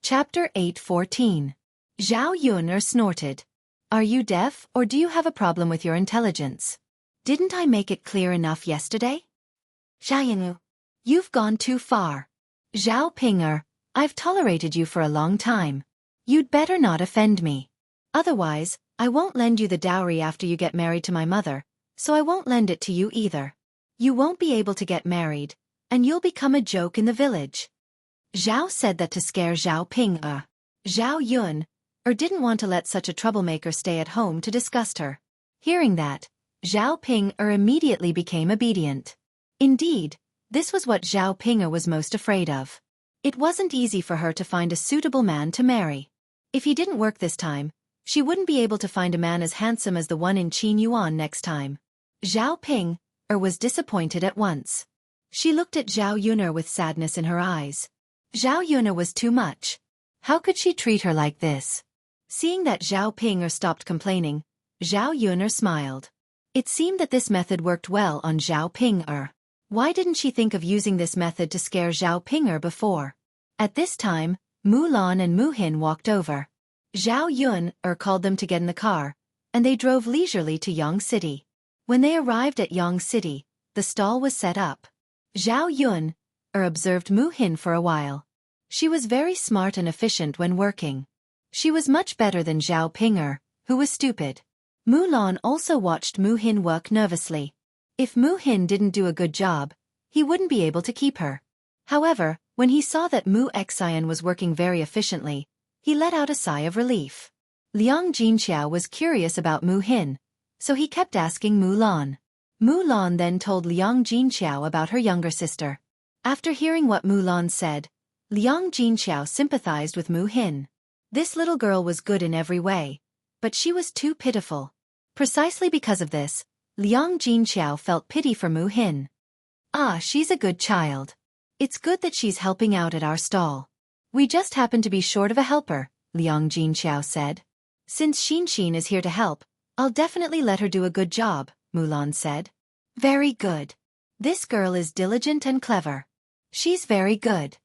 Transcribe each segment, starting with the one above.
Chapter 8:14. Zhao Yun snorted. Are you deaf or do you have a problem with your intelligence? Didn't I make it clear enough yesterday? Zhao, you've gone too far. Zhao Ping'er, I've tolerated you for a long time. You'd better not offend me. Otherwise, I won't lend you the dowry after you get married to my mother, so I won't lend it to you either. You won't be able to get married, and you'll become a joke in the village. Zhao said that to scare Zhao Ping'er. Zhao Yun didn't want to let such a troublemaker stay at home to disgust her. Hearing that, Zhao Ping'er immediately became obedient. Indeed, this was what Zhao Ping'er was most afraid of. It wasn't easy for her to find a suitable man to marry. If he didn't work this time, she wouldn't be able to find a man as handsome as the one in Qin Yuan next time. Zhao Ping'er was disappointed at once. She looked at Zhao Yun with sadness in her eyes. Zhao Yun was too much. How could she treat her like this? Seeing that Zhao Ping'er stopped complaining, Zhao Yun smiled. It seemed that this method worked well on Zhao Ping'er. Why didn't she think of using this method to scare Zhao Ping'er before? At this time, Mulan and Muhin walked over. Zhao Yun called them to get in the car, and they drove leisurely to Yang City. When they arrived at Yang City, the stall was set up. Zhao Yun observed Muhin for a while. She was very smart and efficient when working. She was much better than Zhao Ping'er, who was stupid. Mulan also watched Muhin work nervously. If Muhin didn't do a good job, he wouldn't be able to keep her. However, when he saw that Mu Xian was working very efficiently, he let out a sigh of relief. Liang Jinqiao was curious about Muhin, so he kept asking Mulan. Mulan then told Liang Jinqiao about her younger sister. After hearing what Mulan said, Liang Jinqiao sympathized with Muhin. This little girl was good in every way, but she was too pitiful. Precisely because of this, Liang Jinqiao felt pity for Muhin. Ah, she's a good child. It's good that she's helping out at our stall. We just happen to be short of a helper, Liang Jinqiao said. Since Xin is here to help, I'll definitely let her do a good job, Mulan said. Very good. This girl is diligent and clever. She's very good.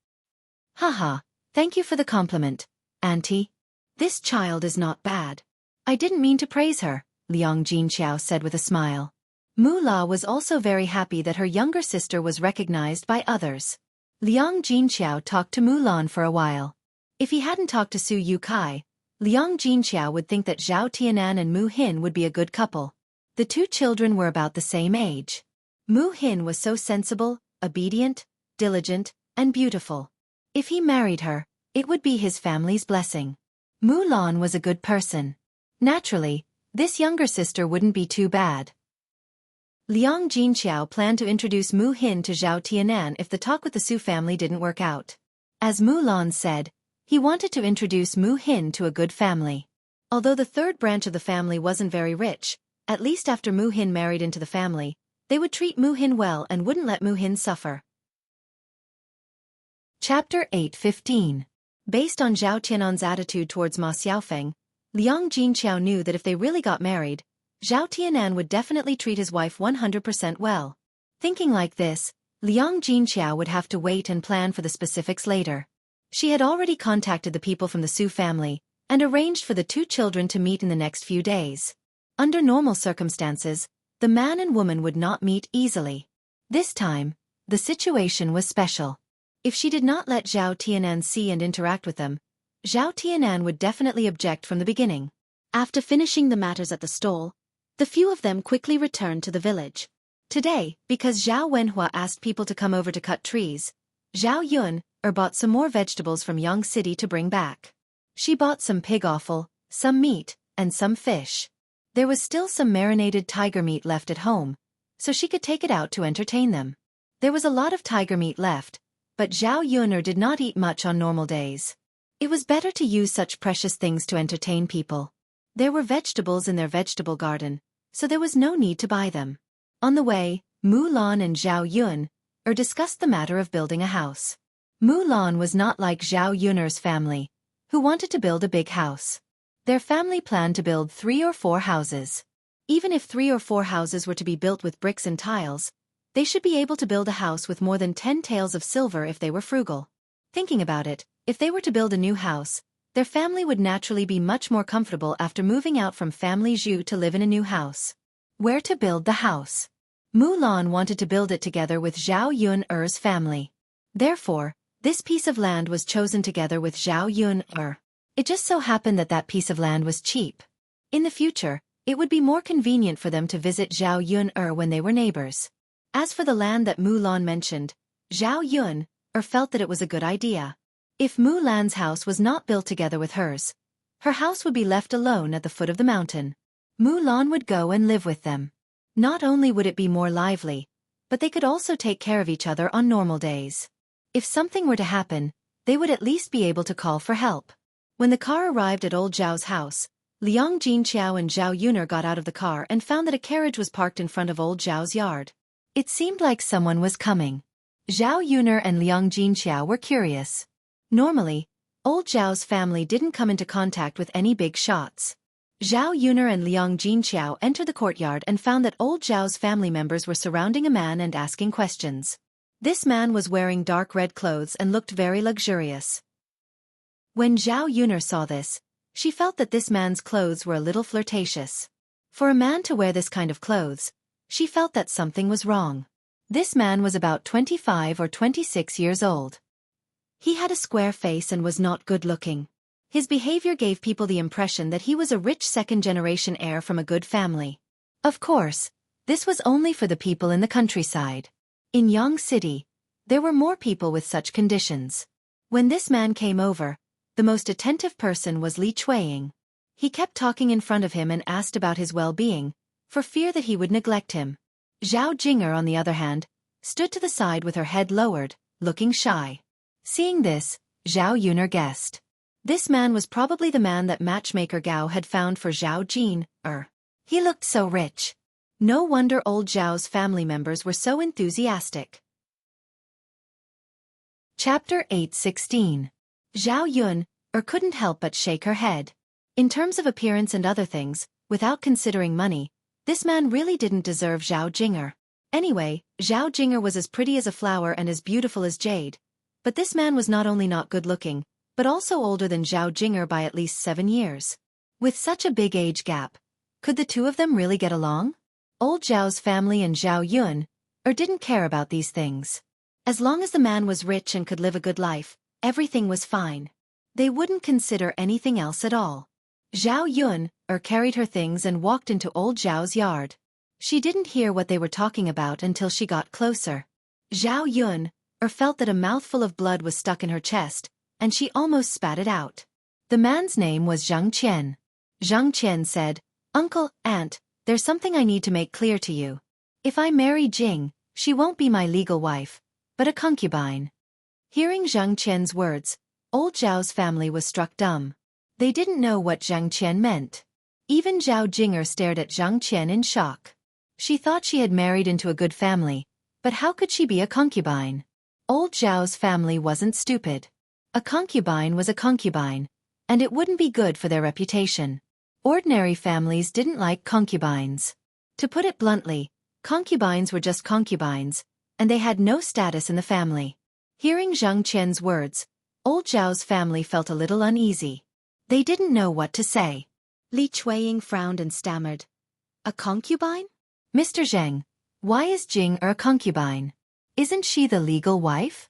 Haha, thank you for the compliment, Auntie. This child is not bad. I didn't mean to praise her, Liang Jinqiao said with a smile. Mula was also very happy that her younger sister was recognized by others. Liang Jinqiao talked to Mulan for a while. If he hadn't talked to Su Yukai, Liang Jinqiao would think that Zhao Tianan and Mu Hin would be a good couple. The two children were about the same age. Mu Hin was so sensible, obedient, diligent, and beautiful. If he married her, it would be his family's blessing. Mulan was a good person. Naturally, this younger sister wouldn't be too bad. Liang Jinqiao planned to introduce Mu Hin to Zhao Tianan if the talk with the Su family didn't work out. As Mulan said, he wanted to introduce Mu Hin to a good family. Although the third branch of the family wasn't very rich, at least after Mu Hin married into the family, they would treat Mu Hin well and wouldn't let Mu Hin suffer. Chapter 8:15. Based on Zhao Tianan's attitude towards Ma Xiaofeng, Liang Jinqiao knew that if they really got married, Zhao Tianan would definitely treat his wife 100% well. Thinking like this, Liang Jinqiao would have to wait and plan for the specifics later. She had already contacted the people from the Su family and arranged for the two children to meet in the next few days. Under normal circumstances, the man and woman would not meet easily. This time, the situation was special. If she did not let Zhao Tianan see and interact with them, Zhao Tianan would definitely object from the beginning. After finishing the matters at the stall, the few of them quickly returned to the village. Today, because Zhao Wenhua asked people to come over to cut trees, Zhao Yun bought some more vegetables from Yang City to bring back. She bought some pig offal, some meat, and some fish. There was still some marinated tiger meat left at home, so she could take it out to entertain them. There was a lot of tiger meat left, but Zhao Yun did not eat much on normal days. It was better to use such precious things to entertain people. There were vegetables in their vegetable garden, so there was no need to buy them. On the way, Mulan and Zhao Yun discussed the matter of building a house. Mulan was not like Zhao Yun's family, who wanted to build a big house. Their family planned to build 3 or 4 houses. Even if 3 or 4 houses were to be built with bricks and tiles, they should be able to build a house with more than 10 taels of silver if they were frugal. Thinking about it, If they were to build a new house, their family would naturally be much more comfortable after moving out from family Zhu to live in a new house. Where to build the house? Mulan wanted to build it together with Zhao Yun-er's family. Therefore, this piece of land was chosen together with Zhao Yun-er. It just so happened that that piece of land was cheap. In the future, it would be more convenient for them to visit Zhao Yun-er when they were neighbors. As for the land that Mulan mentioned, Zhao Yun-er felt that it was a good idea. If Mulan's house was not built together with hers, her house would be left alone at the foot of the mountain. Mulan would go and live with them. Not only would it be more lively, but they could also take care of each other on normal days. If something were to happen, they would at least be able to call for help. When the car arrived at old Zhao's house, Liang Jinqiao and Zhao Yuner got out of the car and found that a carriage was parked in front of old Zhao's yard. It seemed like someone was coming. Zhao Yuner and Liang Jinqiao were curious. Normally, old Zhao's family didn't come into contact with any big shots. Zhao Yuner and Liang Jinqiao entered the courtyard and found that old Zhao's family members were surrounding a man and asking questions. This man was wearing dark red clothes and looked very luxurious. When Zhao Yuner saw this, she felt that this man's clothes were a little flirtatious. For a man to wear this kind of clothes, she felt that something was wrong. This man was about 25 or 26 years old. He had a square face and was not good-looking. His behavior gave people the impression that he was a rich second-generation heir from a good family. Of course, this was only for the people in the countryside. In Yang City, there were more people with such conditions. When this man came over, the most attentive person was Li Chueying. He kept talking in front of him and asked about his well-being, for fear that he would neglect him. Zhao Jinger, on the other hand, stood to the side with her head lowered, looking shy. Seeing this, Zhao Yuner guessed. This man was probably the man that matchmaker Gao had found for Zhao Jin-er. He looked so rich. No wonder old Zhao's family members were so enthusiastic. Chapter 8:16. Zhao Yun-er couldn't help but shake her head. In terms of appearance and other things, without considering money, this man really didn't deserve Zhao Jinger. Anyway, Zhao Jinger was as pretty as a flower and as beautiful as jade. But this man was not only not good-looking, but also older than Zhao Jinger by at least 7 years. With such a big age gap, could the two of them really get along? Old Zhao's family and Zhao Yun-er didn't care about these things. As long as the man was rich and could live a good life, everything was fine. They wouldn't consider anything else at all. Zhao Yun-er carried her things and walked into old Zhao's yard. She didn't hear what they were talking about until she got closer. Zhao Yun-er felt that a mouthful of blood was stuck in her chest, and she almost spat it out. The man's name was Zhang Qian. Zhang Qian said, "Uncle, Aunt, there's something I need to make clear to you. If I marry Jing, she won't be my legal wife, but a concubine." Hearing Zhang Qian's words, old Zhao's family was struck dumb. They didn't know what Zhang Qian meant. Even Zhao Jinger stared at Zhang Qian in shock. She thought she had married into a good family, but how could she be a concubine? Old Zhao's family wasn't stupid. A concubine was a concubine, and it wouldn't be good for their reputation. Ordinary families didn't like concubines. To put it bluntly, concubines were just concubines, and they had no status in the family. Hearing Zhang Qian's words, old Zhao's family felt a little uneasy. They didn't know what to say. Li Chueying frowned and stammered. "A concubine? Mr. Zheng, why is Jing a concubine? Isn't she the legal wife?"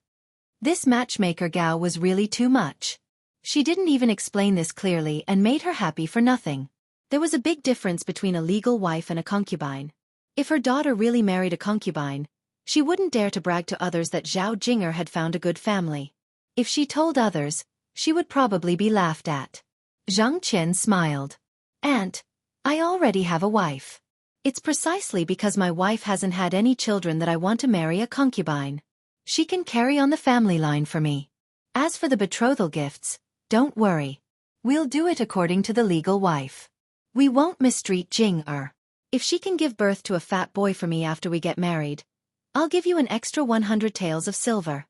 This matchmaker Gao was really too much. She didn't even explain this clearly and made her happy for nothing. There was a big difference between a legal wife and a concubine. If her daughter really married a concubine, she wouldn't dare to brag to others that Zhao Jinger had found a good family. If she told others, she would probably be laughed at. Zhang Qian smiled. "Aunt, I already have a wife. It's precisely because my wife hasn't had any children that I want to marry a concubine. She can carry on the family line for me. As for the betrothal gifts, don't worry. We'll do it according to the legal wife. We won't mistreat Jing-er. If she can give birth to a fat boy for me after we get married, I'll give you an extra 100 taels of silver."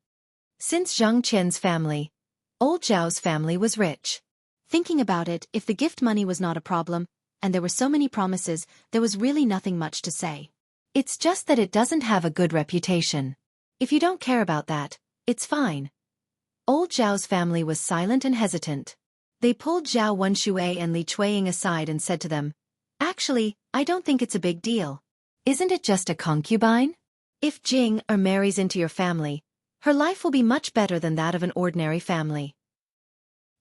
Since Zhang Qian's family, old Zhao's family was rich. Thinking about it, if the gift money was not a problem, and there were so many promises, there was really nothing much to say. It's just that it doesn't have a good reputation. If you don't care about that, it's fine. Old Zhao's family was silent and hesitant. They pulled Zhao Wenshui and Li Chueying aside and said to them, "Actually, I don't think it's a big deal. Isn't it just a concubine? If Jing marries into your family, her life will be much better than that of an ordinary family.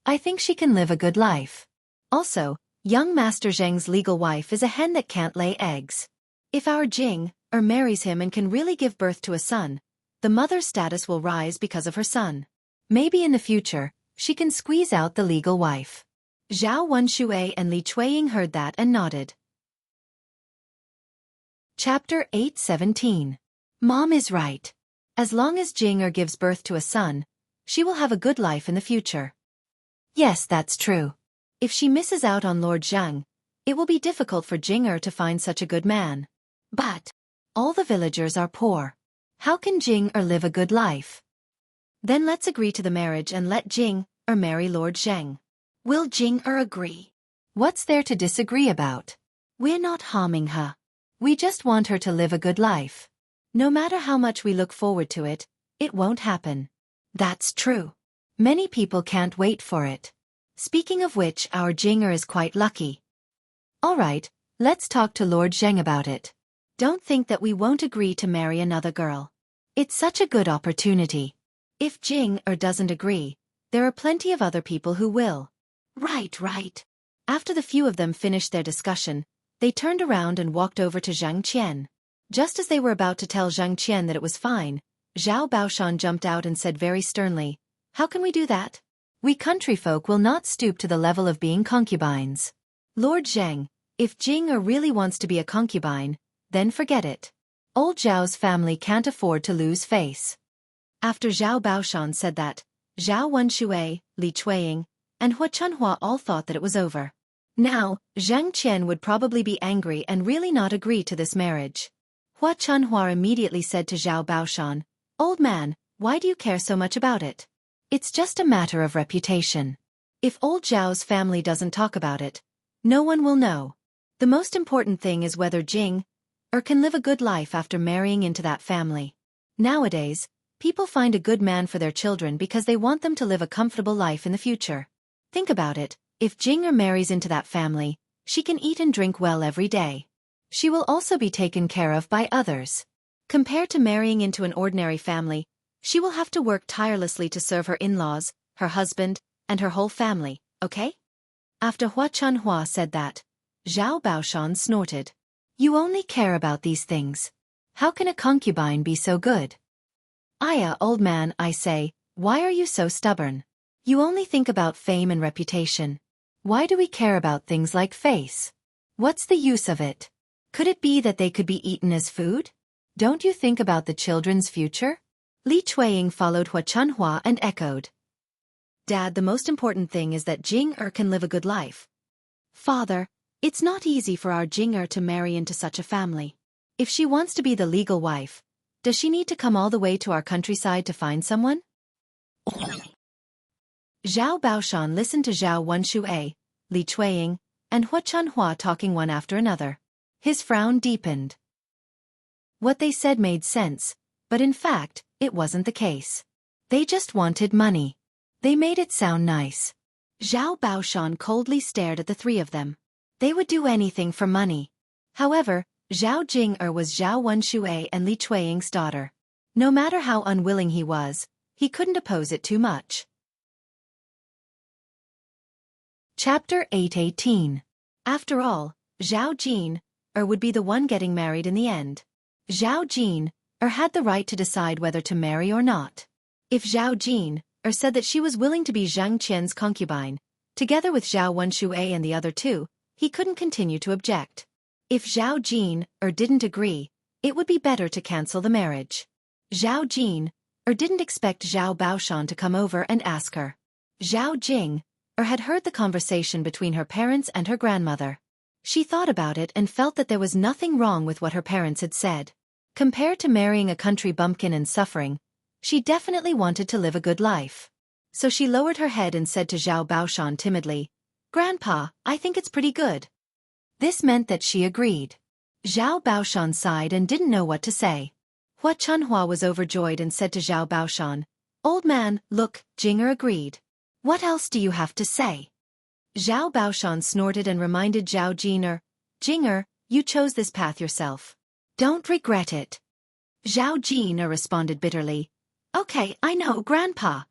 I think she can live a good life. Also, young Master Zheng's legal wife is a hen that can't lay eggs. If our Jing marries him and can really give birth to a son, the mother's status will rise because of her son. Maybe in the future, she can squeeze out the legal wife." Zhao Wenshui and Li Chueying heard that and nodded. Chapter 8:17. Mom is right. As long as Jing gives birth to a son, she will have a good life in the future. Yes, that's true. If she misses out on Lord Zhang, it will be difficult for Jing to find such a good man. But all the villagers are poor. How can Jing live a good life? Then let's agree to the marriage and let Jing marry Lord Zhang. Will Jing agree? What's there to disagree about? We're not harming her. We just want her to live a good life. No matter how much we look forward to it, it won't happen. That's true. Many people can't wait for it. Speaking of which, our Jinger is quite lucky. All right, let's talk to Lord Zheng about it. Don't think that we won't agree to marry another girl. It's such a good opportunity. If Jing doesn't agree, there are plenty of other people who will. Right. After the few of them finished their discussion, they turned around and walked over to Zhang Qian. Just as they were about to tell Zhang Qian that it was fine, Zhao Baoshan jumped out and said very sternly, "How can we do that? We country folk will not stoop to the level of being concubines. Lord Zheng, if Jing really wants to be a concubine, then forget it. Old Zhao's family can't afford to lose face." After Zhao Baoshan said that, Zhao Wenshui, Li Chueying, and Hua Chunhua all thought that it was over. Now, Zhang Qian would probably be angry and really not agree to this marriage. Hua Chunhua immediately said to Zhao Baoshan, "Old man, why do you care so much about it? It's just a matter of reputation. If old Zhao's family doesn't talk about it, no one will know. The most important thing is whether Jing can live a good life after marrying into that family. Nowadays, people find a good man for their children because they want them to live a comfortable life in the future. Think about it, if Jing marries into that family, she can eat and drink well every day. She will also be taken care of by others. Compared to marrying into an ordinary family, she will have to work tirelessly to serve her in-laws, her husband, and her whole family, okay?" After Hua Chunhua said that, Zhao Baoshan snorted. "You only care about these things. How can a concubine be so good?" "Aya, old man, I say, why are you so stubborn? You only think about fame and reputation. Why do we care about things like face? What's the use of it? Could it be that they could be eaten as food? Don't you think about the children's future?" Li Chueying followed Hua Chunhua and echoed, "Dad, the most important thing is that Jing can live a good life. Father, it's not easy for our Jing to marry into such a family. If she wants to be the legal wife, does she need to come all the way to our countryside to find someone?" Zhao Baoshan listened to Zhao Wenshui, Li Chueying, and Hua Chunhua talking one after another. His frown deepened. What they said made sense, but in fact, it wasn't the case. They just wanted money. They made it sound nice. Zhao Baoshan coldly stared at the three of them. They would do anything for money. However, Zhao Jing was Zhao Wenshui and Li Chueying's daughter. No matter how unwilling he was, he couldn't oppose it too much. Chapter 8:18. After all, Zhao Jin would be the one getting married in the end. Zhao Jin had the right to decide whether to marry or not. If Zhao Jin said that she was willing to be Zhang Qian's concubine, together with Zhao Wenshui and the other two, he couldn't continue to object. If Zhao Jin didn't agree, it would be better to cancel the marriage. Zhao Jin didn't expect Zhao Baoshan to come over and ask her. Zhao Jing had heard the conversation between her parents and her grandmother. She thought about it and felt that there was nothing wrong with what her parents had said. Compared to marrying a country bumpkin and suffering, she definitely wanted to live a good life. So she lowered her head and said to Zhao Baoshan timidly, "Grandpa, I think it's pretty good." This meant that she agreed. Zhao Baoshan sighed and didn't know what to say. Hua Chunhua was overjoyed and said to Zhao Baoshan, Old man, look, Jinger agreed. What else do you have to say? Zhao Baoshan snorted and reminded Zhao Jinger, Jinger, you chose this path yourself. Don't regret it. Zhao Jinger responded bitterly. Okay, I know, Grandpa.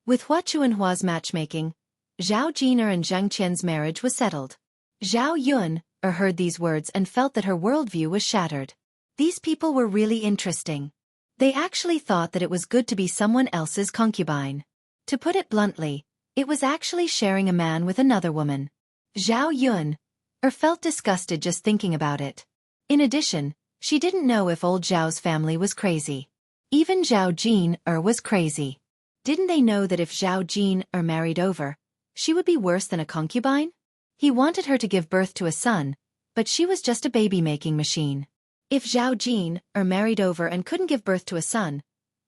With Hua Chuanhua's matchmaking, Zhao Jinger and Zhang Qian's marriage was settled. Zhao Yun heard these words and felt that her worldview was shattered. These people were really interesting. They actually thought that it was good to be someone else's concubine. To put it bluntly, it was actually sharing a man with another woman. Zhao Yun felt disgusted just thinking about it. In addition, she didn't know if old Zhao's family was crazy. Even Zhao Jin was crazy. Didn't they know that if Zhao Jin married over, she would be worse than a concubine? He wanted her to give birth to a son, but she was just a baby-making machine. If Zhao Jin married over and couldn't give birth to a son,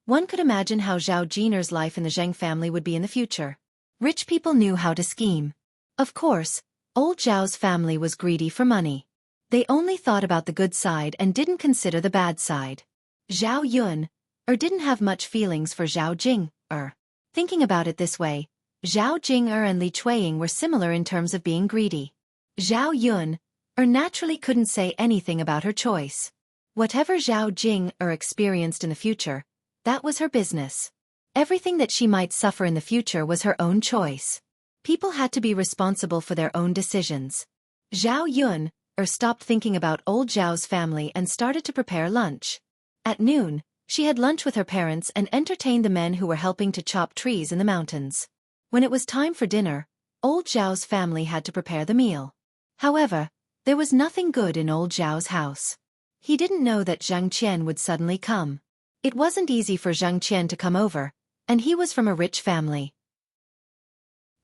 one could imagine how Zhao Jinger's life in the Zheng family would be in the future. Rich people knew how to scheme. Of course, old Zhao's family was greedy for money. They only thought about the good side and didn't consider the bad side. Zhao Yun didn't have much feelings for Zhao Jinger. Thinking about it this way, Zhao Jinger and Li Chueying were similar in terms of being greedy. Zhao Yun naturally couldn't say anything about her choice. Whatever Zhao Jinger experienced in the future, that was her business. Everything that she might suffer in the future was her own choice. People had to be responsible for their own decisions. Zhao Yun stopped thinking about old Zhao's family and started to prepare lunch. At noon, she had lunch with her parents and entertained the men who were helping to chop trees in the mountains. When it was time for dinner, old Zhao's family had to prepare the meal. However, there was nothing good in old Zhao's house. He didn't know that Zhang Qian would suddenly come. It wasn't easy for Zhang Qian to come over, and he was from a rich family.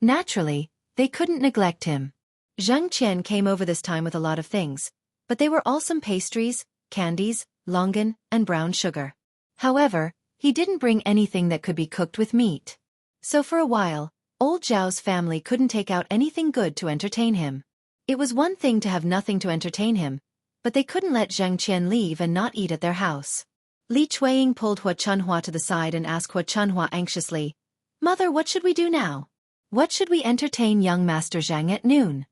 Naturally, they couldn't neglect him. Zhang Qian came over this time with a lot of things, but they were all some pastries, candies, longan, and brown sugar. However, he didn't bring anything that could be cooked with meat. So for a while, old Zhao's family couldn't take out anything good to entertain him. It was one thing to have nothing to entertain him, but they couldn't let Zhang Qian leave and not eat at their house. Li Chueying pulled Hua Chunhua to the side and asked Hua Chunhua anxiously, Mother, what should we do now? What should we entertain young Master Zhang at noon?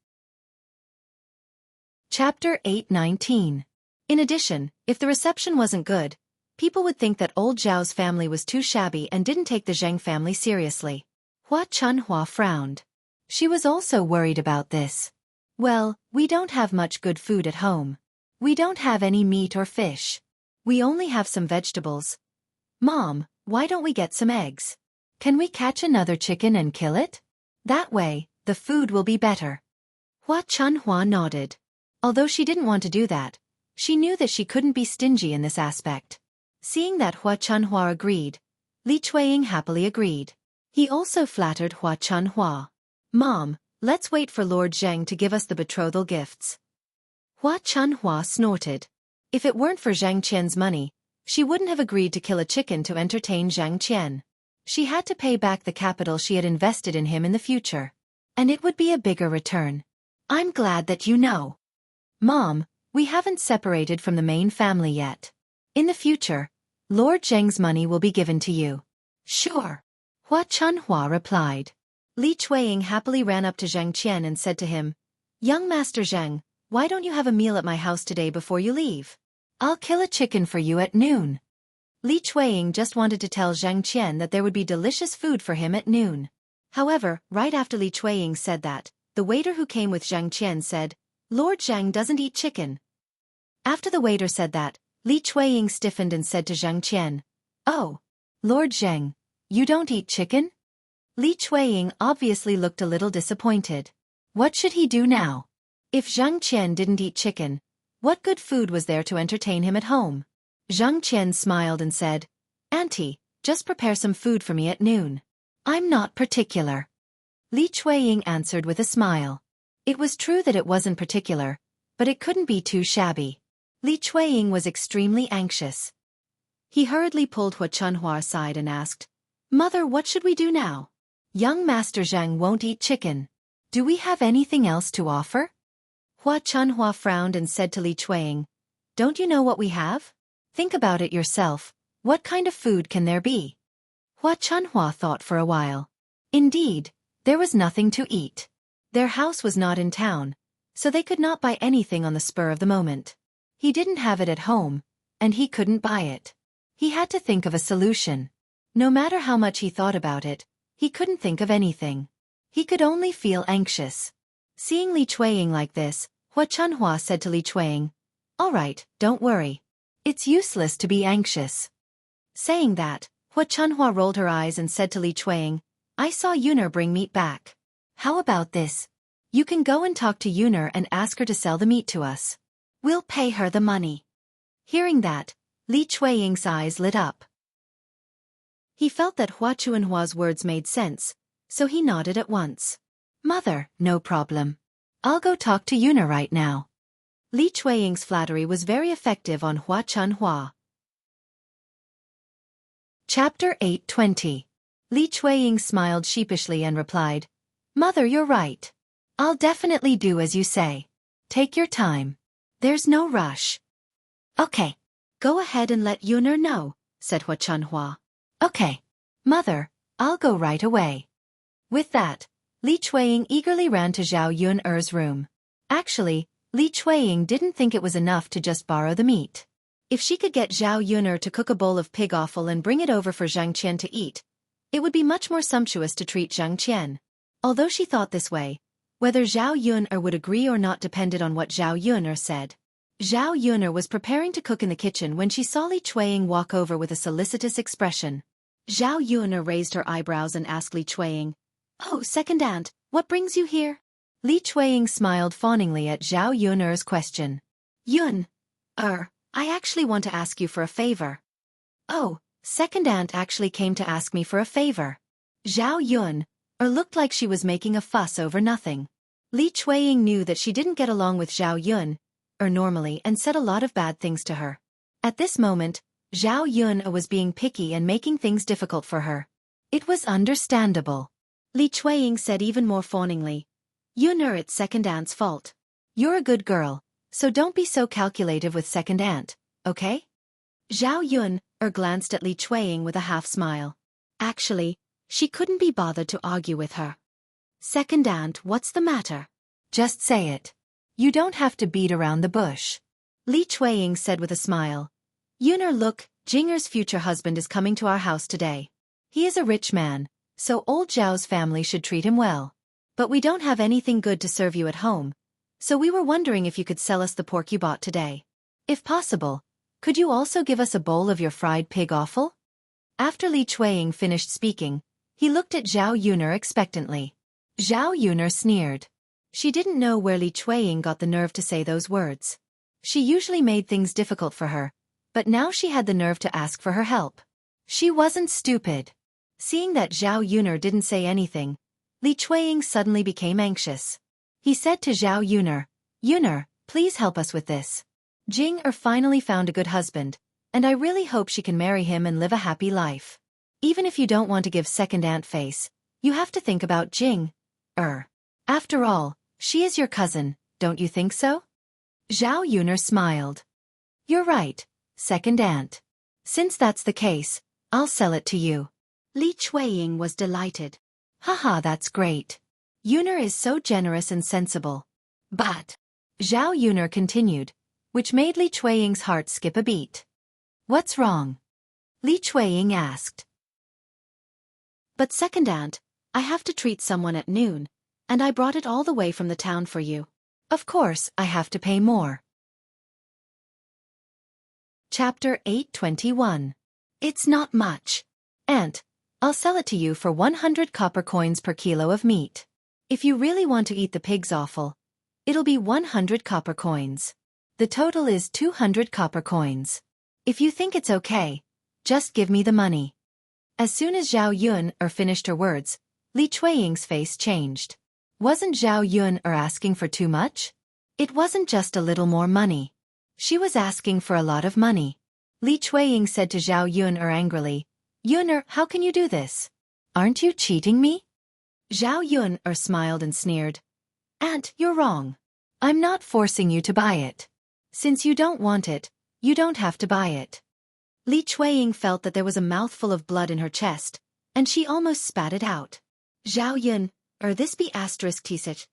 Chapter 8:19. In addition, if the reception wasn't good, people would think that old Zhao's family was too shabby and didn't take the Zheng family seriously. Hua Chunhua frowned. She was also worried about this. Well, we don't have much good food at home. We don't have any meat or fish. We only have some vegetables. Mom, why don't we get some eggs? Can we catch another chicken and kill it? That way, the food will be better. Hua Chunhua nodded. Although she didn't want to do that, she knew that she couldn't be stingy in this aspect. Seeing that Hua Chunhua agreed, Li Chueying happily agreed. He also flattered Hua Chunhua. Mom, let's wait for Lord Zheng to give us the betrothal gifts. Hua Chunhua snorted. If it weren't for Zhang Qian's money, she wouldn't have agreed to kill a chicken to entertain Zhang Qian. She had to pay back the capital she had invested in him in the future. And it would be a bigger return. I'm glad that you know. Mom, we haven't separated from the main family yet. In the future, Lord Zheng's money will be given to you. Sure. Hua Chunhua replied. Li Chueying happily ran up to Zhang Qian and said to him, Young Master Zheng, why don't you have a meal at my house today before you leave? I'll kill a chicken for you at noon. Li Chueying just wanted to tell Zhang Qian that there would be delicious food for him at noon. However, right after Li Chueying said that, the waiter who came with Zhang Qian said, Lord Zhang doesn't eat chicken. After the waiter said that, Li Chueying stiffened and said to Zhang Qian, Oh, Lord Zheng, you don't eat chicken? Li Chueying obviously looked a little disappointed. What should he do now? If Zhang Qian didn't eat chicken, what good food was there to entertain him at home? Zhang Qian smiled and said, Auntie, just prepare some food for me at noon. I'm not particular. Li Chueying answered with a smile. It was true that it wasn't particular, but it couldn't be too shabby. Li Chueying was extremely anxious. He hurriedly pulled Hua Chunhua aside and asked, Mother, what should we do now? Young Master Zhang won't eat chicken. Do we have anything else to offer? Hua Chunhua frowned and said to Li Chueying, Don't you know what we have? Think about it yourself. What kind of food can there be? Hua Chunhua thought for a while. Indeed, there was nothing to eat. Their house was not in town, so they could not buy anything on the spur of the moment. He didn't have it at home, and he couldn't buy it. He had to think of a solution. No matter how much he thought about it, he couldn't think of anything. He could only feel anxious. Seeing Li Chueying like this, Hua Chunhua said to Li Chueying, "All right, don't worry. It's useless to be anxious." Saying that, Hua Chunhua rolled her eyes and said to Li Chueying, "I saw Yuner bring meat back. How about this? You can go and talk to Yuner and ask her to sell the meat to us. We'll pay her the money." Hearing that, Li Chueying's eyes lit up. He felt that Hua Chunhua's words made sense, so he nodded at once. "Mother, no problem. I'll go talk to Yuner right now." Li Chueying's flattery was very effective on Hua Chunhua. Chapter 8:20. Li Chueying smiled sheepishly and replied, "Mother, you're right. I'll definitely do as you say. Take your time. There's no rush." "Okay. Go ahead and let Yuner know," said Hua Chunhua. "Okay. Mother, I'll go right away." With that, Li Chueying eagerly ran to Zhao Yuner's room. Actually, Li Chueying didn't think it was enough to just borrow the meat. If she could get Zhao Yuner to cook a bowl of pig offal and bring it over for Zhang Qian to eat, it would be much more sumptuous to treat Zhang Qian. Although she thought this way, whether Zhao Yuner would agree or not depended on what Zhao Yuner said. Zhao Yuner was preparing to cook in the kitchen when she saw Li Chueying walk over with a solicitous expression. Zhao Yuner raised her eyebrows and asked Li Chueying, "Oh, second aunt, what brings you here?" Li Chueying smiled fawningly at Zhao Yuner's question. I actually want to ask you for a favor." "Oh, second aunt actually came to ask me for a favor." Zhao Yuner looked like she was making a fuss over nothing. Li Chueying knew that she didn't get along with Zhao Yuner normally and said a lot of bad things to her. At this moment, Zhao Yuner was being picky and making things difficult for her. It was understandable. Li Chueying said even more fawningly, "Yuner, it's second aunt's fault. You're a good girl, so don't be so calculative with second aunt, okay?" Zhao Yuner glanced at Li Chueying with a half-smile. Actually, she couldn't be bothered to argue with her. "Second aunt, what's the matter? Just say it. You don't have to beat around the bush." Li Chueying said with a smile. "Yuner, look, Jinger's future husband is coming to our house today. He is a rich man, so old Zhao's family should treat him well. But we don't have anything good to serve you at home, so we were wondering if you could sell us the pork you bought today. If possible, could you also give us a bowl of your fried pig offal?" After Li Chueying finished speaking, he looked at Zhao Yuner expectantly. Zhao Yuner sneered. She didn't know where Li Chueying got the nerve to say those words. She usually made things difficult for her, but now she had the nerve to ask for her help. She wasn't stupid. Seeing that Zhao Yuner didn't say anything, Li Chueying suddenly became anxious. He said to Zhao Yuner, "Yuner, please help us with this. Jing finally found a good husband, and I really hope she can marry him and live a happy life. Even if you don't want to give second aunt face, you have to think about Jing. After all, she is your cousin, don't you think so?" Zhao Yuner smiled. "You're right, second aunt. Since that's the case, I'll sell it to you." Li Chueying was delighted. "Haha, that's great. Yuner is so generous and sensible." "But," Zhao Yuner continued, which made Li Chueying's heart skip a beat. "What's wrong?" Li Chueying asked. "But second aunt, I have to treat someone at noon, and I brought it all the way from the town for you. Of course, I have to pay more." Chapter 8:21. It's not much. Aunt, I'll sell it to you for 100 copper coins per kilo of meat. If you really want to eat the pig's offal, it'll be 100 copper coins. The total is 200 copper coins. If you think it's okay, just give me the money." As soon as Zhao Yuner finished her words, Li Chueying's face changed. Wasn't Zhao Yuner asking for too much? It wasn't just a little more money. She was asking for a lot of money. Li Chueying said to Zhao Yuner angrily, "Yuner, how can you do this? Aren't you cheating me?" Zhao Yuner smiled and sneered. "Aunt, you're wrong. I'm not forcing you to buy it. Since you don't want it, you don't have to buy it." Li Chueying felt that there was a mouthful of blood in her chest, and she almost spat it out. Zhao Yun, this be asterisk T6.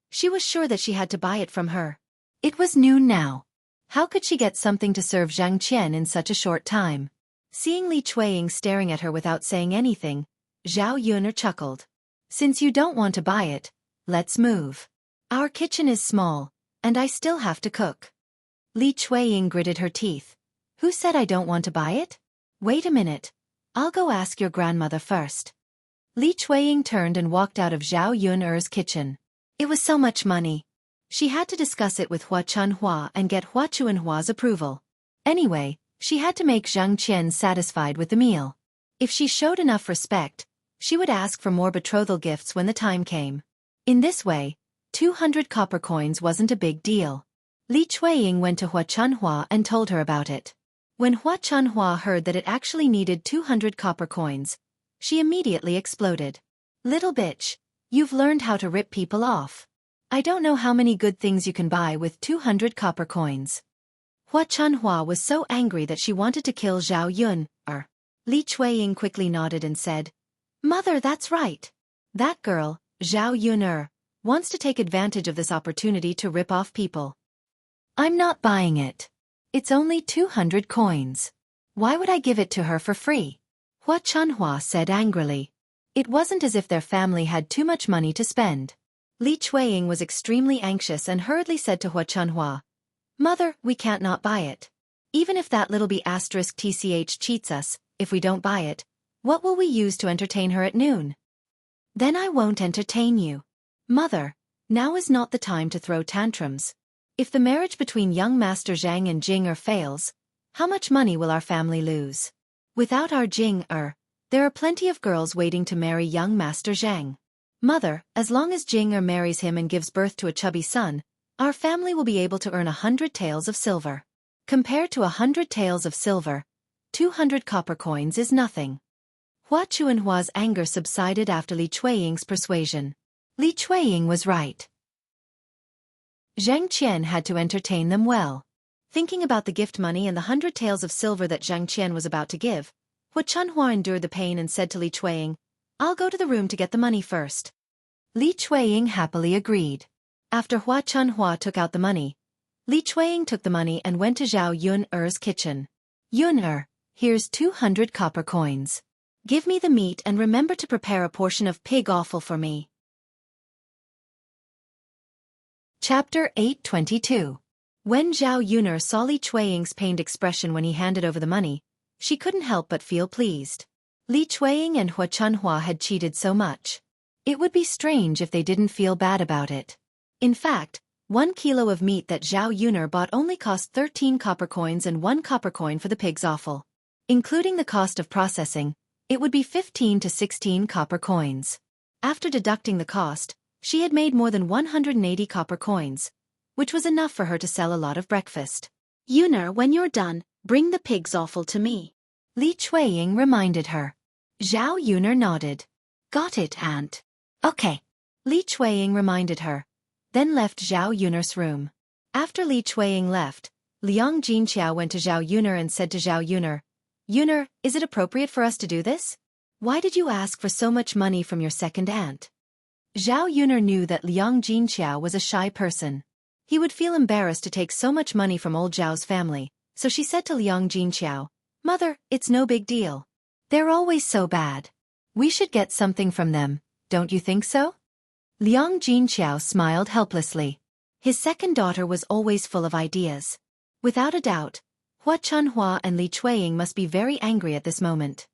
She was sure that she had to buy it from her. It was noon now. How could she get something to serve Zhang Qian in such a short time? Seeing Li Chueying staring at her without saying anything, Zhao Yun chuckled. Since you don't want to buy it, let's move. Our kitchen is small, and I still have to cook. Li Chueying gritted her teeth. Who said I don't want to buy it? Wait a minute. I'll go ask your grandmother first. Li Chueying turned and walked out of Zhao Yun's kitchen. It was so much money. She had to discuss it with Hua Chunhua and get Hua Chunhua's approval. Anyway, she had to make Zhang Qian satisfied with the meal. If she showed enough respect, she would ask for more betrothal gifts when the time came. In this way, 200 copper coins wasn't a big deal. Li Chueying went to Hua Chunhua and told her about it. When Hua Chunhua heard that it actually needed 200 copper coins, she immediately exploded. Little bitch, you've learned how to rip people off. I don't know how many good things you can buy with 200 copper coins. Hua Chunhua was so angry that she wanted to kill Zhao Yun. Li Chueying quickly nodded and said, Mother, that's right. That girl, Zhao Yun, wants to take advantage of this opportunity to rip off people. I'm not buying it. It's only 200 coins. Why would I give it to her for free? Hua Chunhua said angrily. It wasn't as if their family had too much money to spend. Li Chueying was extremely anxious and hurriedly said to Hua Chunhua, Mother, we can't not buy it. Even if that little b asterisk tch cheats us, if we don't buy it, what will we use to entertain her at noon? Then I won't entertain you. Mother, now is not the time to throw tantrums. If the marriage between young Master Zhang and Jing fails, how much money will our family lose? Without our Jing there are plenty of girls waiting to marry young Master Zhang. Mother, as long as Jing marries him and gives birth to a chubby son, our family will be able to earn 100 taels of silver. Compared to 100 taels of silver, 200 copper coins is nothing. Hua Chunhua's anger subsided after Li Chueying's persuasion. Li Chueying was right. Zhang Qian had to entertain them well. Thinking about the gift money and the 100 taels of silver that Zhang Qian was about to give, Hua Chunhua endured the pain and said to Li Chueying, I'll go to the room to get the money first. Li Chueying happily agreed. After Hua Chunhua took out the money, Li Chueying took the money and went to Zhao Yun's kitchen. Yun, here's 200 copper coins. Give me the meat and remember to prepare a portion of pig offal for me. Chapter 822. When Zhao Yun saw Li Chueying's pained expression when he handed over the money, she couldn't help but feel pleased. Li Chueying and Hua Chunhua had cheated so much. It would be strange if they didn't feel bad about it. In fact, 1 kilo of meat that Zhao Yun bought only cost 13 copper coins and 1 copper coin for the pig's offal. Including the cost of processing, it would be 15 to 16 copper coins. After deducting the cost, she had made more than 180 copper coins, which was enough for her to sell a lot of breakfast. Yun, when you're done, bring the pig's offal to me. Li Chueying reminded her. Zhao Yun nodded. Got it, aunt. Okay. Li Chueying reminded her, then left Zhao Yun's room. After Li Chueying left, Liang Jinqiao went to Zhao Yun and said to Zhao Yun, Yun, is it appropriate for us to do this? Why did you ask for so much money from your second aunt? Zhao Yun knew that Liang Jinqiao was a shy person. He would feel embarrassed to take so much money from old Zhao's family, so she said to Liang Jinqiao, Mother, it's no big deal. They're always so bad. We should get something from them, don't you think so? Liang Jinqiao smiled helplessly. His second daughter was always full of ideas. Without a doubt, Hua Chunhua and Li Chueying must be very angry at this moment.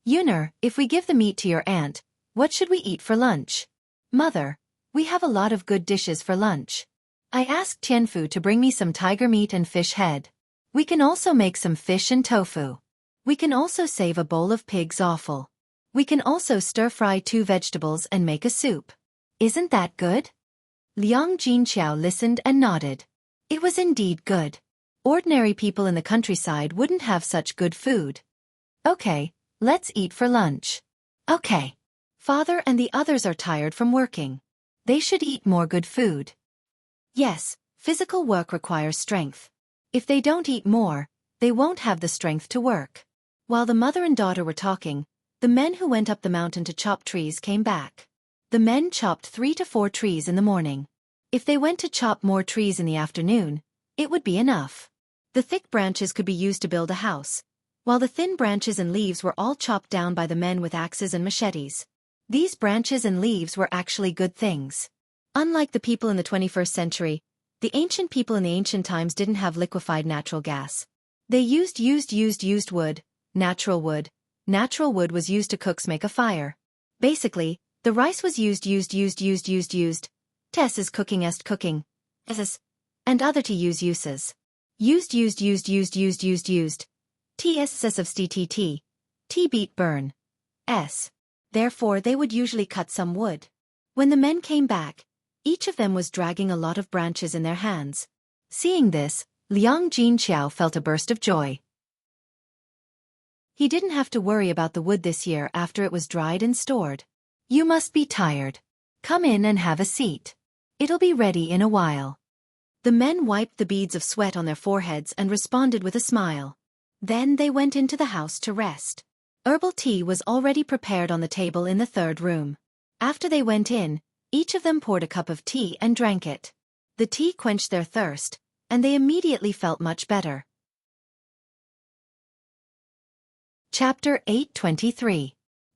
Yun, if we give the meat to your aunt, what should we eat for lunch? Mother, we have a lot of good dishes for lunch. I asked Tianfu to bring me some tiger meat and fish head. We can also make some fish and tofu. We can also save a bowl of pig's offal. We can also stir-fry 2 vegetables and make a soup. Isn't that good? Liang Jinqiao listened and nodded. It was indeed good. Ordinary people in the countryside wouldn't have such good food. Okay, let's eat for lunch. Okay. Father and the others are tired from working. They should eat more good food. Yes, physical work requires strength. If they don't eat more, they won't have the strength to work. While the mother and daughter were talking, The men who went up the mountain to chop trees came back. The men chopped 3 to 4 trees in the morning. If they went to chop more trees in the afternoon, it would be enough. The thick branches could be used to build a house, while the thin branches and leaves were all chopped down by the men with axes and machetes. These branches and leaves were actually good things. Unlike the people in the 21st century, the ancient people in the ancient times didn't have liquefied natural gas. They used wood, natural wood. Natural wood was used to make a fire. Basically, the rice was used. Tess is cooking est cooking. And other to use uses. Used. TSS of STTT. T beat burn. S. Therefore they would usually cut some wood. When the men came back, each of them was dragging a lot of branches in their hands. Seeing this, Liang Jinqiao felt a burst of joy. He didn't have to worry about the wood this year after it was dried and stored. You must be tired. Come in and have a seat. It'll be ready in a while. The men wiped the beads of sweat on their foreheads and responded with a smile. Then they went into the house to rest. Herbal tea was already prepared on the table in the third room. After they went in, each of them poured a cup of tea and drank it. The tea quenched their thirst, and they immediately felt much better. Chapter 8:23.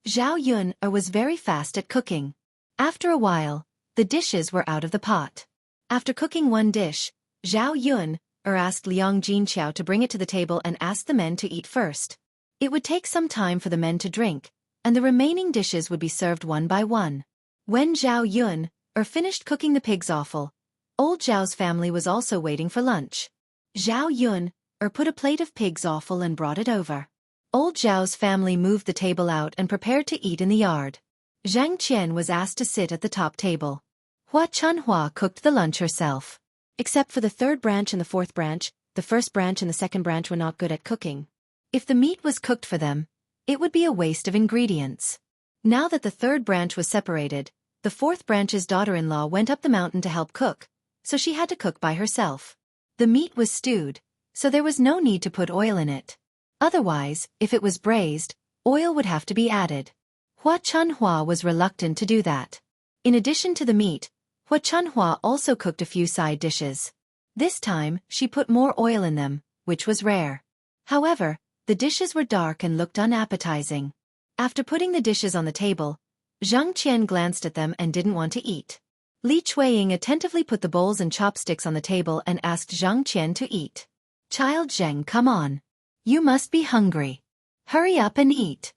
Zhao Yun was very fast at cooking. After a while, the dishes were out of the pot. After cooking one dish, Zhao Yun asked Liang Jinqiao to bring it to the table and asked the men to eat first. It would take some time for the men to drink, and the remaining dishes would be served one by one. When Zhao Yun finished cooking the pig's offal, old Zhao's family was also waiting for lunch. Zhao Yun put a plate of pig's offal and brought it over. Old Zhao's family moved the table out and prepared to eat in the yard. Zhang Qian was asked to sit at the top table. Hua Chunhua cooked the lunch herself. Except for the third branch and the fourth branch, the first branch and the second branch were not good at cooking. If the meat was cooked for them, it would be a waste of ingredients. Now that the third branch was separated, the fourth branch's daughter-in-law went up the mountain to help cook, so she had to cook by herself. The meat was stewed, so there was no need to put oil in it. Otherwise, if it was braised, oil would have to be added. Hua Chunhua was reluctant to do that. In addition to the meat, Hua Chunhua also cooked a few side dishes. This time, she put more oil in them, which was rare. However, the dishes were dark and looked unappetizing. After putting the dishes on the table, Zhang Qian glanced at them and didn't want to eat. Li Chueying attentively put the bowls and chopsticks on the table and asked Zhang Qian to eat. Child Zheng, come on. You must be hungry. Hurry up and eat.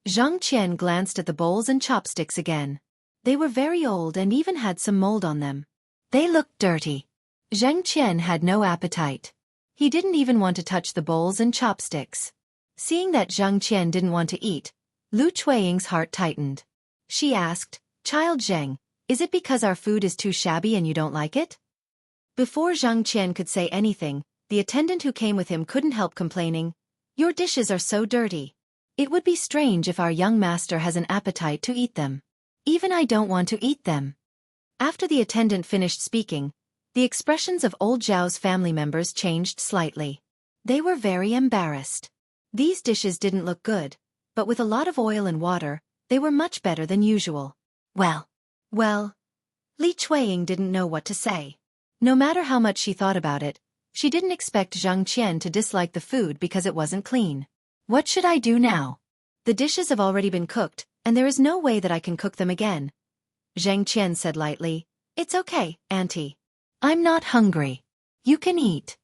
Zhang Qian glanced at the bowls and chopsticks again. They were very old and even had some mold on them. They looked dirty. Zhang Qian had no appetite. He didn't even want to touch the bowls and chopsticks. Seeing that Zhang Qian didn't want to eat, Lu Chueying's heart tightened. She asked, Child Zheng, is it because our food is too shabby and you don't like it? Before Zhang Qian could say anything, the attendant who came with him couldn't help complaining, Your dishes are so dirty. It would be strange if our young master has an appetite to eat them. Even I don't want to eat them. After the attendant finished speaking, the expressions of old Zhao's family members changed slightly. They were very embarrassed. These dishes didn't look good, but with a lot of oil and water, they were much better than usual. Well, Li Chueying didn't know what to say. No matter how much she thought about it, she didn't expect Zhang Qian to dislike the food because it wasn't clean. What should I do now? The dishes have already been cooked, and there is no way that I can cook them again. Zhang Qian said lightly, It's okay, Auntie. I'm not hungry. You can eat.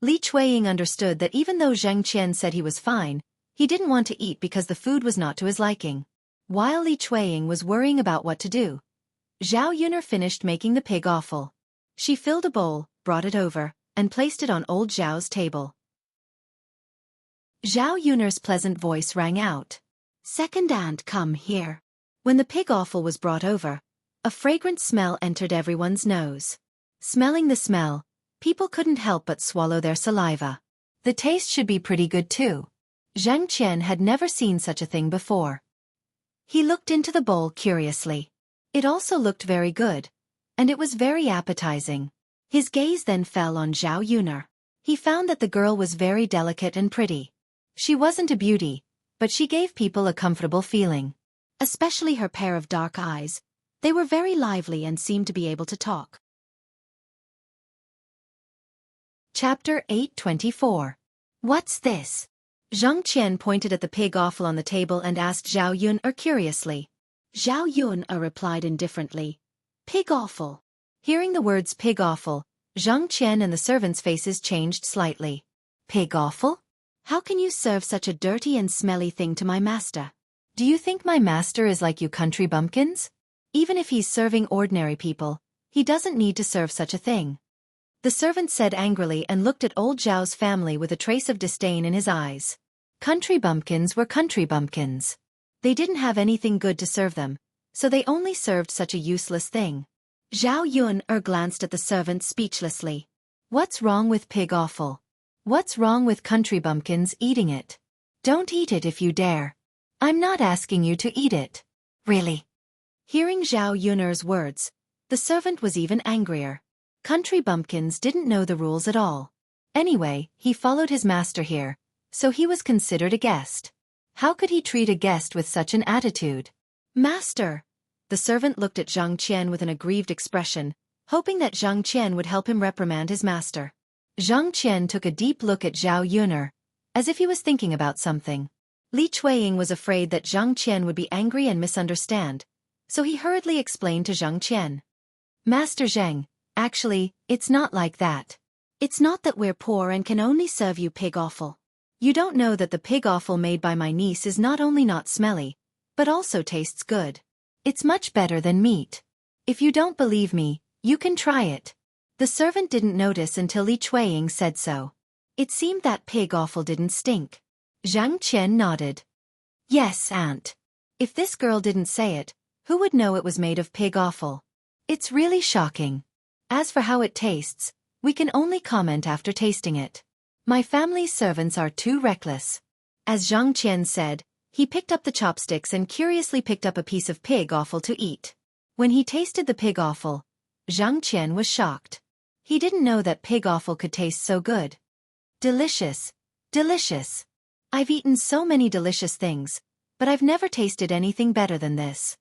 Li Chueying understood that even though Zhang Qian said he was fine, he didn't want to eat because the food was not to his liking. While Li Chueying was worrying about what to do, Zhao Yun'er finished making the pig offal. She filled a bowl, brought it over, and placed it on old Zhao's table. Zhao Yun'er's pleasant voice rang out. Second aunt, come here. When the pig offal was brought over, a fragrant smell entered everyone's nose. Smelling the smell, people couldn't help but swallow their saliva. The taste should be pretty good too. Zhang Qian had never seen such a thing before. He looked into the bowl curiously. It also looked very good, and it was very appetizing. His gaze then fell on Zhao Yun'er. He found that the girl was very delicate and pretty. She wasn't a beauty, but she gave people a comfortable feeling. Especially her pair of dark eyes. They were very lively and seemed to be able to talk. Chapter 824. What's this? Zhang Qian pointed at the pig offal on the table and asked Zhao Yun curiously. Zhao Yun replied indifferently. Pig offal. Hearing the words pig offal, Zhang Qian and the servants' faces changed slightly. Pig offal? How can you serve such a dirty and smelly thing to my master? Do you think my master is like you country bumpkins? Even if he's serving ordinary people, he doesn't need to serve such a thing. The servant said angrily and looked at old Zhao's family with a trace of disdain in his eyes. Country bumpkins were country bumpkins. They didn't have anything good to serve them, so they only served such a useless thing. Zhao Yun glanced at the servant speechlessly. What's wrong with pig offal? What's wrong with country bumpkins eating it? Don't eat it if you dare. I'm not asking you to eat it. Really? Hearing Zhao Yun's words, the servant was even angrier. Country bumpkins didn't know the rules at all. Anyway, he followed his master here, so he was considered a guest. How could he treat a guest with such an attitude? Master! The servant looked at Zhang Qian with an aggrieved expression, hoping that Zhang Qian would help him reprimand his master. Zhang Qian took a deep look at Zhao Yun, as if he was thinking about something. Li Chueying was afraid that Zhang Qian would be angry and misunderstand, so he hurriedly explained to Zhang Qian. Master Zheng, actually, it's not like that. It's not that we're poor and can only serve you pig offal. You don't know that the pig offal made by my niece is not only not smelly, but also tastes good. It's much better than meat. If you don't believe me, you can try it. The servant didn't notice until Li Chueying said so. It seemed that pig offal didn't stink. Zhang Qian nodded. Yes, aunt. If this girl didn't say it, who would know it was made of pig offal? It's really shocking. As for how it tastes, we can only comment after tasting it. My family's servants are too reckless. As Zhang Qian said, he picked up the chopsticks and curiously picked up a piece of pig offal to eat. When he tasted the pig offal, Zhang Qian was shocked. He didn't know that pig offal could taste so good. Delicious. Delicious. I've eaten so many delicious things, but I've never tasted anything better than this.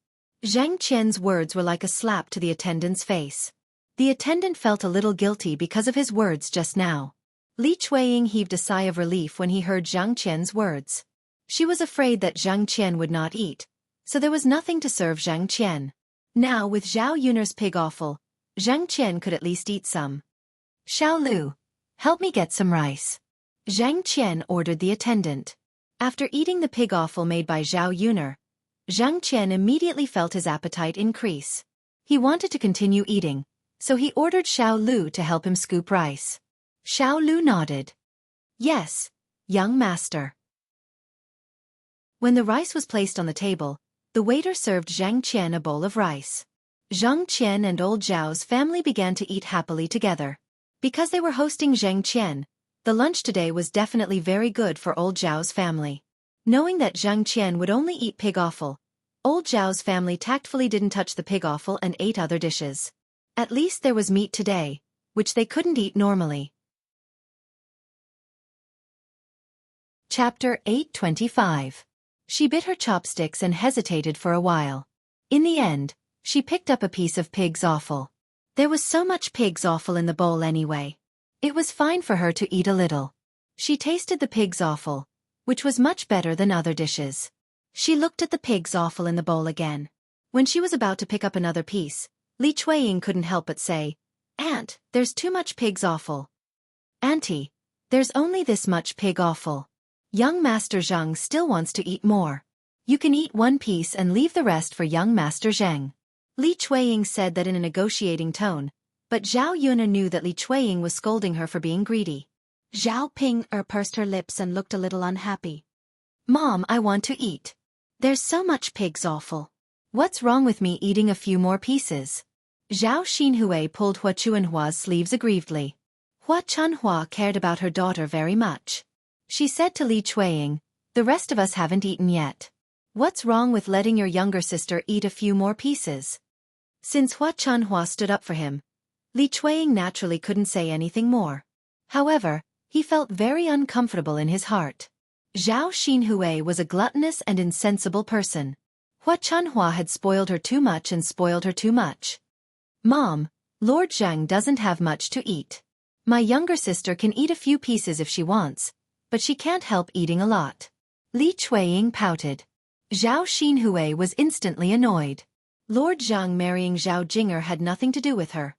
Zhang Qian's words were like a slap to the attendant's face. The attendant felt a little guilty because of his words just now. Li Chueying heaved a sigh of relief when he heard Zhang Qian's words. She was afraid that Zhang Qian would not eat, so there was nothing to serve Zhang Qian. Now with Zhao Yun's pig offal, Zhang Qian could at least eat some. Xiao Lu, help me get some rice. Zhang Qian ordered the attendant. After eating the pig offal made by Zhao Yun, Zhang Qian immediately felt his appetite increase. He wanted to continue eating, so he ordered Xiao Lu to help him scoop rice. Xiao Lu nodded. Yes, young master. When the rice was placed on the table, the waiter served Zhang Qian a bowl of rice. Zhang Qian and old Zhao's family began to eat happily together. Because they were hosting Zhang Qian, the lunch today was definitely very good for old Zhao's family. Knowing that Zhang Qian would only eat pig offal, old Zhao's family tactfully didn't touch the pig offal and ate other dishes. At least there was meat today, which they couldn't eat normally. Chapter 825. She bit her chopsticks and hesitated for a while. In the end, she picked up a piece of pig's offal. There was so much pig's offal in the bowl anyway. It was fine for her to eat a little. She tasted the pig's offal, which was much better than other dishes. She looked at the pig's offal in the bowl again. When she was about to pick up another piece, Li Chueying couldn't help but say, Aunt, there's too much pig's offal. Auntie, there's only this much pig offal. Young Master Zheng still wants to eat more. You can eat one piece and leave the rest for young Master Zheng. Li Chueying said that in a negotiating tone, but Zhao Yun knew that Li Chueying was scolding her for being greedy. Zhao Ping pursed her lips and looked a little unhappy. Mom, I want to eat. There's so much pig's offal. What's wrong with me eating a few more pieces? Zhao Xinhui pulled Hua Chuanhua's sleeves aggrievedly. Hua Chuanhua cared about her daughter very much. She said to Li Chueying, the rest of us haven't eaten yet. What's wrong with letting your younger sister eat a few more pieces? Since Hua Chuanhua stood up for him, Li Chueying naturally couldn't say anything more. However, he felt very uncomfortable in his heart. Zhao Xinhui was a gluttonous and insensible person. Hua Chunhua had spoiled her too much and spoiled her too much. Mom, Lord Zhang doesn't have much to eat. My younger sister can eat a few pieces if she wants, but she can't help eating a lot. Li Chueying pouted. Zhao Xinhui was instantly annoyed. Lord Zhang marrying Zhao Jinger had nothing to do with her.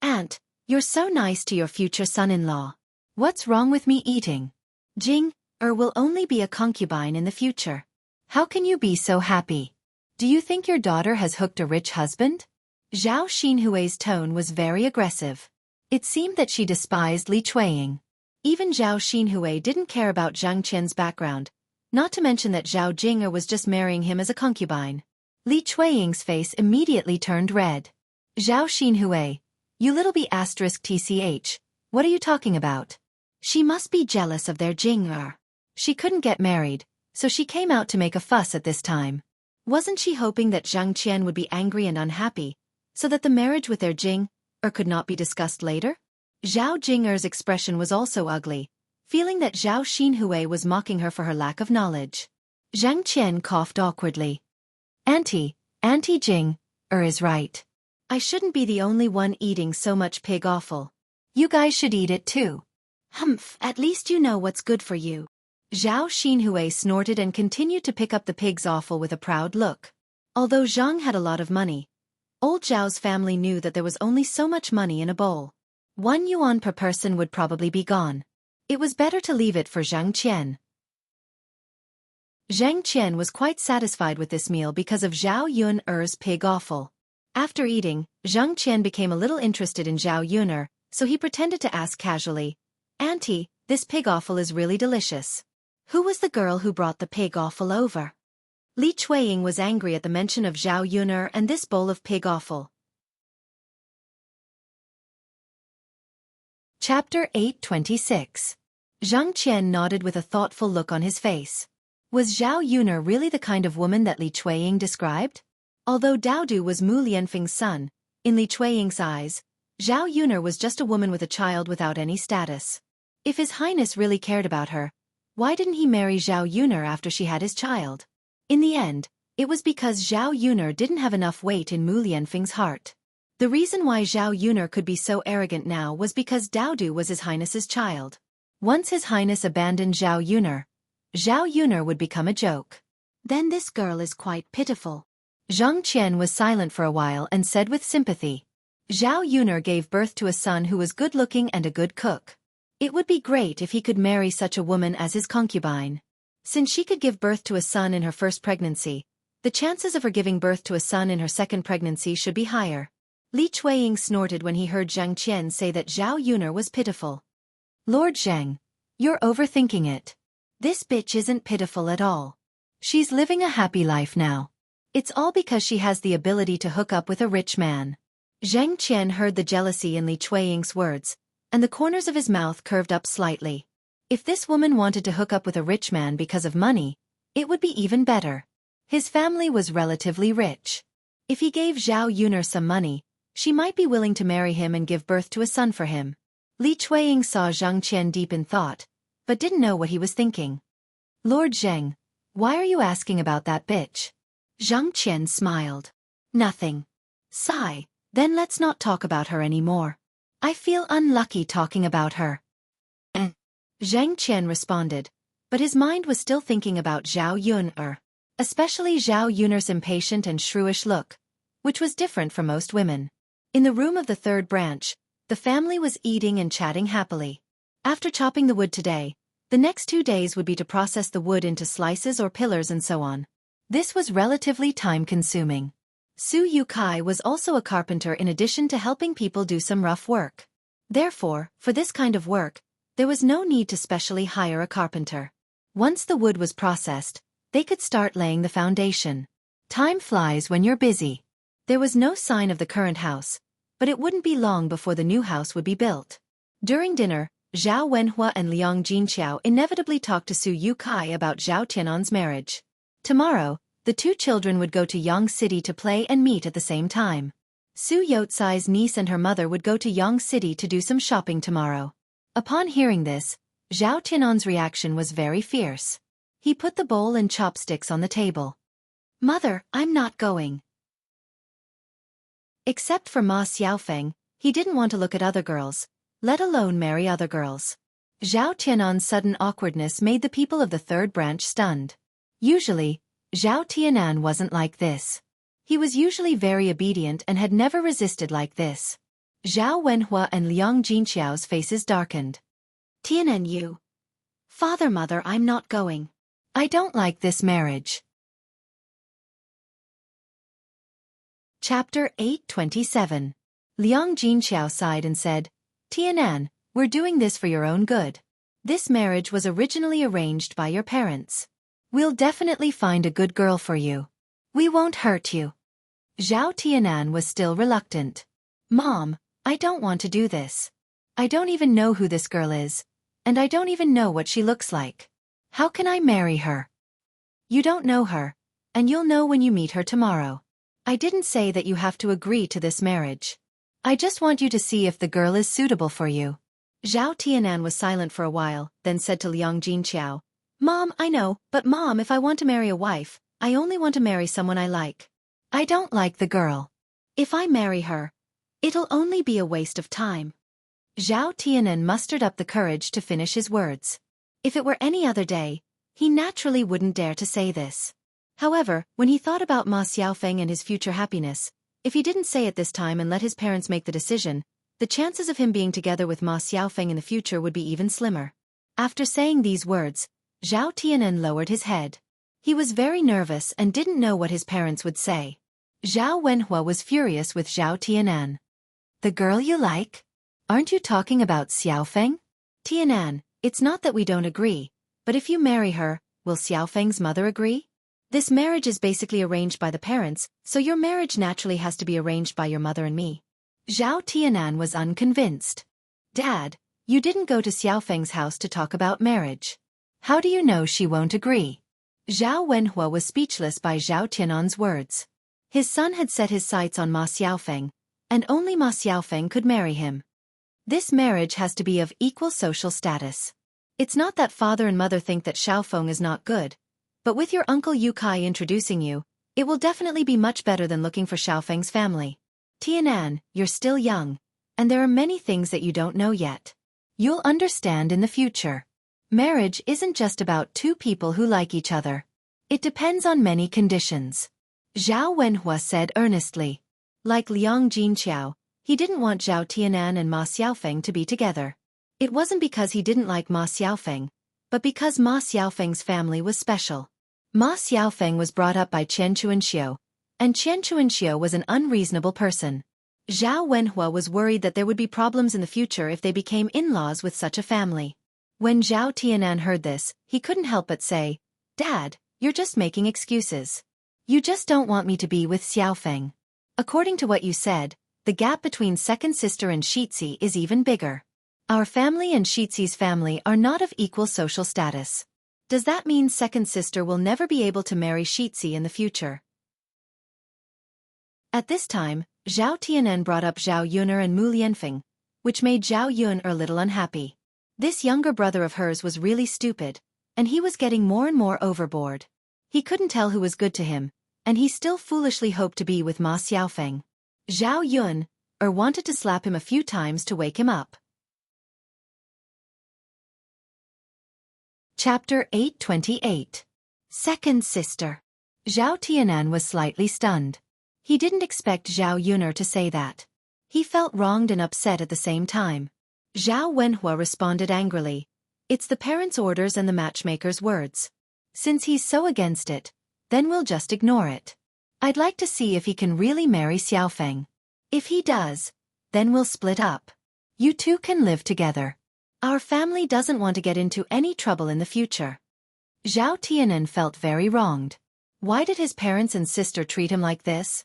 Aunt, you're so nice to your future son-in-law. What's wrong with me eating? Jing will only be a concubine in the future. How can you be so happy? Do you think your daughter has hooked a rich husband? Zhao Xinhui's tone was very aggressive. It seemed that she despised Li Chueying. Even Zhao Xinhui didn't care about Zhang Qian's background, not to mention that Zhao Jinger was just marrying him as a concubine. Li Chueying's face immediately turned red. Zhao Xinhui, you little b*tch, what are you talking about? She must be jealous of their Jinger. She couldn't get married, so she came out to make a fuss at this time. Wasn't she hoping that Zhang Qian would be angry and unhappy, so that the marriage with their Jing could not be discussed later? Zhao Jinger's expression was also ugly, feeling that Zhao Xinhui was mocking her for her lack of knowledge. Zhang Qian coughed awkwardly. Auntie Jing is right. I shouldn't be the only one eating so much pig offal. You guys should eat it too. Humph, at least you know what's good for you. Zhao Xinhui snorted and continued to pick up the pig's offal with a proud look. Although Zhang had a lot of money, old Zhao's family knew that there was only so much money in a bowl. 1 yuan per person would probably be gone. It was better to leave it for Zhang Qian. Zhang Qian was quite satisfied with this meal because of Zhao Yun'er's pig offal. After eating, Zhang Qian became a little interested in Zhao Yun'er, so he pretended to ask casually, Auntie, this pig offal is really delicious. Who was the girl who brought the pig offal over? Li Chueying was angry at the mention of Zhao Yun'er and this bowl of pig offal. Chapter 826. Zhang Qian nodded with a thoughtful look on his face. Was Zhao Yun'er really the kind of woman that Li Chueying described? Although Daodu was Mu Lianfeng's son, in Li Chueying's eyes, Zhao Yun'er was just a woman with a child without any status. If His Highness really cared about her, why didn't he marry Zhao Yun'er after she had his child? In the end, it was because Zhao Yun'er didn't have enough weight in Mu Lianfeng's heart. The reason why Zhao Yun'er could be so arrogant now was because Daodu was His Highness's child. Once His Highness abandoned Zhao Yun'er would become a joke. Then this girl is quite pitiful. Zhang Qian was silent for a while and said with sympathy. Zhao Yun'er gave birth to a son who was good-looking and a good cook. It would be great if he could marry such a woman as his concubine. Since she could give birth to a son in her first pregnancy, the chances of her giving birth to a son in her second pregnancy should be higher. Li Chueying snorted when he heard Zhang Qian say that Zhao Yun'er was pitiful. Lord Zhang, you're overthinking it. This bitch isn't pitiful at all. She's living a happy life now. It's all because she has the ability to hook up with a rich man. Zhang Qian heard the jealousy in Li Chueying's words, and the corners of his mouth curved up slightly. If this woman wanted to hook up with a rich man because of money, it would be even better. His family was relatively rich. If he gave Zhao Yun'er some money, she might be willing to marry him and give birth to a son for him. Li Chueying saw Zhang Qian deep in thought, but didn't know what he was thinking. Lord Zheng, why are you asking about that bitch? Zhang Qian smiled. Nothing. Sigh, then let's not talk about her anymore. I feel unlucky talking about her. Zhang Qian responded, but his mind was still thinking about Zhao Yun'er, especially Zhao Yun'er's impatient and shrewish look, which was different from most women. In the room of the third branch, the family was eating and chatting happily. After chopping the wood today, the next 2 days would be to process the wood into slices or pillars and so on. This was relatively time-consuming. Xueqi was also a carpenter in addition to helping people do some rough work. Therefore, for this kind of work, there was no need to specially hire a carpenter. Once the wood was processed, they could start laying the foundation. Time flies when you're busy. There was no sign of the current house, but it wouldn't be long before the new house would be built. During dinner, Zhao Wenhua and Liang Jinqiao inevitably talked to Xueqi about Zhao Tianan's marriage. Tomorrow, the 2 children would go to Yang City to play and meet at the same time. Su Youtsai's niece and her mother would go to Yang City to do some shopping tomorrow. Upon hearing this, Zhao Tianan's reaction was very fierce. He put the bowl and chopsticks on the table. Mother, I'm not going. Except for Ma Xiaofeng, he didn't want to look at other girls, let alone marry other girls. Zhao Tianan's sudden awkwardness made the people of the third branch stunned. Usually, Zhao Tianan wasn't like this. He was usually very obedient and had never resisted like this. Zhao Wenhua and Liang Jinqiao's faces darkened. Tianan, you. Father, mother, I'm not going. I don't like this marriage. Chapter 8:27. Liang Jinqiao sighed and said, Tianan, we're doing this for your own good. This marriage was originally arranged by your parents. We'll definitely find a good girl for you. We won't hurt you. Zhao Tianan was still reluctant. Mom, I don't want to do this. I don't even know who this girl is, and I don't even know what she looks like. How can I marry her? You don't know her, and you'll know when you meet her tomorrow. I didn't say that you have to agree to this marriage. I just want you to see if the girl is suitable for you. Zhao Tianan was silent for a while, then said to Liang Jinqiao, Mom, I know, but Mom, if I want to marry a wife, I only want to marry someone I like. I don't like the girl. If I marry her, it'll only be a waste of time. Zhao Tianan mustered up the courage to finish his words. If it were any other day, he naturally wouldn't dare to say this. However, when he thought about Ma Xiaofeng and his future happiness, if he didn't say it this time and let his parents make the decision, the chances of him being together with Ma Xiaofeng in the future would be even slimmer. After saying these words, Zhao Tianan lowered his head. He was very nervous and didn't know what his parents would say. Zhao Wenhua was furious with Zhao Tianan. The girl you like? Aren't you talking about Xiaofeng? Tianan, it's not that we don't agree, but if you marry her, will Xiaofeng's mother agree? This marriage is basically arranged by the parents, so your marriage naturally has to be arranged by your mother and me. Zhao Tianan was unconvinced. Dad, you didn't go to Xiaofeng's house to talk about marriage. How do you know she won't agree? Zhao Wenhua was speechless by Zhao Tianan's words. His son had set his sights on Ma Xiaofeng, and only Ma Xiaofeng could marry him. This marriage has to be of equal social status. It's not that father and mother think that Xiaofeng is not good, but with your uncle Yu Kai introducing you, it will definitely be much better than looking for Xiaofeng's family. Tianan, you're still young, and there are many things that you don't know yet. You'll understand in the future. Marriage isn't just about two people who like each other. It depends on many conditions. Zhao Wenhua said earnestly. Like Liang Jinqiao, he didn't want Zhao Tianan and Ma Xiaofeng to be together. It wasn't because he didn't like Ma Xiaofeng, but because Ma Xiaofeng's family was special. Ma Xiaofeng was brought up by Qian Chuanxiu, and Qian Chuanxiu was an unreasonable person. Zhao Wenhua was worried that there would be problems in the future if they became in-laws with such a family. When Zhao Tianan heard this, he couldn't help but say, Dad, you're just making excuses. You just don't want me to be with Xiaofeng. According to what you said, the gap between second sister and Xueqi is even bigger. Our family and Xueqi's family are not of equal social status. Does that mean second sister will never be able to marry Xueqi in the future? At this time, Zhao Tianan brought up Zhao Yuner and Mu Lianfeng, which made Zhao Yun a little unhappy. This younger brother of hers was really stupid, and he was getting more and more overboard. He couldn't tell who was good to him, and he still foolishly hoped to be with Ma Xiaofeng. Zhao Yun wanted to slap him a few times to wake him up. Chapter 8:28. Second Sister. Zhao Tianan was slightly stunned. He didn't expect Zhao Yuner to say that. He felt wronged and upset at the same time. Zhao Wenhua responded angrily. It's the parents' orders and the matchmaker's words. Since he's so against it, then we'll just ignore it. I'd like to see if he can really marry Xiaofeng. If he does, then we'll split up. You two can live together. Our family doesn't want to get into any trouble in the future. Zhao Tianan felt very wronged. Why did his parents and sister treat him like this?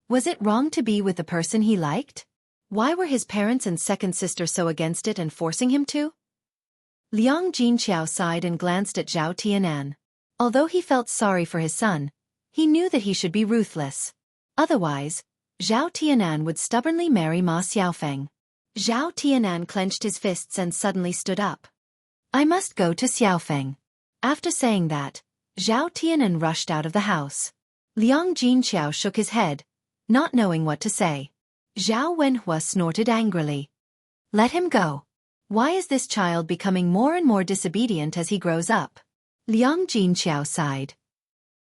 Was it wrong to be with the person he liked? Why were his parents and second sister so against it and forcing him to? Liang Jinqiao sighed and glanced at Zhao Tianan. Although he felt sorry for his son, he knew that he should be ruthless. Otherwise, Zhao Tianan would stubbornly marry Ma Xiaofeng. Zhao Tianan clenched his fists and suddenly stood up. I must go to Xiaofeng. After saying that, Zhao Tianan rushed out of the house. Liang Jinqiao shook his head, not knowing what to say. Zhao Wenhua snorted angrily. Let him go. Why is this child becoming more and more disobedient as he grows up? Liang Jinqiao sighed.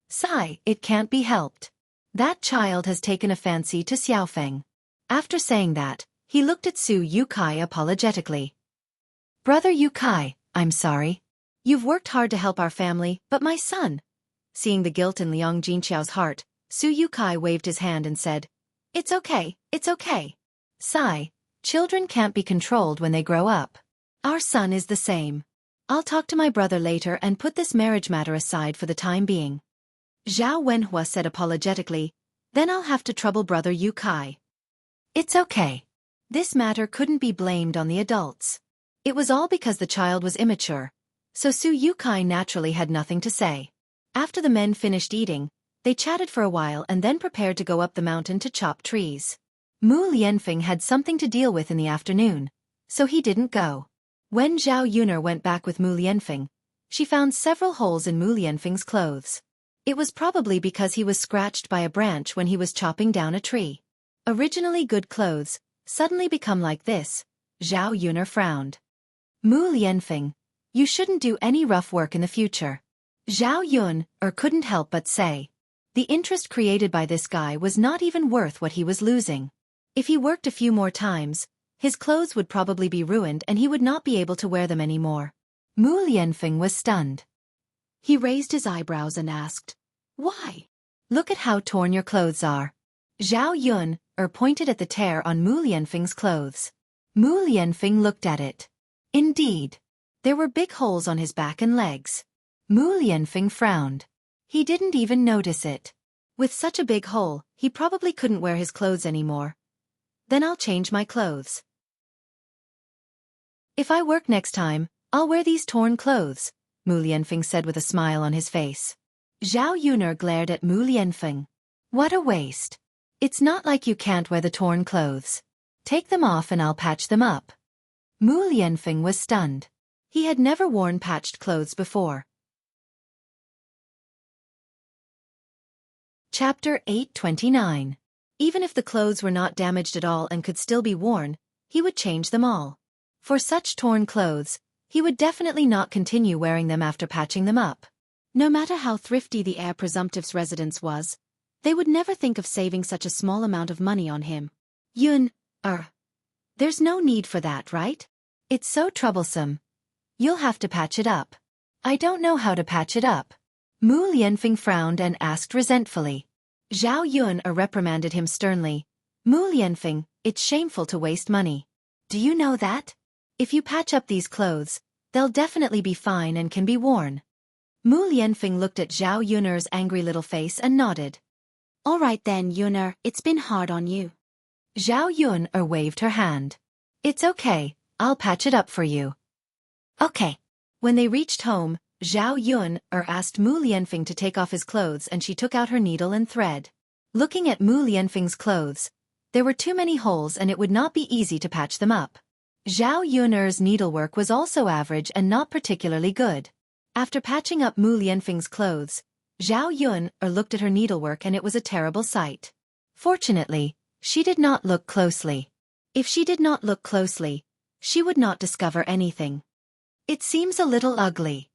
Sigh, it can't be helped. That child has taken a fancy to Xiaofeng. After saying that, he looked at Su Yukai apologetically. Brother Yukai, I'm sorry. You've worked hard to help our family, but my son. Seeing the guilt in Liang Jinqiao's heart, Su Yukai waved his hand and said, It's okay, it's okay. Sigh, children can't be controlled when they grow up. Our son is the same. I'll talk to my brother later and put this marriage matter aside for the time being. Zhao Wenhua said apologetically, then I'll have to trouble brother Yukai. It's okay. This matter couldn't be blamed on the adults. It was all because the child was immature, so Su Yukai naturally had nothing to say. After the men finished eating, they chatted for a while and then prepared to go up the mountain to chop trees. Mu Lianfeng had something to deal with in the afternoon, so he didn't go. When Zhao Yuner went back with Mu Lianfeng, she found several holes in Mu Lianfeng's clothes. It was probably because he was scratched by a branch when he was chopping down a tree. Originally good clothes, suddenly become like this, Zhao Yuner frowned. Mu Lianfeng, you shouldn't do any rough work in the future. Zhao Yun couldn't help but say. The interest created by this guy was not even worth what he was losing. If he worked a few more times, his clothes would probably be ruined and he would not be able to wear them anymore. Mu Lianfeng was stunned. He raised his eyebrows and asked, Why? Look at how torn your clothes are. Zhao Yun pointed at the tear on Mu Lianfeng's clothes. Mu Lianfeng looked at it. Indeed. There were big holes on his back and legs. Mu Lianfeng frowned. He didn't even notice it. With such a big hole, he probably couldn't wear his clothes anymore. Then I'll change my clothes. If I work next time, I'll wear these torn clothes, Mu Lianfeng said with a smile on his face. Zhao Yuner glared at Mu Lianfeng. What a waste. It's not like you can't wear the torn clothes. Take them off and I'll patch them up. Mu Lianfeng was stunned. He had never worn patched clothes before. Chapter 829. Even if the clothes were not damaged at all and could still be worn, he would change them all. For such torn clothes, he would definitely not continue wearing them after patching them up. No matter how thrifty the heir presumptive's residence was, they would never think of saving such a small amount of money on him. Yun, there's no need for that, right? It's so troublesome. You'll have to patch it up. I don't know how to patch it up. Mu Lianfeng frowned and asked resentfully. Zhao Yun reprimanded him sternly. Mu Lianfeng, it's shameful to waste money. Do you know that? If you patch up these clothes, they'll definitely be fine and can be worn. Mu Lianfeng looked at Zhao Yuner's angry little face and nodded. All right then, Yuner, it's been hard on you. Zhao Yun waved her hand. It's okay, I'll patch it up for you. Okay. When they reached home, Zhao Yun asked Mu Lianfeng to take off his clothes and she took out her needle and thread. Looking at Mu Lianfeng's clothes, there were too many holes and it would not be easy to patch them up. Zhao Yuner's needlework was also average and not particularly good. After patching up Mu Lianfeng's clothes, Zhao Yun looked at her needlework and it was a terrible sight. Fortunately, she did not look closely. If she did not look closely, she would not discover anything. It seems a little ugly.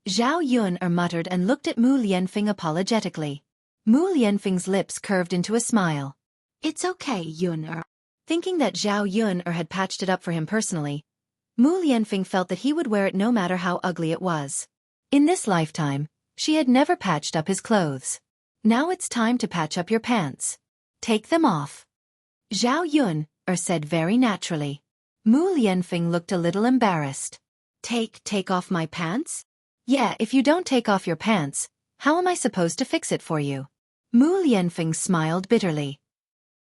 Zhao Yun muttered and looked at Mu Lianfeng apologetically. Mu Lianfeng's lips curved into a smile. It's okay, Yun. Thinking that Zhao Yun had patched it up for him personally, Mu Lianfeng felt that he would wear it no matter how ugly it was. In this lifetime, she had never patched up his clothes. Now it's time to patch up your pants. Take them off. Zhao Yun said very naturally. Mu Lianfeng looked a little embarrassed. Take off my pants? Yeah, if you don't take off your pants, how am I supposed to fix it for you? Mu Lianfeng smiled bitterly.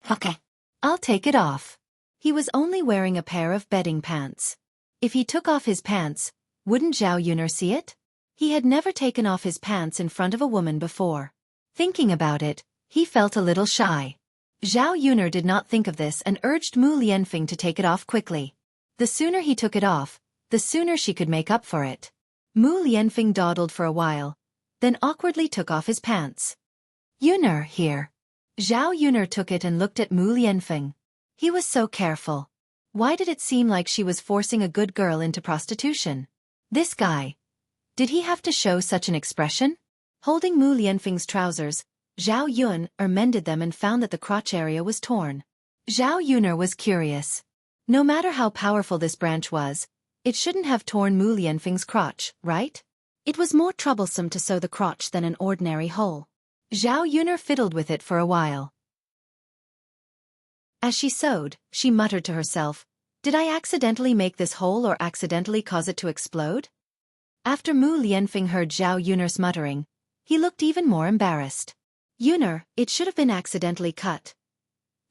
Okay. I'll take it off. He was only wearing a pair of bedding pants. If he took off his pants, wouldn't Zhao Yuner see it? He had never taken off his pants in front of a woman before. Thinking about it, he felt a little shy. Zhao Yuner did not think of this and urged Mu Lianfeng to take it off quickly. The sooner he took it off, the sooner she could make up for it. Mu Lianfeng dawdled for a while, then awkwardly took off his pants. Yuner, here. Zhao Yuner took it and looked at Mu Lianfeng. He was so careful. Why did it seem like she was forcing a good girl into prostitution? This guy. Did he have to show such an expression? Holding Mu Lianfeng's trousers, Zhao Yun mended them and found that the crotch area was torn. Zhao Yuner was curious. No matter how powerful this branch was, it shouldn't have torn Mu Lianfeng's crotch, right? It was more troublesome to sew the crotch than an ordinary hole. Zhao Yuner fiddled with it for a while. As she sewed, she muttered to herself, "Did I accidentally make this hole or accidentally cause it to explode?" After Mu Lianfeng heard Zhao Yuner's muttering, he looked even more embarrassed. "Yuner, it should have been accidentally cut.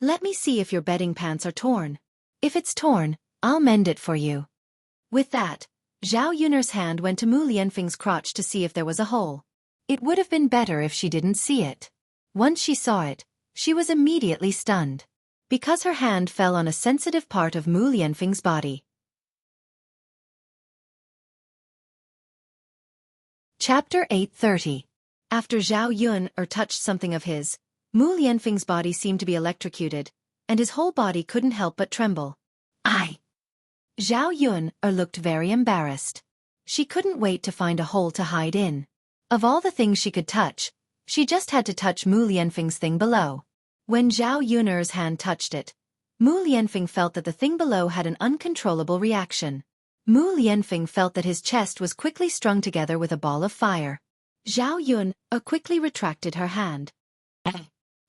Let me see if your bedding pants are torn. If it's torn, I'll mend it for you." With that, Zhao Yuner's hand went to Mu Lianfeng's crotch to see if there was a hole. It would have been better if she didn't see it. Once she saw it, she was immediately stunned. Because her hand fell on a sensitive part of Mu Lianfeng's body. Chapter 830. After Zhao Yun touched something of his, Mu Lianfeng's body seemed to be electrocuted, and his whole body couldn't help but tremble. Zhao Yun looked very embarrassed. She couldn't wait to find a hole to hide in. Of all the things she could touch, she just had to touch Mu Lianfeng's thing below. When Zhao Yuner's hand touched it, Mu Lianfeng felt that the thing below had an uncontrollable reaction. Mu Lianfeng felt that his chest was quickly strung together with a ball of fire. Zhao Yun quickly retracted her hand.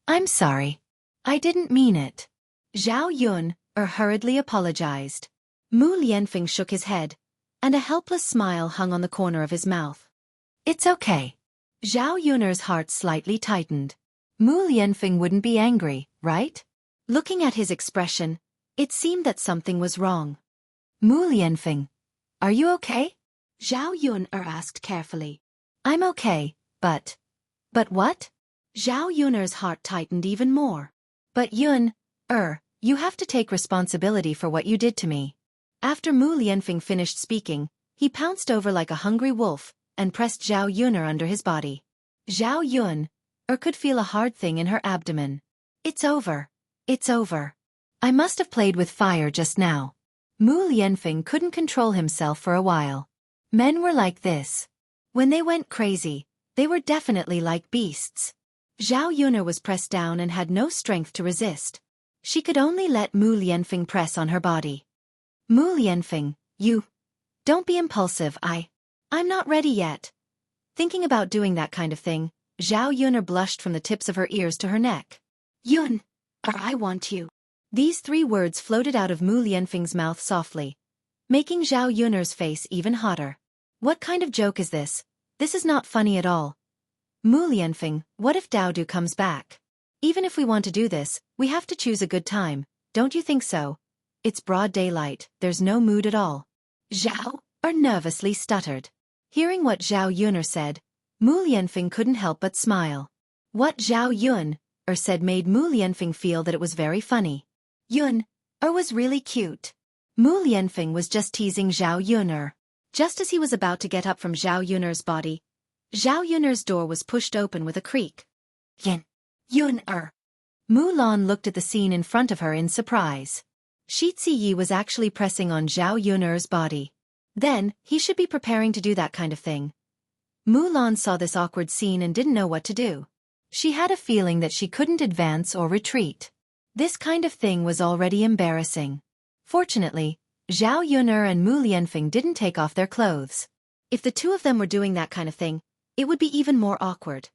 "I'm sorry. I didn't mean it." Zhao Yun hurriedly apologized. Mu Lianfeng shook his head, and a helpless smile hung on the corner of his mouth. "It's okay." Zhao Yuner's heart slightly tightened. Mu Lianfeng wouldn't be angry, right? Looking at his expression, it seemed that something was wrong. "Mu Lianfeng, are you okay?" Zhao Yun asked carefully. "I'm okay, but what?" Zhao Yuner's heart tightened even more. "But Yun, you have to take responsibility for what you did to me." After Mu Lianfeng finished speaking, he pounced over like a hungry wolf and pressed Zhao Yuner under his body. Zhao Yun could feel a hard thing in her abdomen. "It's over. It's over. I must have played with fire just now." Mu Lianfeng couldn't control himself for a while. Men were like this. When they went crazy, they were definitely like beasts. Zhao Yuner was pressed down and had no strength to resist. She could only let Mu Lianfeng press on her body. "Mu Lianfeng, don't be impulsive. I'm not ready yet." Thinking about doing that kind of thing, Zhao Yuner blushed from the tips of her ears to her neck. "Yun, I want you." These 3 words floated out of Mu Lianfeng's mouth softly, making Zhao Yuner's face even hotter. What kind of joke is this? This is not funny at all. "Mu Lianfeng, what if Daodu comes back? Even if we want to do this, we have to choose a good time, don't you think so? It's broad daylight, there's no mood at all." Zhao nervously stuttered. Hearing what Zhao Yuner said, Mu Lianfeng couldn't help but smile. What Zhao Yun said made Mu Lianfeng feel that it was very funny. Yun was really cute. Mu Lianfeng was just teasing Zhao Yuner. Just as he was about to get up from Zhao Yuner's body, Zhao Yuner's door was pushed open with a creak. Yun. Mulan looked at the scene in front of her in surprise. Shi Ziyi was actually pressing on Zhao Yuner's body. Then, he should be preparing to do that kind of thing. Mulan saw this awkward scene and didn't know what to do. She had a feeling that she couldn't advance or retreat. This kind of thing was already embarrassing. Fortunately, Zhao Yuner and Mu Lianfeng didn't take off their clothes. If the 2 of them were doing that kind of thing, it would be even more awkward.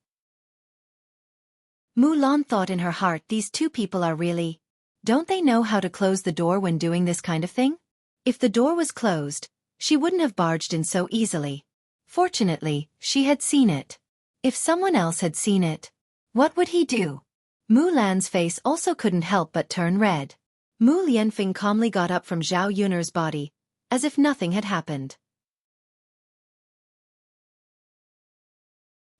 Mulan thought in her heart, these 2 people are really... Don't they know how to close the door when doing this kind of thing? If the door was closed, she wouldn't have barged in so easily. Fortunately, she had seen it. If someone else had seen it, what would he do? Mulan's face also couldn't help but turn red. Mu Lianfeng calmly got up from Zhao Yuner's body, as if nothing had happened.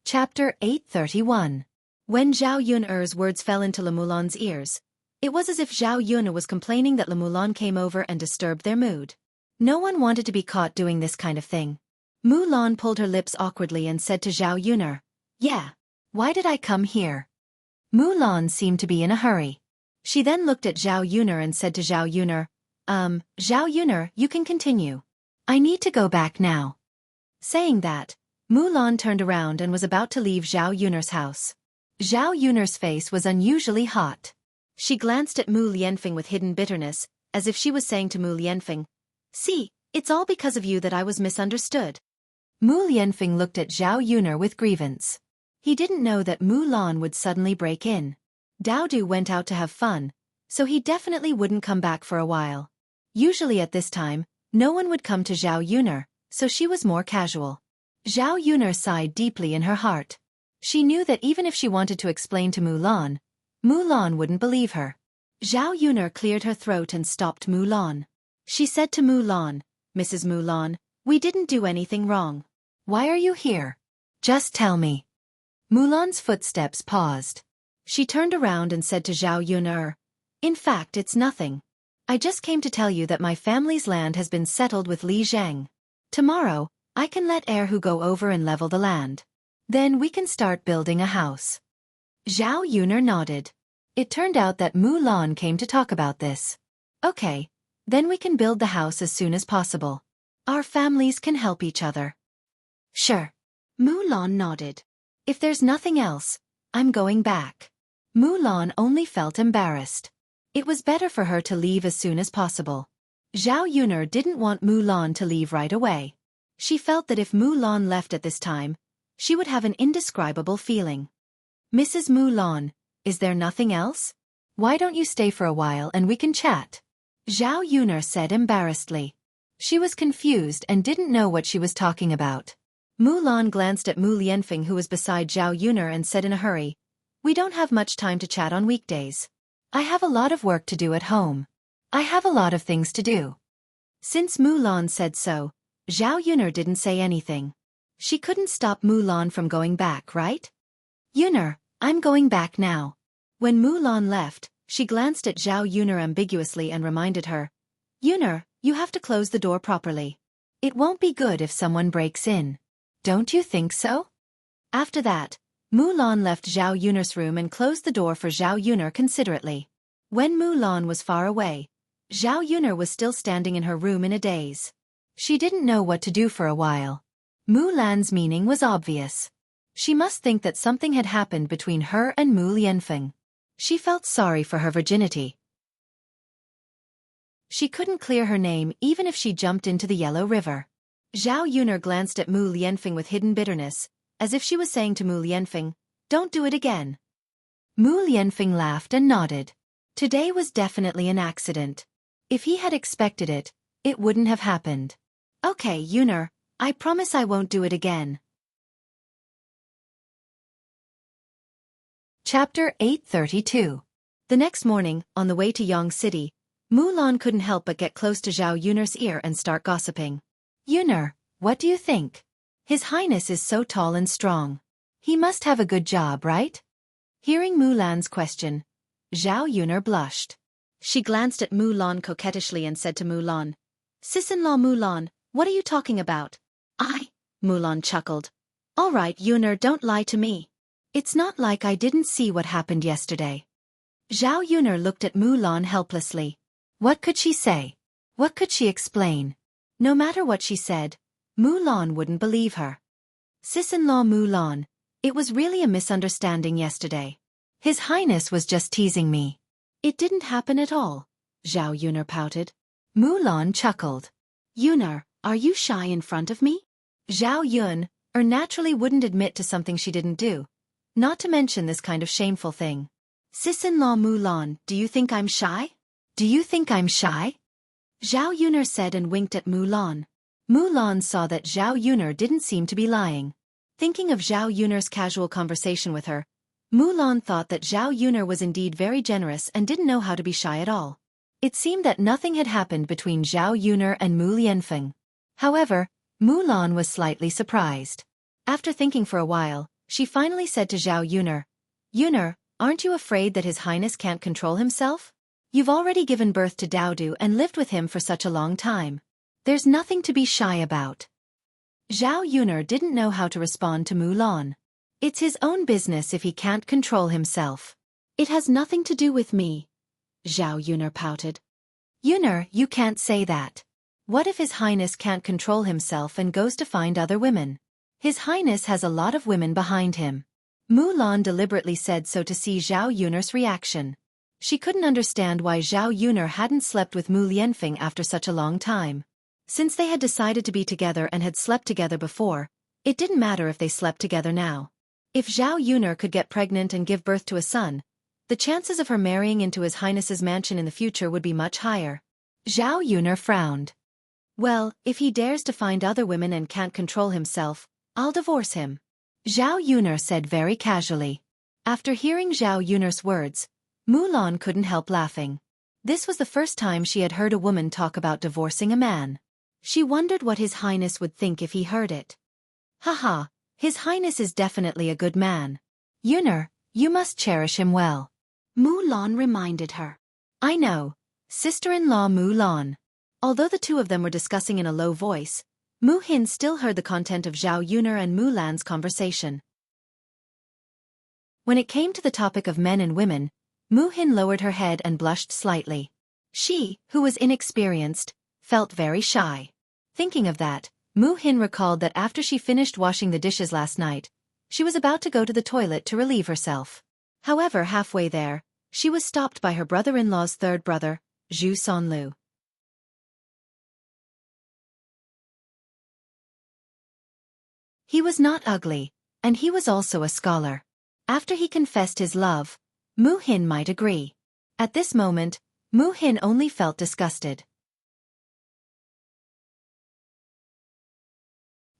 Chapter 831. When Zhao Yuner's words fell into Le Mulan's ears, it was as if Zhao Yuner was complaining that Le Mulan came over and disturbed their mood. No one wanted to be caught doing this kind of thing. Mulan pulled her lips awkwardly and said to Zhao Yuner, "Yeah. Why did I come here?" Mulan seemed to be in a hurry. She then looked at Zhao Yuner and said to Zhao Yuner, Zhao Yuner, you can continue. I need to go back now." Saying that, Mulan turned around and was about to leave Zhao Yuner's house. Zhao Yuner's face was unusually hot. She glanced at Mu Lianfeng with hidden bitterness, as if she was saying to Mu Lianfeng, "See, it's all because of you that I was misunderstood." Mu Lianfeng looked at Zhao Yuner with grievance. He didn't know that Mulan would suddenly break in. Daodu went out to have fun, so he definitely wouldn't come back for a while. Usually at this time, no one would come to Zhao Yuner, so she was more casual. Zhao Yuner sighed deeply in her heart. She knew that even if she wanted to explain to Mulan, Mulan wouldn't believe her. Zhao Yuner cleared her throat and stopped Mulan. She said to Mulan, "Mrs. Mulan, we didn't do anything wrong. Why are you here? Just tell me." Mulan's footsteps paused. She turned around and said to Zhao Yuner, "In fact, it's nothing. I just came to tell you that my family's land has been settled with Li Zhang. Tomorrow, I can let Erhu go over and level the land. Then we can start building a house." Zhao Yuner nodded. It turned out that Mulan came to talk about this. "Okay, then we can build the house as soon as possible. Our families can help each other." "Sure." Mulan nodded. "If there's nothing else, I'm going back." Mulan only felt embarrassed. It was better for her to leave as soon as possible. Zhao Yuner didn't want Mulan to leave right away. She felt that if Mulan left at this time, she would have an indescribable feeling. "Mrs. Mulan, is there nothing else? Why don't you stay for a while and we can chat?" Zhao Yuner said embarrassedly. She was confused and didn't know what she was talking about. Mulan glanced at Mu Lianfeng who was beside Zhao Yuner and said in a hurry, "We don't have much time to chat on weekdays. I have a lot of work to do at home. I have a lot of things to do." Since Mulan said so, Zhao Yuner didn't say anything. She couldn't stop Mulan from going back, right? "Yuner, I'm going back now." When Mulan left, she glanced at Zhao Yuner ambiguously and reminded her, "Yuner, you have to close the door properly. It won't be good if someone breaks in. Don't you think so?" After that, Mulan left Zhao Yuner's room and closed the door for Zhao Yuner considerately. When Mulan was far away, Zhao Yuner was still standing in her room in a daze. She didn't know what to do for a while. Mulan's meaning was obvious. She must think that something had happened between her and Mu Lianfeng. She felt sorry for her virginity. She couldn't clear her name even if she jumped into the Yellow River. Zhao Yuner glanced at Mu Lianfeng with hidden bitterness, as if she was saying to Mu Lianfeng, "Don't do it again." Mu Lianfeng laughed and nodded. Today was definitely an accident. If he had expected it, it wouldn't have happened. "Okay, Yuner, I promise I won't do it again." Chapter 832. The next morning, on the way to Yang City, Mulan couldn't help but get close to Zhao Yuner's ear and start gossiping. "Yuner, what do you think? His Highness is so tall and strong. He must have a good job, right?" Hearing Mulan's question, Zhao Yuner blushed. She glanced at Mulan coquettishly and said to Mulan, "Sis-in-law Mulan, what are you talking about?" Mulan chuckled. "All right, Yuner, don't lie to me. It's not like I didn't see what happened yesterday." Zhao Yuner looked at Mulan helplessly. What could she say? What could she explain? No matter what she said, Mulan wouldn't believe her. "Sis-in-law Mulan, it was really a misunderstanding yesterday. His Highness was just teasing me." "It didn't happen at all," Zhao Yuner pouted. Mulan chuckled. "Yuner, are you shy in front of me?" Zhao Yuner naturally wouldn't admit to something she didn't do, not to mention this kind of shameful thing. "Sis-in-law Mulan, do you think I'm shy? Do you think I'm shy?" Zhao Yuner said and winked at Mulan. Mulan saw that Zhao Yuner didn't seem to be lying. Thinking of Zhao Yuner's casual conversation with her, Mulan thought that Zhao Yuner was indeed very generous and didn't know how to be shy at all. It seemed that nothing had happened between Zhao Yuner and Mu Lianfeng. However, Mulan was slightly surprised. After thinking for a while, she finally said to Zhao Yuner, "Yuner, aren't you afraid that His Highness can't control himself? You've already given birth to Daodu and lived with him for such a long time. There's nothing to be shy about." Zhao Yuner didn't know how to respond to Mulan. It's his own business if he can't control himself. It has nothing to do with me. Zhao Yuner pouted. Yuner, you can't say that. What if His Highness can't control himself and goes to find other women? His Highness has a lot of women behind him. Mulan deliberately said so to see Zhao Yuner's reaction. She couldn't understand why Zhao Yuner hadn't slept with Mu Lianfeng after such a long time. Since they had decided to be together and had slept together before, it didn't matter if they slept together now. If Zhao Yuner could get pregnant and give birth to a son, the chances of her marrying into His Highness's mansion in the future would be much higher. Zhao Yuner frowned. Well, if he dares to find other women and can't control himself, I'll divorce him. Zhao Yuner said very casually. After hearing Zhao Yuner's words, Mulan couldn't help laughing. This was the first time she had heard a woman talk about divorcing a man. She wondered what His Highness would think if he heard it. Haha, His Highness is definitely a good man. Yuner, you must cherish him well. Mulan reminded her. I know, sister-in-law Mulan. Although the two of them were discussing in a low voice, Mu Hin still heard the content of Zhao Yuner and Mulan's conversation. When it came to the topic of men and women, Mu Hin lowered her head and blushed slightly. She, who was inexperienced, felt very shy. Thinking of that, Mu Hin recalled that after she finished washing the dishes last night, she was about to go to the toilet to relieve herself. However, halfway there, she was stopped by her brother-in-law's third brother, Zhu Sonlu. He was not ugly, and he was also a scholar. After he confessed his love, Mu Hin might agree. At this moment, Mu Hin only felt disgusted.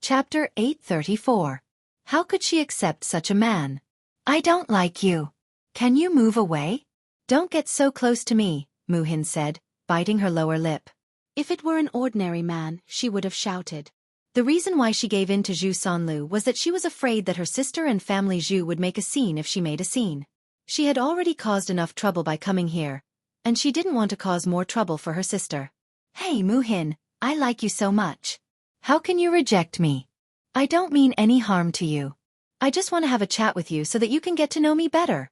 Chapter 834. How could she accept such a man? I don't like you. Can you move away? Don't get so close to me, Mu Hin said, biting her lower lip. If it were an ordinary man, she would have shouted. The reason why she gave in to Zhu Sonlu was that she was afraid that her sister and family Zhu would make a scene if she made a scene. She had already caused enough trouble by coming here, and she didn't want to cause more trouble for her sister. Hey Mu Hin, I like you so much. How can you reject me? I don't mean any harm to you. I just want to have a chat with you so that you can get to know me better,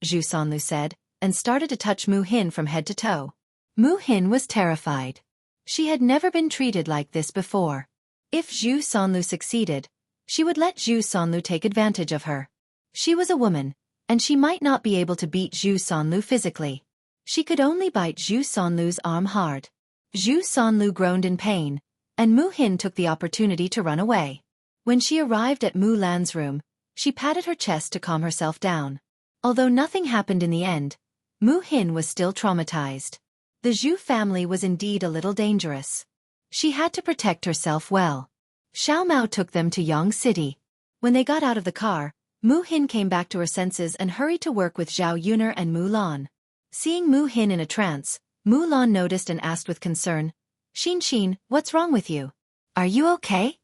Zhu Sonlu said, and started to touch Mu Hin from head to toe. Mu Hin was terrified. She had never been treated like this before. If Zhu Sonlu succeeded, she would let Zhu Sonlu take advantage of her. She was a woman, and she might not be able to beat Zhu Sonlu physically. She could only bite Zhu Sonlu's arm hard. Zhu Sonlu groaned in pain, and Mu Hin took the opportunity to run away. When she arrived at Mu Lan's room, she patted her chest to calm herself down. Although nothing happened in the end, Mu Hin was still traumatized. The Zhu family was indeed a little dangerous. She had to protect herself well. Xiao Mao took them to Yang City. When they got out of the car, Mu Hin came back to her senses and hurried to work with Zhao Yuner and Mulan. Seeing Mu Hin in a trance, Mulan noticed and asked with concern, Xin, what's wrong with you? Are you okay?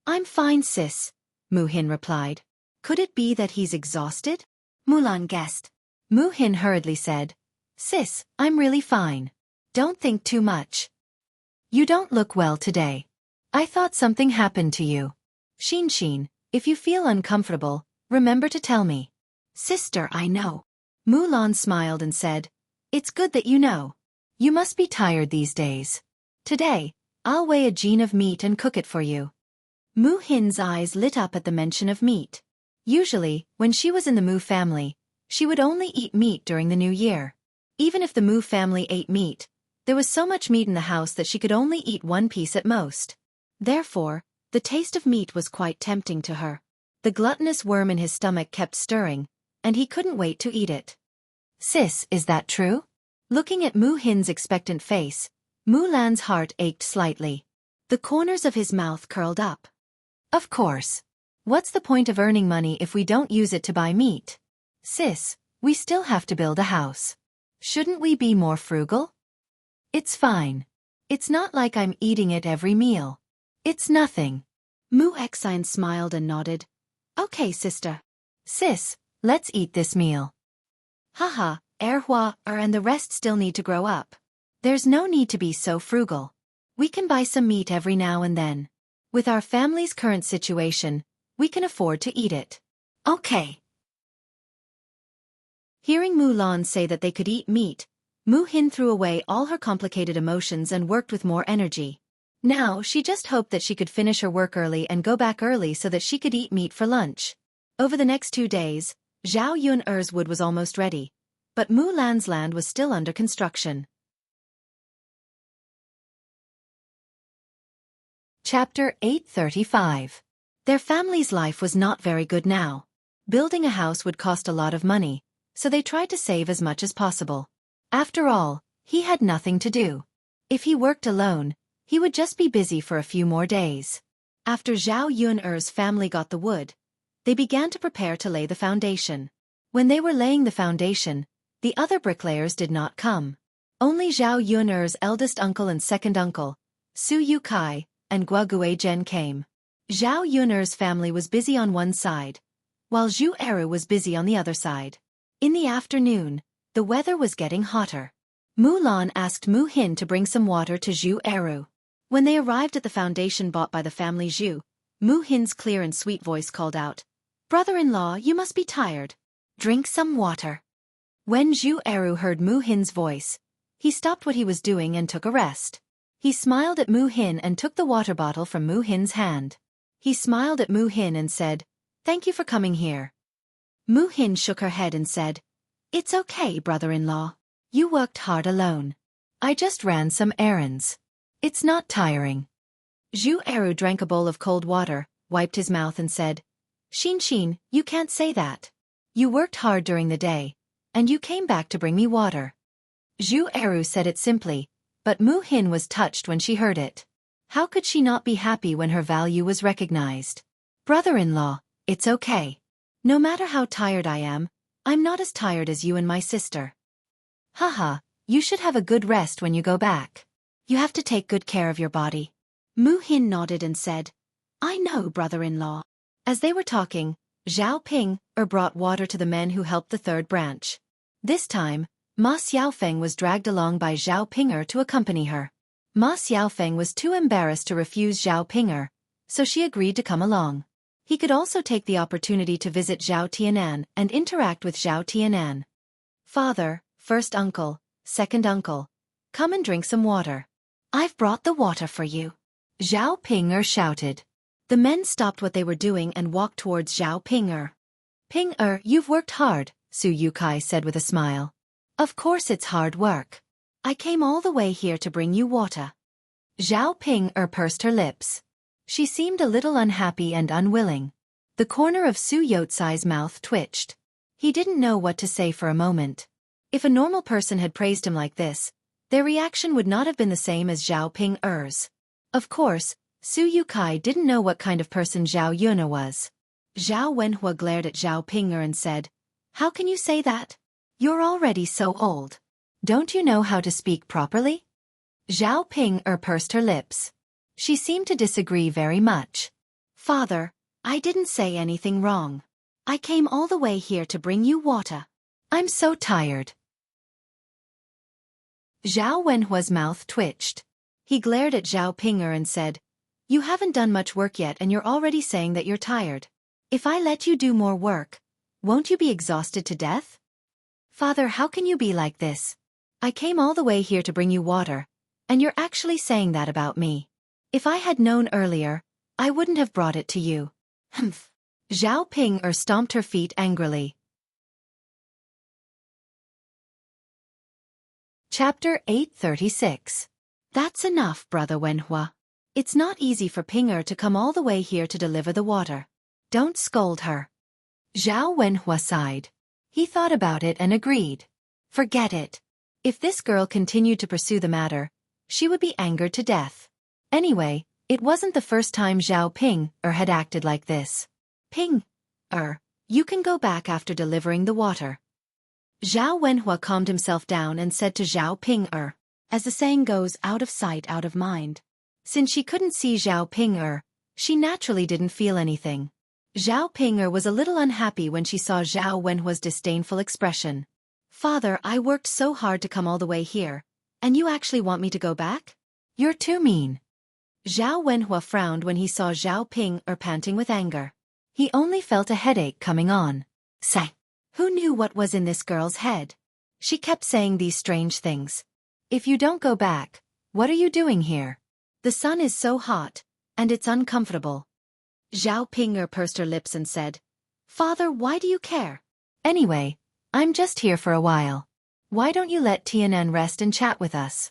I'm fine, sis, Mu Hin replied. Could it be that he's exhausted? Mulan guessed. Mu Hin hurriedly said, Sis, I'm really fine. Don't think too much. You don't look well today. I thought something happened to you. Xin, if you feel uncomfortable, remember to tell me. Sister, I know. Mulan smiled and said, It's good that you know. You must be tired these days. Today, I'll weigh a gene of meat and cook it for you. Mu Hin's eyes lit up at the mention of meat. Usually, when she was in the Mu family, she would only eat meat during the New Year. Even if the Mu family ate meat, there was so much meat in the house that she could only eat one piece at most. Therefore, the taste of meat was quite tempting to her. The gluttonous worm in his stomach kept stirring, and he couldn't wait to eat it. Sis, is that true? Looking at Mu Hin's expectant face, Mulan's heart ached slightly. The corners of his mouth curled up. Of course. What's the point of earning money if we don't use it to buy meat? Sis, we still have to build a house. Shouldn't we be more frugal? It's fine. It's not like I'm eating it every meal. It's nothing. Mu Exine smiled and nodded. Okay, sister. Sis, let's eat this meal. Haha, Erhua, and the rest still need to grow up. There's no need to be so frugal. We can buy some meat every now and then. With our family's current situation, we can afford to eat it. Okay. Hearing Mu Lan say that they could eat meat, Mu Hin threw away all her complicated emotions and worked with more energy. Now, she just hoped that she could finish her work early and go back early so that she could eat meat for lunch. Over the next 2 days, Zhao Yun'er's wood was almost ready, but Mu Lan's land was still under construction. Chapter 835. Their family's life was not very good now. Building a house would cost a lot of money, so they tried to save as much as possible. After all, he had nothing to do. If he worked alone, he would just be busy for a few more days. After Zhao Yun'er's family got the wood, they began to prepare to lay the foundation. When they were laying the foundation, the other bricklayers did not come. Only Zhao Yun'er's eldest uncle and second uncle, Xueqi, and Guaguizhen came. Zhao Yun'er's family was busy on one side, while Zhu Eru was busy on the other side. In the afternoon, the weather was getting hotter. Mu Lan asked Mu Hin to bring some water to Zhu Eru. When they arrived at the foundation bought by the family Zhu, Mu Hin's clear and sweet voice called out, "Brother-in-law, you must be tired. Drink some water." When Zhu Eru heard Mu Hin's voice, he stopped what he was doing and took a rest. He smiled at Mu Hin and took the water bottle from Mu Hin's hand. He smiled at Mu Hin and said, "Thank you for coming here." Mu Hin shook her head and said, "It's okay, brother-in-law. You worked hard alone. I just ran some errands. It's not tiring." Zhu Eru drank a bowl of cold water, wiped his mouth and said, "Xin, you can't say that. You worked hard during the day, and you came back to bring me water." Zhu Eru said it simply, but Mu Hin was touched when she heard it. How could she not be happy when her value was recognized? "Brother-in-law, it's okay. No matter how tired I am, I'm not as tired as you and my sister." "Haha, you should have a good rest when you go back. You have to take good care of your body." Mu Hin nodded and said, "I know, brother-in-law." As they were talking, Zhao Ping brought water to the men who helped the third branch. This time, Ma Xiaofeng was dragged along by Zhao Pinger to accompany her. Ma Xiaofeng was too embarrassed to refuse Zhao Pinger, so she agreed to come along. He could also take the opportunity to visit Zhao Tianan and interact with Zhao Tianan. "Father, first uncle, second uncle, come and drink some water." "I've brought the water for you," Zhao Pinger shouted. The men stopped what they were doing and walked towards Zhao Pinger. "Pinger, you've worked hard," Xueqi said with a smile. "Of course it's hard work. I came all the way here to bring you water." Zhao Pinger pursed her lips. She seemed a little unhappy and unwilling. The corner of Su Yotsai's mouth twitched. He didn't know what to say for a moment. If a normal person had praised him like this, their reaction would not have been the same as Zhao Pinger's. Of course, Xueqi didn't know what kind of person Zhao Yun'er was. Zhao Wenhua glared at Zhao Pinger and said, "How can you say that? You're already so old. Don't you know how to speak properly?" Zhao Pinger pursed her lips. She seemed to disagree very much. "Father, I didn't say anything wrong. I came all the way here to bring you water. I'm so tired." Zhao Wenhua's mouth twitched. He glared at Zhao Pinger and said, "You haven't done much work yet and you're already saying that you're tired. If I let you do more work, won't you be exhausted to death?" "Father, how can you be like this? I came all the way here to bring you water, and you're actually saying that about me. If I had known earlier, I wouldn't have brought it to you." Humph. Zhao Pinger stomped her feet angrily. Chapter 836. That's enough, Brother Wenhua. It's not easy for Pinger to come all the way here to deliver the water. Don't scold her. Zhao Wenhua sighed. He thought about it and agreed. Forget it. If this girl continued to pursue the matter, she would be angered to death. Anyway, it wasn't the first time Zhao Pinger had acted like this. "Pinger, you can go back after delivering the water." Zhao Wenhua calmed himself down and said to Zhao Pinger, as the saying goes, out of sight, out of mind. Since she couldn't see Zhao Pinger, she naturally didn't feel anything. Zhao Pinger was a little unhappy when she saw Zhao Wenhua's disdainful expression. "Father, I worked so hard to come all the way here, and you actually want me to go back? You're too mean." Zhao Wenhua frowned when he saw Zhao Ping panting with anger. He only felt a headache coming on. Say, who knew what was in this girl's head? She kept saying these strange things. If you don't go back, what are you doing here? The sun is so hot, and it's uncomfortable. Zhao Ping pursed her lips and said, Father, why do you care? Anyway, I'm just here for a while. Why don't you let Tianan rest and chat with us?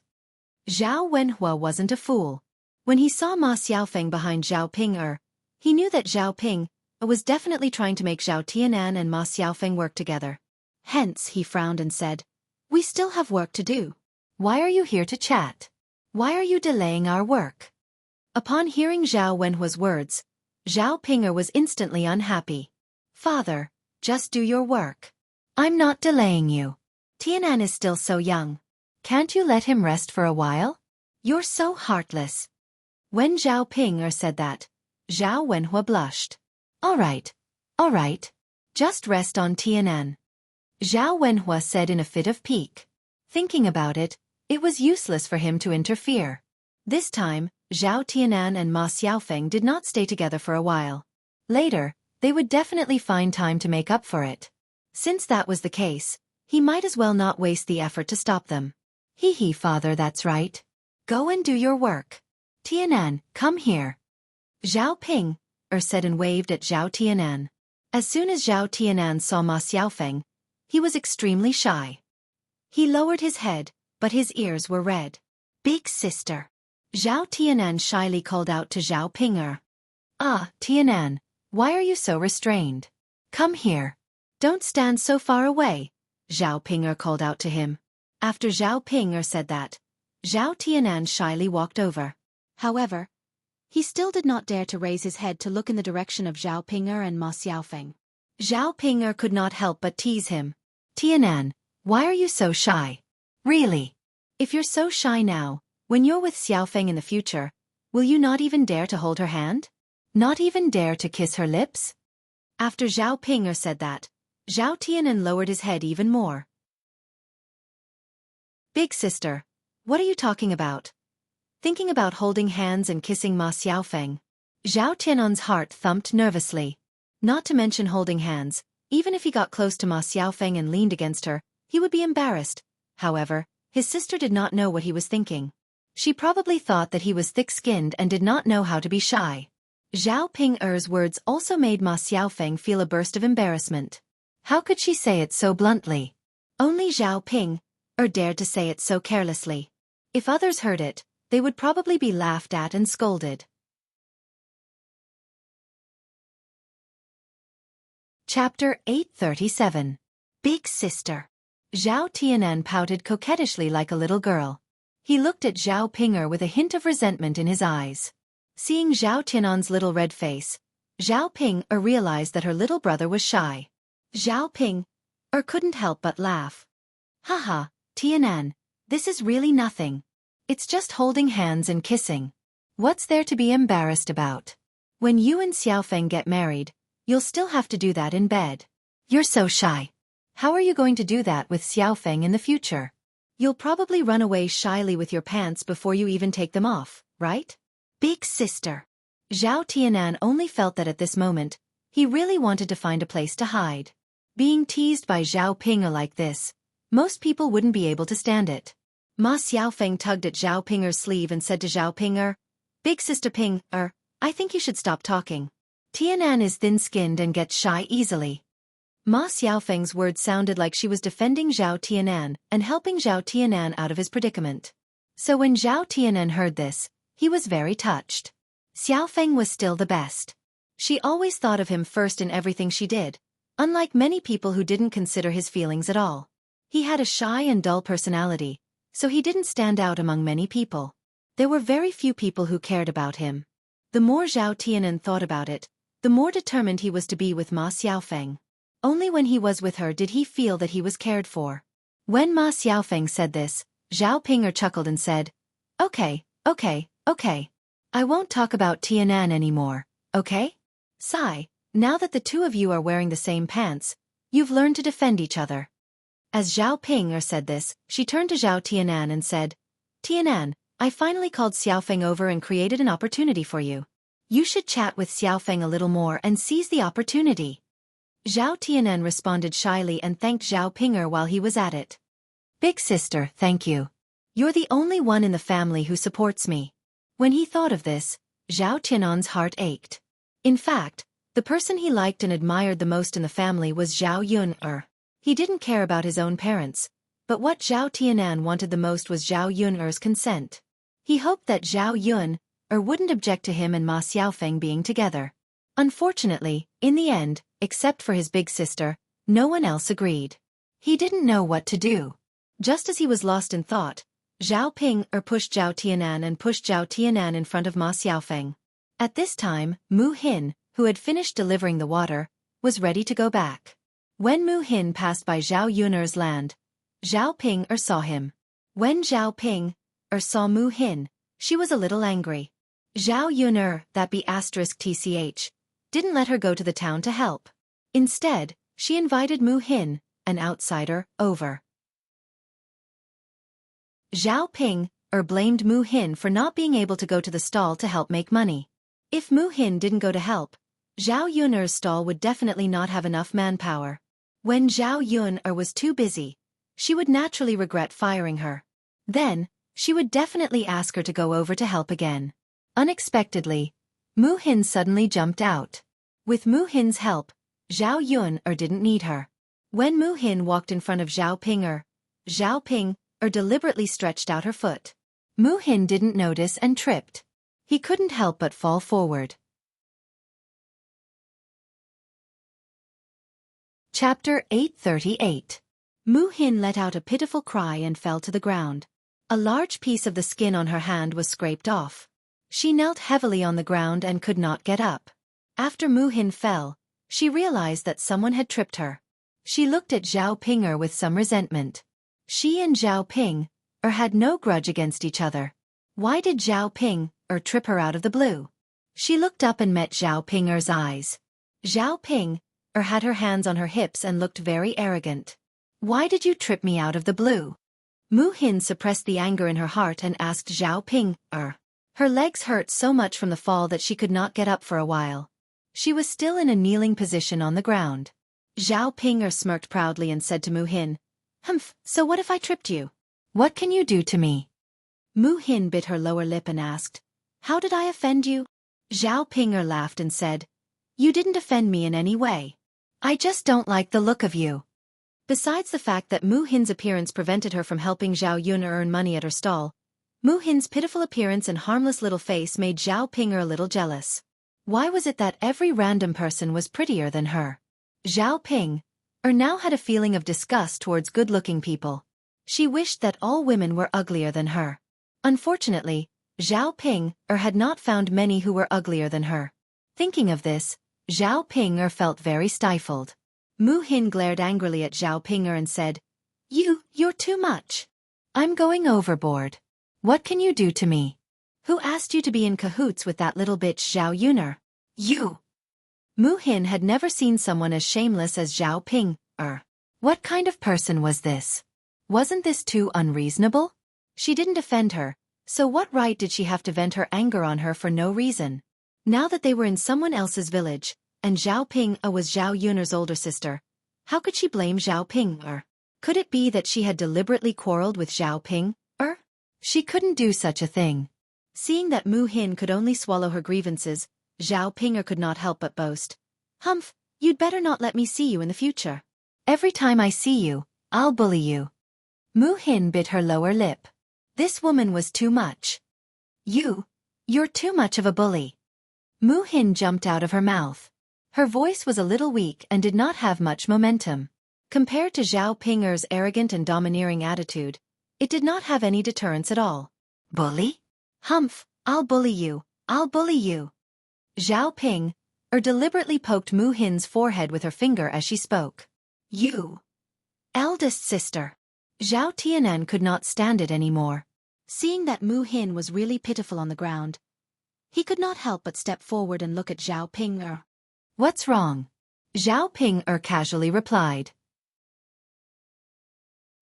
Zhao Wenhua wasn't a fool. When he saw Ma Xiaofeng behind Zhao Ping he knew that Zhao Ping was definitely trying to make Zhao Tianan and Ma Xiaofeng work together. Hence, he frowned and said, We still have work to do. Why are you here to chat? Why are you delaying our work? Upon hearing Zhao Wenhua's words, Zhao Ping was instantly unhappy. Father, just do your work. I'm not delaying you. Tianan is still so young. Can't you let him rest for a while? You're so heartless. When Zhao Ping said that, Zhao Wenhua blushed. All right. Just rest on Tianan. Zhao Wenhua said in a fit of pique. Thinking about it, it was useless for him to interfere. This time, Zhao Tianan and Ma Xiaofeng did not stay together for a while. Later, they would definitely find time to make up for it. Since that was the case, he might as well not waste the effort to stop them. Hee, father, that's right. Go and do your work. Tianan, come here. Zhao Ping said and waved at Zhao Tianan. As soon as Zhao Tianan saw Ma Xiaofeng, he was extremely shy. He lowered his head, but his ears were red. Big sister. Zhao Tianan shyly called out to Zhao Ping. Ah, Tianan, why are you so restrained? Come here. Don't stand so far away, Zhao Ping called out to him. After Zhao Ping said that, Zhao Tianan shyly walked over. However, he still did not dare to raise his head to look in the direction of Zhao Ping and Ma Xiaofeng. Zhao Ping could not help but tease him. Tianan, why are you so shy? Really? If you're so shy now, when you're with Xiaofeng in the future, will you not even dare to hold her hand? Not even dare to kiss her lips? After Zhao Ping said that, Zhao Tianan lowered his head even more. Big sister, what are you talking about? Thinking about holding hands and kissing Ma Xiaofeng. Zhao Tianan's heart thumped nervously. Not to mention holding hands, even if he got close to Ma Xiaofeng and leaned against her, he would be embarrassed. However, his sister did not know what he was thinking. She probably thought that he was thick-skinned and did not know how to be shy. Zhao Ping-er's words also made Ma Xiaofeng feel a burst of embarrassment. How could she say it so bluntly? Only Zhao Ping-er dared to say it so carelessly. If others heard it, they would probably be laughed at and scolded. Chapter 837. Big Sister. Zhao Tianan pouted coquettishly like a little girl. He looked at Zhao Ping with a hint of resentment in his eyes. Seeing Zhao Tianan's little red face, Zhao Ping realized that her little brother was shy. Zhao Ping couldn't help but laugh. Haha, Tianan, this is really nothing. It's just holding hands and kissing. What's there to be embarrassed about? When you and Xiaofeng get married, you'll still have to do that in bed. You're so shy. How are you going to do that with Xiaofeng in the future? You'll probably run away shyly with your pants before you even take them off, right? Big sister. Zhao Tianan only felt that at this moment, he really wanted to find a place to hide. Being teased by Zhao Ping like this, most people wouldn't be able to stand it. Ma Xiaofeng tugged at Zhao Ping's sleeve and said to Zhao Ping, Big sister Ping, I think you should stop talking. Tianan is thin-skinned and gets shy easily. Ma Xiaofeng's words sounded like she was defending Zhao Tianan and helping Zhao Tianan out of his predicament. So when Zhao Tianan heard this, he was very touched. Xiaofeng was still the best. She always thought of him first in everything she did, unlike many people who didn't consider his feelings at all. He had a shy and dull personality, so he didn't stand out among many people. There were very few people who cared about him. The more Zhao Tianan thought about it, the more determined he was to be with Ma Xiaofeng. Only when he was with her did he feel that he was cared for. When Ma Xiaofeng said this, Zhao Ping chuckled and said, Okay. I won't talk about Tianan anymore, okay? Sigh, now that the two of you are wearing the same pants, you've learned to defend each other. As Zhao Ping said this, she turned to Zhao Tianan and said, Tianan, I finally called Xiaofeng over and created an opportunity for you. You should chat with Xiaofeng a little more and seize the opportunity. Zhao Tianan responded shyly and thanked Zhao Ping'er while he was at it. Big sister, thank you. You're the only one in the family who supports me. When he thought of this, Zhao Tianan's heart ached. In fact, the person he liked and admired the most in the family was Zhao Yun'er. He didn't care about his own parents, but what Zhao Tianan wanted the most was Zhao Yun'er's consent. He hoped that Zhao Yun'er wouldn't object to him and Ma Xiaofeng being together. Unfortunately, in the end, except for his big sister, no one else agreed. He didn't know what to do. Just as he was lost in thought, Zhao Ping'er pushed Zhao Tianan in front of Ma Xiaofeng. At this time, Mu Hin, who had finished delivering the water, was ready to go back. When Mu Hin passed by Zhao Yun'er's land, Zhao Ping'er saw him. When Zhao Ping'er saw Mu Hin, she was a little angry. Zhao Yun'er, that be *tch, didn't let her go to the town to help. Instead, she invited Mu Hin, an outsider, over. Zhao Ping'er blamed Mu Hin for not being able to go to the stall to help make money. If Mu Hin didn't go to help, Zhao Yun'er's stall would definitely not have enough manpower. When Zhao Yun'er was too busy, she would naturally regret firing her. Then, she would definitely ask her to go over to help again. Unexpectedly, Mu Hin suddenly jumped out. With Mu Hin's help, Zhao Yun'er didn't need her. When Mu Hin walked in front of Zhao Ping'er deliberately stretched out her foot. Mu Hin didn't notice and tripped. He couldn't help but fall forward. Chapter 838. Mu Hin let out a pitiful cry and fell to the ground. A large piece of the skin on her hand was scraped off. She knelt heavily on the ground and could not get up. After Mu Hin fell, she realized that someone had tripped her. She looked at Zhao Ping'er with some resentment. She and Zhao Ping'er had no grudge against each other. Why did Zhao Ping'er trip her out of the blue? She looked up and met Zhao Ping'er's eyes. Zhao Ping'er had her hands on her hips and looked very arrogant. Why did you trip me out of the blue? Mu Hin suppressed the anger in her heart and asked Zhao Ping'er. Her legs hurt so much from the fall that she could not get up for a while. She was still in a kneeling position on the ground. Zhao Ping'er smirked proudly and said to Mu Hin, "Humph, so what if I tripped you? What can you do to me?" Mu Hin bit her lower lip and asked, "How did I offend you?" Zhao Ping'er laughed and said, "You didn't offend me in any way. I just don't like the look of you." Besides the fact that Mu Hin's appearance prevented her from helping Zhao Yun'er earn money at her stall, Mu Hin's pitiful appearance and harmless little face made Zhao Ping'er a little jealous. Why was it that every random person was prettier than her? Zhao Ping'er now had a feeling of disgust towards good-looking people. She wished that all women were uglier than her. Unfortunately, Zhao Ping'er had not found many who were uglier than her. Thinking of this, Zhao Ping'er felt very stifled. Mu Hin glared angrily at Zhao Ping'er and said, You're too much. I'm going overboard. What can you do to me? Who asked you to be in cahoots with that little bitch Zhao Yun'er? You! Mu Hin had never seen someone as shameless as Zhao Ping'er. What kind of person was this? Wasn't this too unreasonable? She didn't offend her, so what right did she have to vent her anger on her for no reason? Now that they were in someone else's village, and Zhao Ping'er was Zhao Yun'er's older sister, how could she blame Zhao Ping'er? Could it be that she had deliberately quarreled with Zhao Ping'er? She couldn't do such a thing. Seeing that Mu Hin could only swallow her grievances, Zhao Ping'er could not help but boast. Humph, you'd better not let me see you in the future. Every time I see you, I'll bully you. Mu Hin bit her lower lip. This woman was too much. You're too much of a bully. Mu Hin jumped out of her mouth. Her voice was a little weak and did not have much momentum. Compared to Zhao Ping'er's arrogant and domineering attitude, it did not have any deterrence at all. Bully? Humph, I'll bully you, I'll bully you. Zhao Ping'er deliberately poked Mu Hin's forehead with her finger as she spoke. You! Eldest sister. Zhao Tianan could not stand it anymore. Seeing that Mu Hin was really pitiful on the ground, he could not help but step forward and look at Zhao Ping'er. What's wrong? Zhao Ping'er casually replied.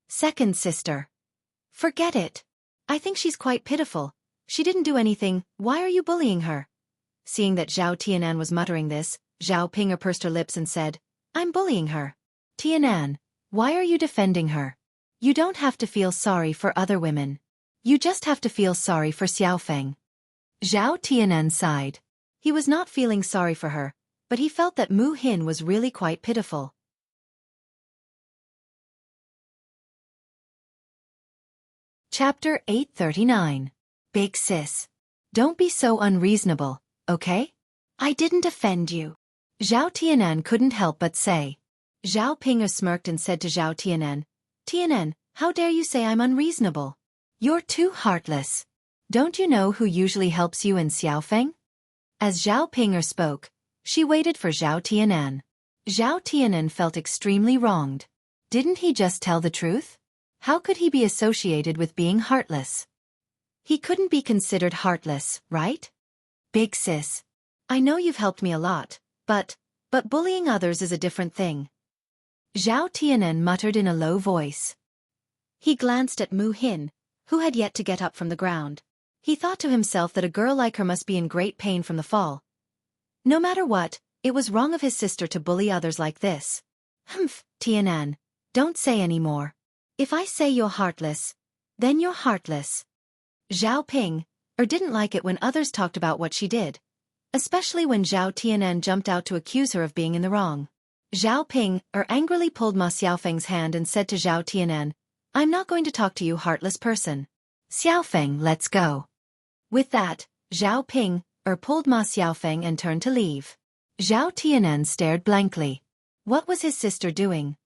Second sister. Forget it. I think she's quite pitiful. She didn't do anything, why are you bullying her? Seeing that Zhao Tianan was muttering this, Zhao Ping pursed her lips and said, I'm bullying her. Tianan, why are you defending her? You don't have to feel sorry for other women. You just have to feel sorry for Xiaofeng. Zhao Tianan sighed. He was not feeling sorry for her, but he felt that Mu Hin was really quite pitiful. Chapter 839. Big Sis. Don't be so unreasonable, okay? I didn't offend you. Zhao Tianan couldn't help but say. Zhao Ping smirked and said to Zhao Tianan, Tianan, how dare you say I'm unreasonable? You're too heartless. Don't you know who usually helps you in Xiaofeng? As Zhao Ping spoke, she waited for Zhao Tianan. Zhao Tianan felt extremely wronged. Didn't he just tell the truth? How could he be associated with being heartless? He couldn't be considered heartless, right? Big sis. I know you've helped me a lot, but bullying others is a different thing. Zhao Tianan muttered in a low voice. He glanced at Mu Hin, who had yet to get up from the ground. He thought to himself that a girl like her must be in great pain from the fall. No matter what, it was wrong of his sister to bully others like this. Humph, Tianan, don't say any more. If I say you're heartless, then you're heartless. Zhao Ping didn't like it when others talked about what she did, especially when Zhao Tianan jumped out to accuse her of being in the wrong. Zhao Ping angrily pulled Ma Xiaofeng's hand and said to Zhao Tianan, I'm not going to talk to you, heartless person. Xiaofeng, let's go. With that, Zhao Ping pulled Ma Xiaofeng and turned to leave. Zhao Tianan stared blankly. What was his sister doing?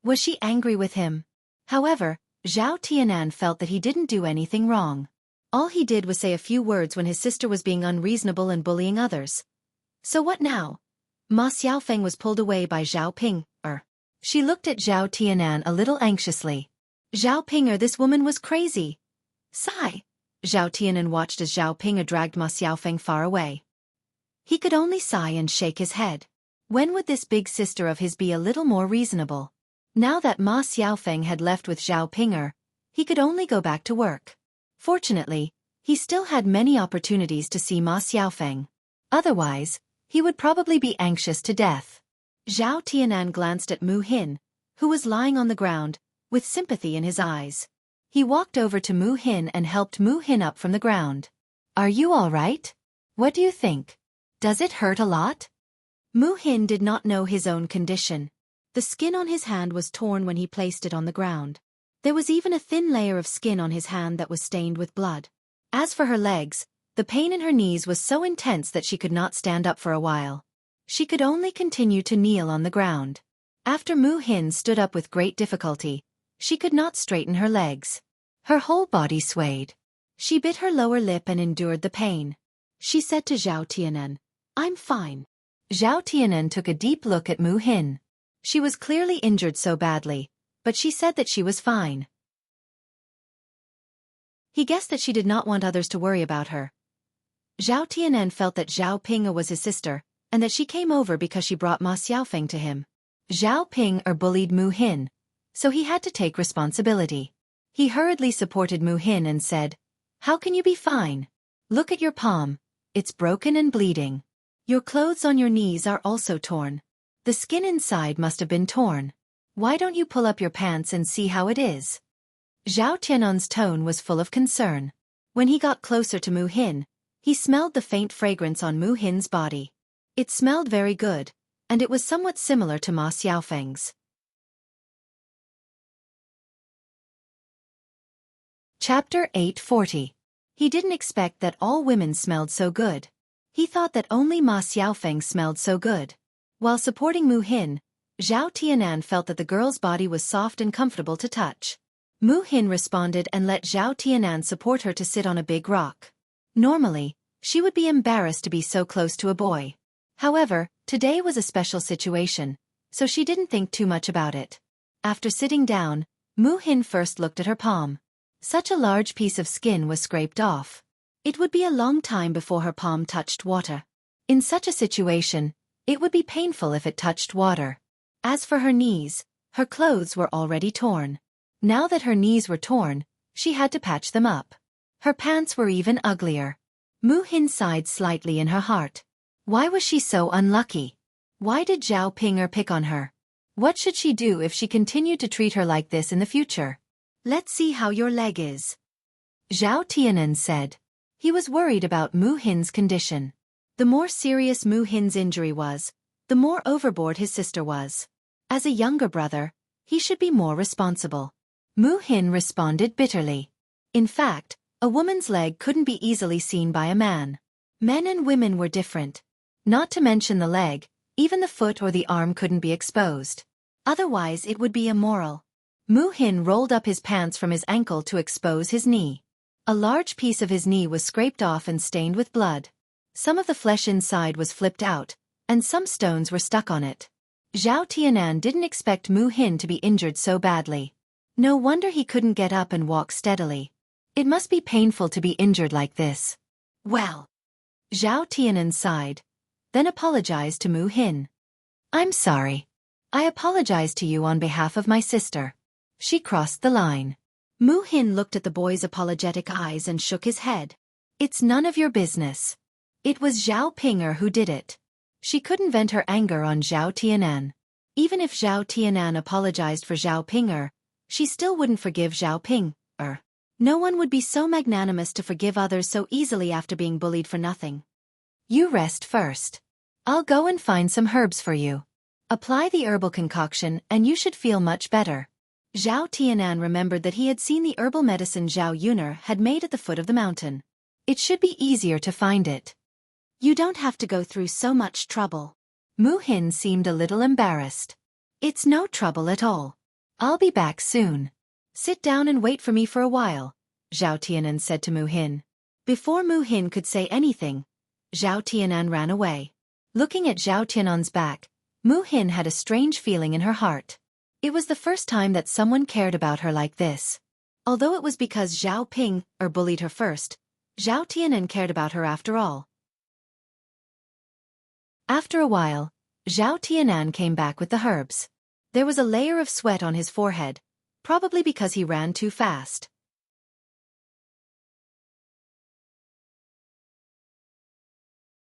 Was she angry with him? However, Zhao Tianan felt that he didn't do anything wrong. All he did was say a few words when his sister was being unreasonable and bullying others. So what now? Ma Xiaofeng was pulled away by Zhao Ping. She looked at Zhao Tianan a little anxiously. Zhao Ping, this woman was crazy. Sigh. Zhao Tianan watched as Zhao Ping dragged Ma Xiaofeng far away. He could only sigh and shake his head. When would this big sister of his be a little more reasonable? Now that Ma Xiaofeng had left with Zhao Ping, he could only go back to work. Fortunately, he still had many opportunities to see Ma Xiaofeng. Otherwise, he would probably be anxious to death. Zhao Tianan glanced at Mu Hin, who was lying on the ground, with sympathy in his eyes. He walked over to Mu Hin and helped Mu Hin up from the ground. Are you all right? What do you think? Does it hurt a lot? Mu Hin did not know his own condition. The skin on his hand was torn when he placed it on the ground. There was even a thin layer of skin on his hand that was stained with blood. As for her legs, the pain in her knees was so intense that she could not stand up for a while. She could only continue to kneel on the ground. After Mu Hin stood up with great difficulty, she could not straighten her legs. Her whole body swayed. She bit her lower lip and endured the pain. She said to Zhao Tianan, I'm fine. Zhao Tianan took a deep look at Mu Hin. She was clearly injured so badly, but she said that she was fine. He guessed that she did not want others to worry about her. Zhao Tianan felt that Zhao Ping was his sister, and that she came over because she brought Ma Xiaofeng to him. Zhao Ping bullied Mu Hin, so he had to take responsibility. He hurriedly supported Mu Hin and said, How can you be fine? Look at your palm. It's broken and bleeding. Your clothes on your knees are also torn. The skin inside must have been torn. Why don't you pull up your pants and see how it is? Zhao Tianan's tone was full of concern. When he got closer to Mu Hin, he smelled the faint fragrance on Mu Hin's body. It smelled very good, and it was somewhat similar to Ma Xiaofeng's. Chapter 840. He didn't expect that all women smelled so good. He thought that only Ma Xiaofeng smelled so good. While supporting Mu Hin, Zhao Tianan felt that the girl's body was soft and comfortable to touch. Mu Hin responded and let Zhao Tianan support her to sit on a big rock. Normally, she would be embarrassed to be so close to a boy. However, today was a special situation, so she didn't think too much about it. After sitting down, Mu Hin first looked at her palm. Such a large piece of skin was scraped off. It would be a long time before her palm touched water. In such a situation, it would be painful if it touched water. As for her knees, her clothes were already torn. Now that her knees were torn, She had to patch them up. Her pants were even uglier. Mu Hin sighed slightly in her heart. Why was she so unlucky? Why did Zhao Ping'er pick on her? What should she do if she continued to treat her like this in the future? Let's see how your leg is, Zhao Tianan said. He was worried about Mu Hin's condition. The more serious Mu Hin's injury was, the more overboard his sister was. As a younger brother, he should be more responsible. Mu Hin responded bitterly. In fact, a woman's leg couldn't be easily seen by a man. Men and women were different. Not to mention the leg, even the foot or the arm couldn't be exposed. Otherwise it would be immoral. Mu Hin rolled up his pants from his ankle to expose his knee. A large piece of his knee was scraped off and stained with blood. Some of the flesh inside was flipped out, and some stones were stuck on it. Zhao Tianan didn't expect Mu Hin to be injured so badly. No wonder he couldn't get up and walk steadily. It must be painful to be injured like this. Well, Zhao Tianan sighed, then apologized to Mu Hin. I'm sorry. I apologize to you on behalf of my sister. She crossed the line. Mu Hin looked at the boy's apologetic eyes and shook his head. It's none of your business. It was Zhao Ping'er who did it. She couldn't vent her anger on Zhao Tianan. Even if Zhao Tianan apologized for Zhao Ping'er, she still wouldn't forgive Zhao Ping'er. No one would be so magnanimous to forgive others so easily after being bullied for nothing. You rest first. I'll go and find some herbs for you. Apply the herbal concoction and you should feel much better. Zhao Tianan remembered that he had seen the herbal medicine Zhao Yuner had made at the foot of the mountain. It should be easier to find it. You don't have to go through so much trouble. Mu Hin seemed a little embarrassed. It's no trouble at all. I'll be back soon. Sit down and wait for me for a while, Zhao Tianan said to Mu Hin. Before Mu Hin could say anything, Zhao Tianan ran away. Looking at Zhao Tianan's back, Mu Hin had a strange feeling in her heart. It was the first time that someone cared about her like this. Although it was because Zhao Ping'er bullied her first, Zhao Tianan cared about her after all. After a while, Zhao Tianan came back with the herbs. There was a layer of sweat on his forehead, probably because he ran too fast.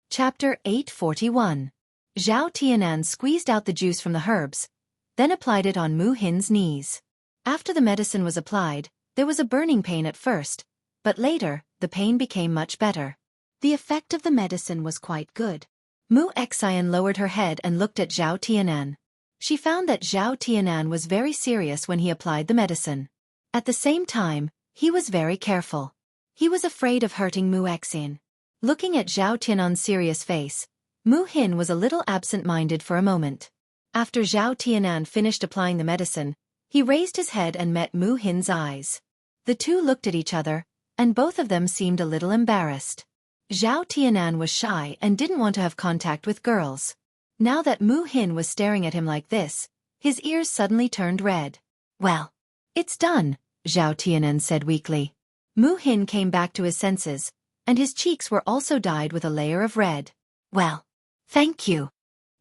Chapter 841. Zhao Tianan squeezed out the juice from the herbs, then applied it on Mu Hin's knees. After the medicine was applied, there was a burning pain at first, but later, the pain became much better. The effect of the medicine was quite good. Mu Xian lowered her head and looked at Zhao Tianan. She found that Zhao Tianan was very serious when he applied the medicine. At the same time, he was very careful. He was afraid of hurting Mu Xian. Looking at Zhao Tianan's serious face, Mu Hin was a little absent-minded for a moment. After Zhao Tianan finished applying the medicine, he raised his head and met Mu Hin's eyes. The two looked at each other, and both of them seemed a little embarrassed. Zhao Tianan was shy and didn't want to have contact with girls. Now that Mu Hin was staring at him like this, his ears suddenly turned red. Well, it's done, Zhao Tianan said weakly. Mu Hin came back to his senses, and his cheeks were also dyed with a layer of red. Well, thank you,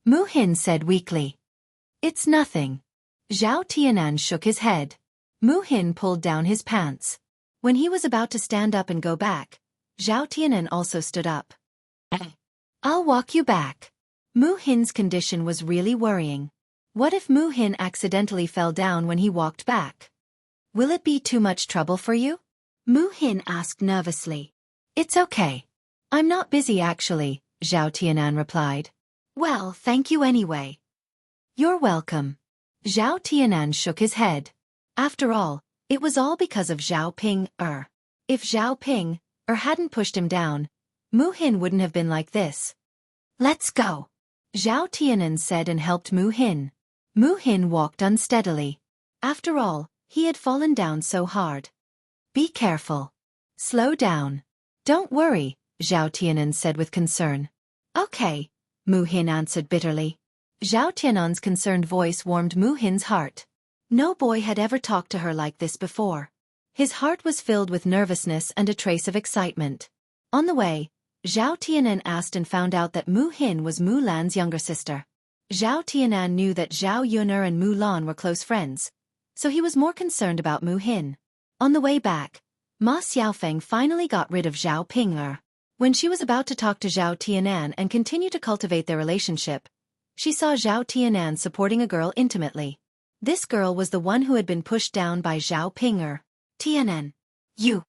Mu Hin said weakly. It's nothing. Zhao Tianan shook his head. Mu Hin pulled down his pants. When he was about to stand up and go back, Zhao Tianan also stood up. I'll walk you back. Mu Hin's condition was really worrying. What if Mu Hin accidentally fell down when he walked back? Will it be too much trouble for you? Mu Hin asked nervously. It's okay. I'm not busy actually, Zhao Tianan replied. Well, thank you anyway. You're welcome. Zhao Tianan shook his head. After all, it was all because of Zhao Ping'er. If Zhao Ping'er hadn't pushed him down, Mu Hin wouldn't have been like this. Let's go, Zhao Tianan said and helped Mu Hin. Mu Hin walked unsteadily. After all, he had fallen down so hard. Be careful. Slow down. Don't worry, Zhao Tianan said with concern. Okay, Mu Hin answered bitterly. Zhao Tianan's concerned voice warmed Mu Hin's heart. No boy had ever talked to her like this before. His heart was filled with nervousness and a trace of excitement. On the way, Zhao Tianan asked and found out that Mu Hin was Mu Lan's younger sister. Zhao Tianan knew that Zhao Yuner and Mu Lan were close friends, so he was more concerned about Mu Hin. On the way back, Ma Xiaofeng finally got rid of Zhao Ping'er. When she was about to talk to Zhao Tianan and continue to cultivate their relationship, she saw Zhao Tianan supporting a girl intimately. This girl was the one who had been pushed down by Zhao Ping'er. Tianan. You.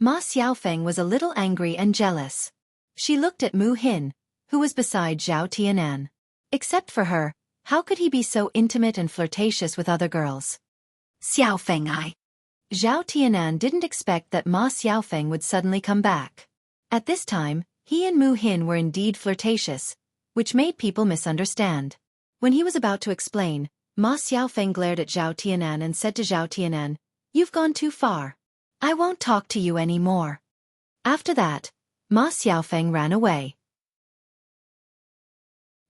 Ma Xiaofeng was a little angry and jealous. She looked at Mu Hin, who was beside Zhao Tianan. Except for her, how could he be so intimate and flirtatious with other girls? Xiaofeng I. Zhao Tianan didn't expect that Ma Xiaofeng would suddenly come back. At this time, he and Mu Hin were indeed flirtatious, which made people misunderstand. When he was about to explain, Ma Xiaofeng glared at Zhao Tianan and said to Zhao Tianan, "You've gone too far. I won't talk to you anymore." After that, Ma Xiaofeng ran away.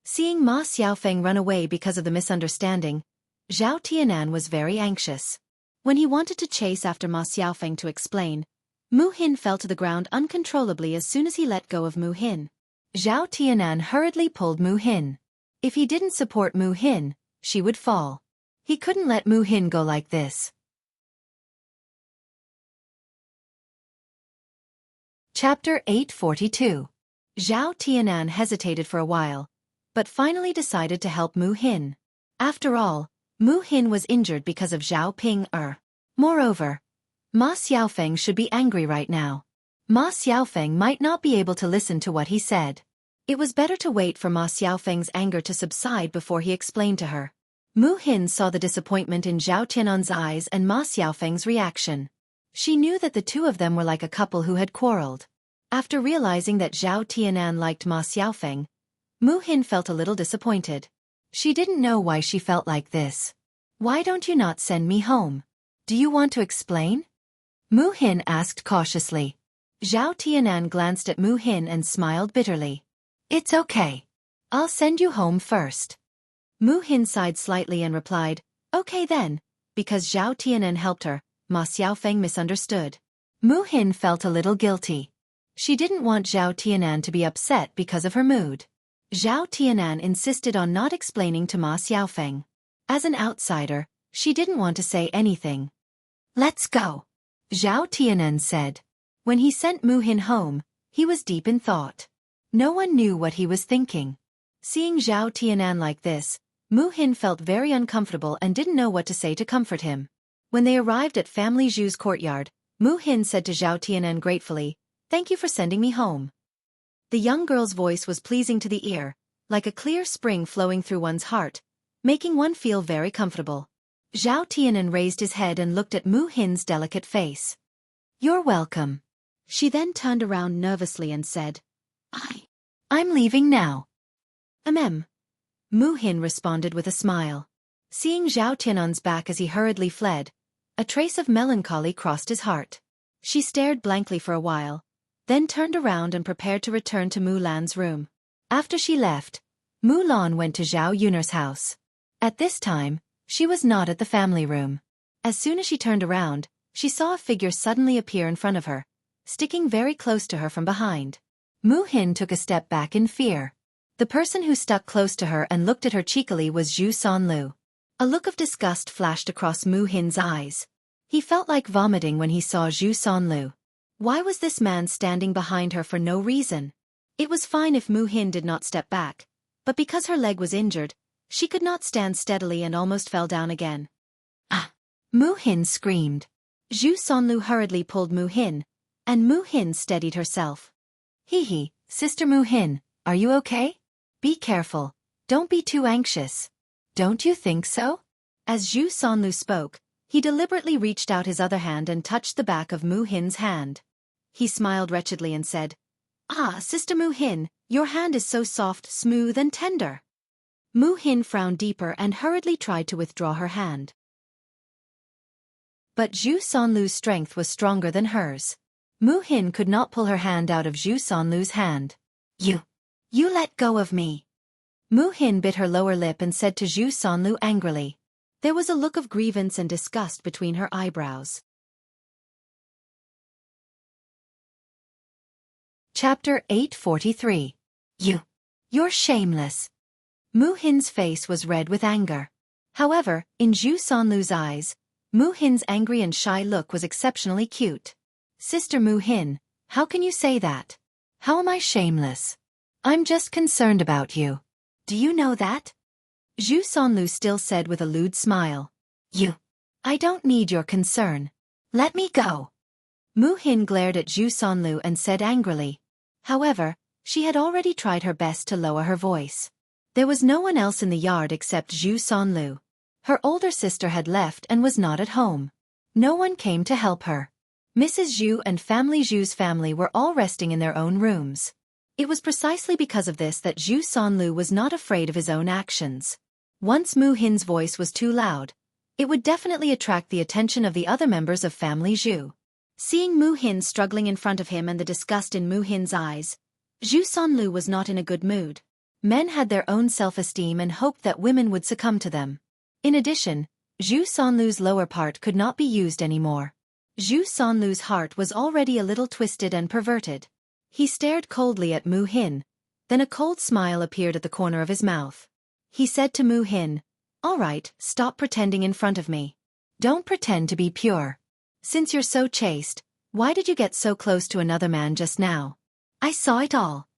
Seeing Ma Xiaofeng run away because of the misunderstanding, Zhao Tianan was very anxious. When he wanted to chase after Ma Xiaofeng to explain, Mu Hin fell to the ground uncontrollably as soon as he let go of Mu Hin. Zhao Tianan hurriedly pulled Mu Hin. If he didn't support Mu Hin, she would fall. He couldn't let Mu Hin go like this. Chapter 842. Zhao Tianan hesitated for a while, but finally decided to help Mu Hin. After all, Mu Hin was injured because of Zhao Ping'er. Moreover, Ma Xiaofeng should be angry right now. Ma Xiaofeng might not be able to listen to what he said. It was better to wait for Ma Xiaofeng's anger to subside before he explained to her. Mu Hin saw the disappointment in Zhao Tianan's eyes and Ma Xiaofeng's reaction. She knew that the two of them were like a couple who had quarreled. After realizing that Zhao Tianan liked Ma Xiaofeng, Mu Hin felt a little disappointed. She didn't know why she felt like this. "Why don't you not send me home? Do you want to explain?" Mu Hin asked cautiously. Zhao Tianan glanced at Mu Hin and smiled bitterly. "It's okay. I'll send you home first." Mu Hin sighed slightly and replied, "Okay then," because Zhao Tianan helped her. Ma Xiaofeng misunderstood. Mu Hin felt a little guilty. She didn't want Zhao Tianan to be upset because of her mood. Zhao Tianan insisted on not explaining to Ma Xiaofeng. As an outsider, she didn't want to say anything. "Let's go," Zhao Tianan said. When he sent Mu Hin home, he was deep in thought. No one knew what he was thinking. Seeing Zhao Tianan like this, Mu Hin felt very uncomfortable and didn't know what to say to comfort him. When they arrived at Family Zhu's courtyard, Mu Hin said to Zhao Tianan gratefully, "Thank you for sending me home." The young girl's voice was pleasing to the ear, like a clear spring flowing through one's heart, making one feel very comfortable. Zhao Tianan raised his head and looked at Mu Hin's delicate face. "You're welcome." She then turned around nervously and said, I'm leaving now." Mu Hin responded with a smile. Seeing Zhao Tianan's back as he hurriedly fled, a trace of melancholy crossed his heart. She stared blankly for a while, then turned around and prepared to return to Mu Lan's room. After she left, Mu Lan went to Zhao Yun'er's house. At this time, she was not at the family room. As soon as she turned around, she saw a figure suddenly appear in front of her, sticking very close to her from behind. Mu Hin took a step back in fear. The person who stuck close to her and looked at her cheekily was Zhu Sanlu. A look of disgust flashed across Mu Hin's eyes. He felt like vomiting when he saw Zhu Sanlu. Why was this man standing behind her for no reason? It was fine if Mu Hin did not step back, but because her leg was injured, she could not stand steadily and almost fell down again. "Ah!" Mu Hin screamed. Zhu Sanlu hurriedly pulled Mu Hin, and Mu Hin steadied herself. "Hee, Sister Mu Hin, are you okay? Be careful, don't be too anxious. Don't you think so?" As Zhu Sanlu spoke, he deliberately reached out his other hand and touched the back of Mu Hin's hand. He smiled wretchedly and said, "Ah, Sister Mu Hin, your hand is so soft, smooth and tender." Mu Hin frowned deeper and hurriedly tried to withdraw her hand. But Zhu Sanlu's strength was stronger than hers. Mu Hin could not pull her hand out of Zhu Sanlu's hand. You let go of me." Mu Hin bit her lower lip and said to Zhu Sanlu angrily. There was a look of grievance and disgust between her eyebrows. Chapter 843. You're shameless. Mu Hin's face was red with anger. However, in Zhu Sanlu's eyes, Mu Hin's angry and shy look was exceptionally cute. Sister Mu Hin, how can you say that? How am I shameless? I'm just concerned about you. Do you know that? Zhu Sonlu still said with a lewd smile. I don't need your concern. Let me go. Mu Hin glared at Zhu Sonlu and said angrily. However, she had already tried her best to lower her voice. There was no one else in the yard except Zhu Sonlu. Her older sister had left and was not at home. No one came to help her. Mrs. Zhu and family Zhu's family were all resting in their own rooms. It was precisely because of this that Zhu Sonlu was not afraid of his own actions. Once Mu Hin's voice was too loud, it would definitely attract the attention of the other members of family Zhu. Seeing Mu Hin struggling in front of him and the disgust in Mu Hin's eyes, Zhu Sonlu was not in a good mood. Men had their own self-esteem and hoped that women would succumb to them. In addition, Zhu Sonlu's lower part could not be used anymore. Zhu Sonlu's heart was already a little twisted and perverted. He stared coldly at Mu Hin, then a cold smile appeared at the corner of his mouth. He said to Mu Hin, "All right, stop pretending in front of me. Don't pretend to be pure. Since you're so chaste, why did you get so close to another man just now? I saw it all."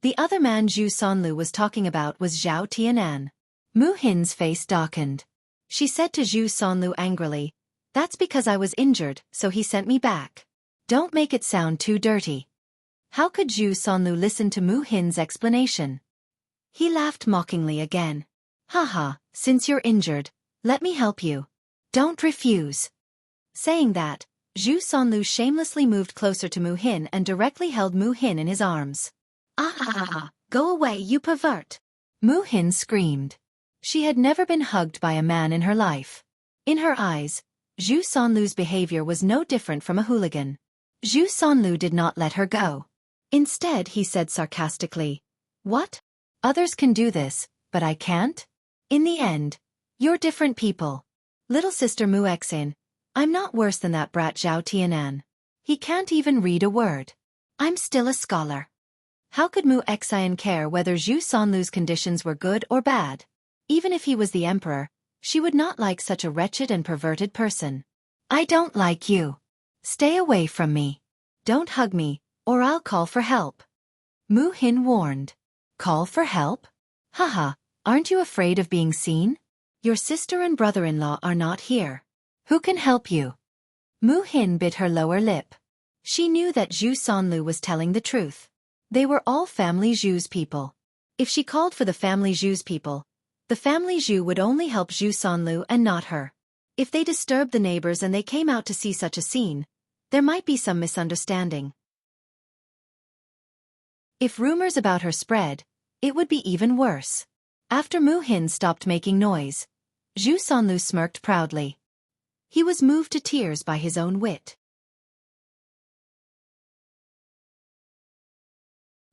The other man Zhu Sonlu was talking about was Zhao Tianan. Mu Hin's face darkened. She said to Zhu Sonlu angrily, "That's because I was injured, so he sent me back. Don't make it sound too dirty." How could Zhu Sonlu listen to Mu Hin's explanation? He laughed mockingly again. "Haha, since you're injured, let me help you. Don't refuse." Saying that, Zhu Sonlu shamelessly moved closer to Mu Hin and directly held Mu Hin in his arms. "Ah, go away, you pervert!" Mu Hin screamed. She had never been hugged by a man in her life. In her eyes, Zhu Sonlu's behavior was no different from a hooligan. Zhu Sonlu did not let her go. Instead, he said sarcastically, "What? Others can do this, but I can't? In the end, you're different people. Little sister Mu Xin, I'm not worse than that brat Zhao Tianan. He can't even read a word. I'm still a scholar." How could Mu Xin care whether Zhu Sonlu's conditions were good or bad? Even if he was the emperor, she would not like such a wretched and perverted person. "I don't like you. Stay away from me. Don't hug me, or I'll call for help." Mu Hin warned. "Call for help? Haha, aren't you afraid of being seen? Your sister and brother-in-law are not here. Who can help you?" Mu Hin bit her lower lip. She knew that Zhu Sonlu was telling the truth. They were all family Zhu's people. If she called for the family Zhu's people, the family Zhu would only help Zhu Sonlu and not her. If they disturbed the neighbors and they came out to see such a scene, there might be some misunderstanding. If rumors about her spread, it would be even worse. After Mu Hin stopped making noise, Zhu Sonlu smirked proudly. He was moved to tears by his own wit.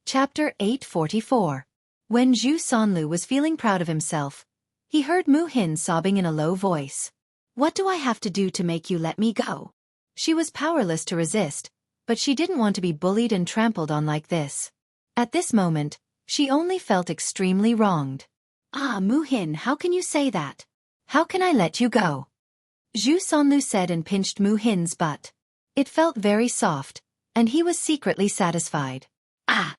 Chapter 844. When Zhu Sonlu was feeling proud of himself, he heard Mu Hin sobbing in a low voice. "What do I have to do to make you let me go?" She was powerless to resist, but she didn't want to be bullied and trampled on like this. At this moment, she only felt extremely wronged. "Ah, Mu Hin, how can you say that? How can I let you go?" Zhu Sonlu said and pinched Mu Hin's butt. It felt very soft, and he was secretly satisfied. "Ah!"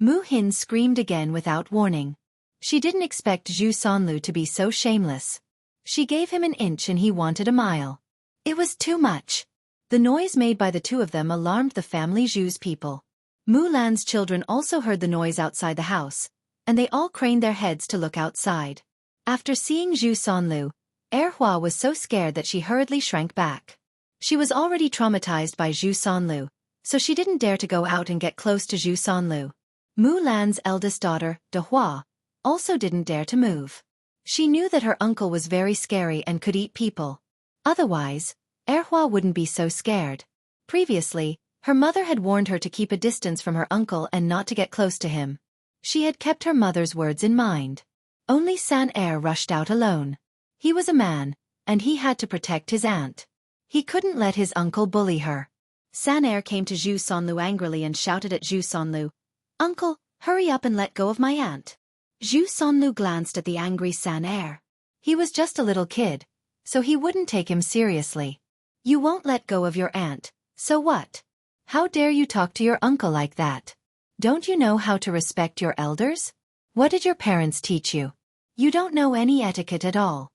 Mu Hin screamed again without warning. She didn't expect Zhu Sonlu to be so shameless. She gave him an inch and he wanted a mile. It was too much. The noise made by the two of them alarmed the family Zhu's people. Mu Lan's children also heard the noise outside the house, and they all craned their heads to look outside. After seeing Zhu Sonlu, Erhua was so scared that she hurriedly shrank back. She was already traumatized by Zhu Sonlu, so she didn't dare to go out and get close to Zhu Sonlu. Mu Lan's eldest daughter, Dehua, also didn't dare to move. She knew that her uncle was very scary and could eat people. Otherwise, Erhua wouldn't be so scared. Previously, her mother had warned her to keep a distance from her uncle and not to get close to him. She had kept her mother's words in mind. Only San Er rushed out alone. He was a man, and he had to protect his aunt. He couldn't let his uncle bully her. San Er came to Zhu Sonlu angrily and shouted at Zhu Sonlu, "Uncle, hurry up and let go of my aunt." Zhu Sonlu glanced at the angry San Er. He was just a little kid, so he wouldn't take him seriously. You won't let go of your aunt, so what? How dare you talk to your uncle like that? Don't you know how to respect your elders? What did your parents teach you? You don't know any etiquette at all.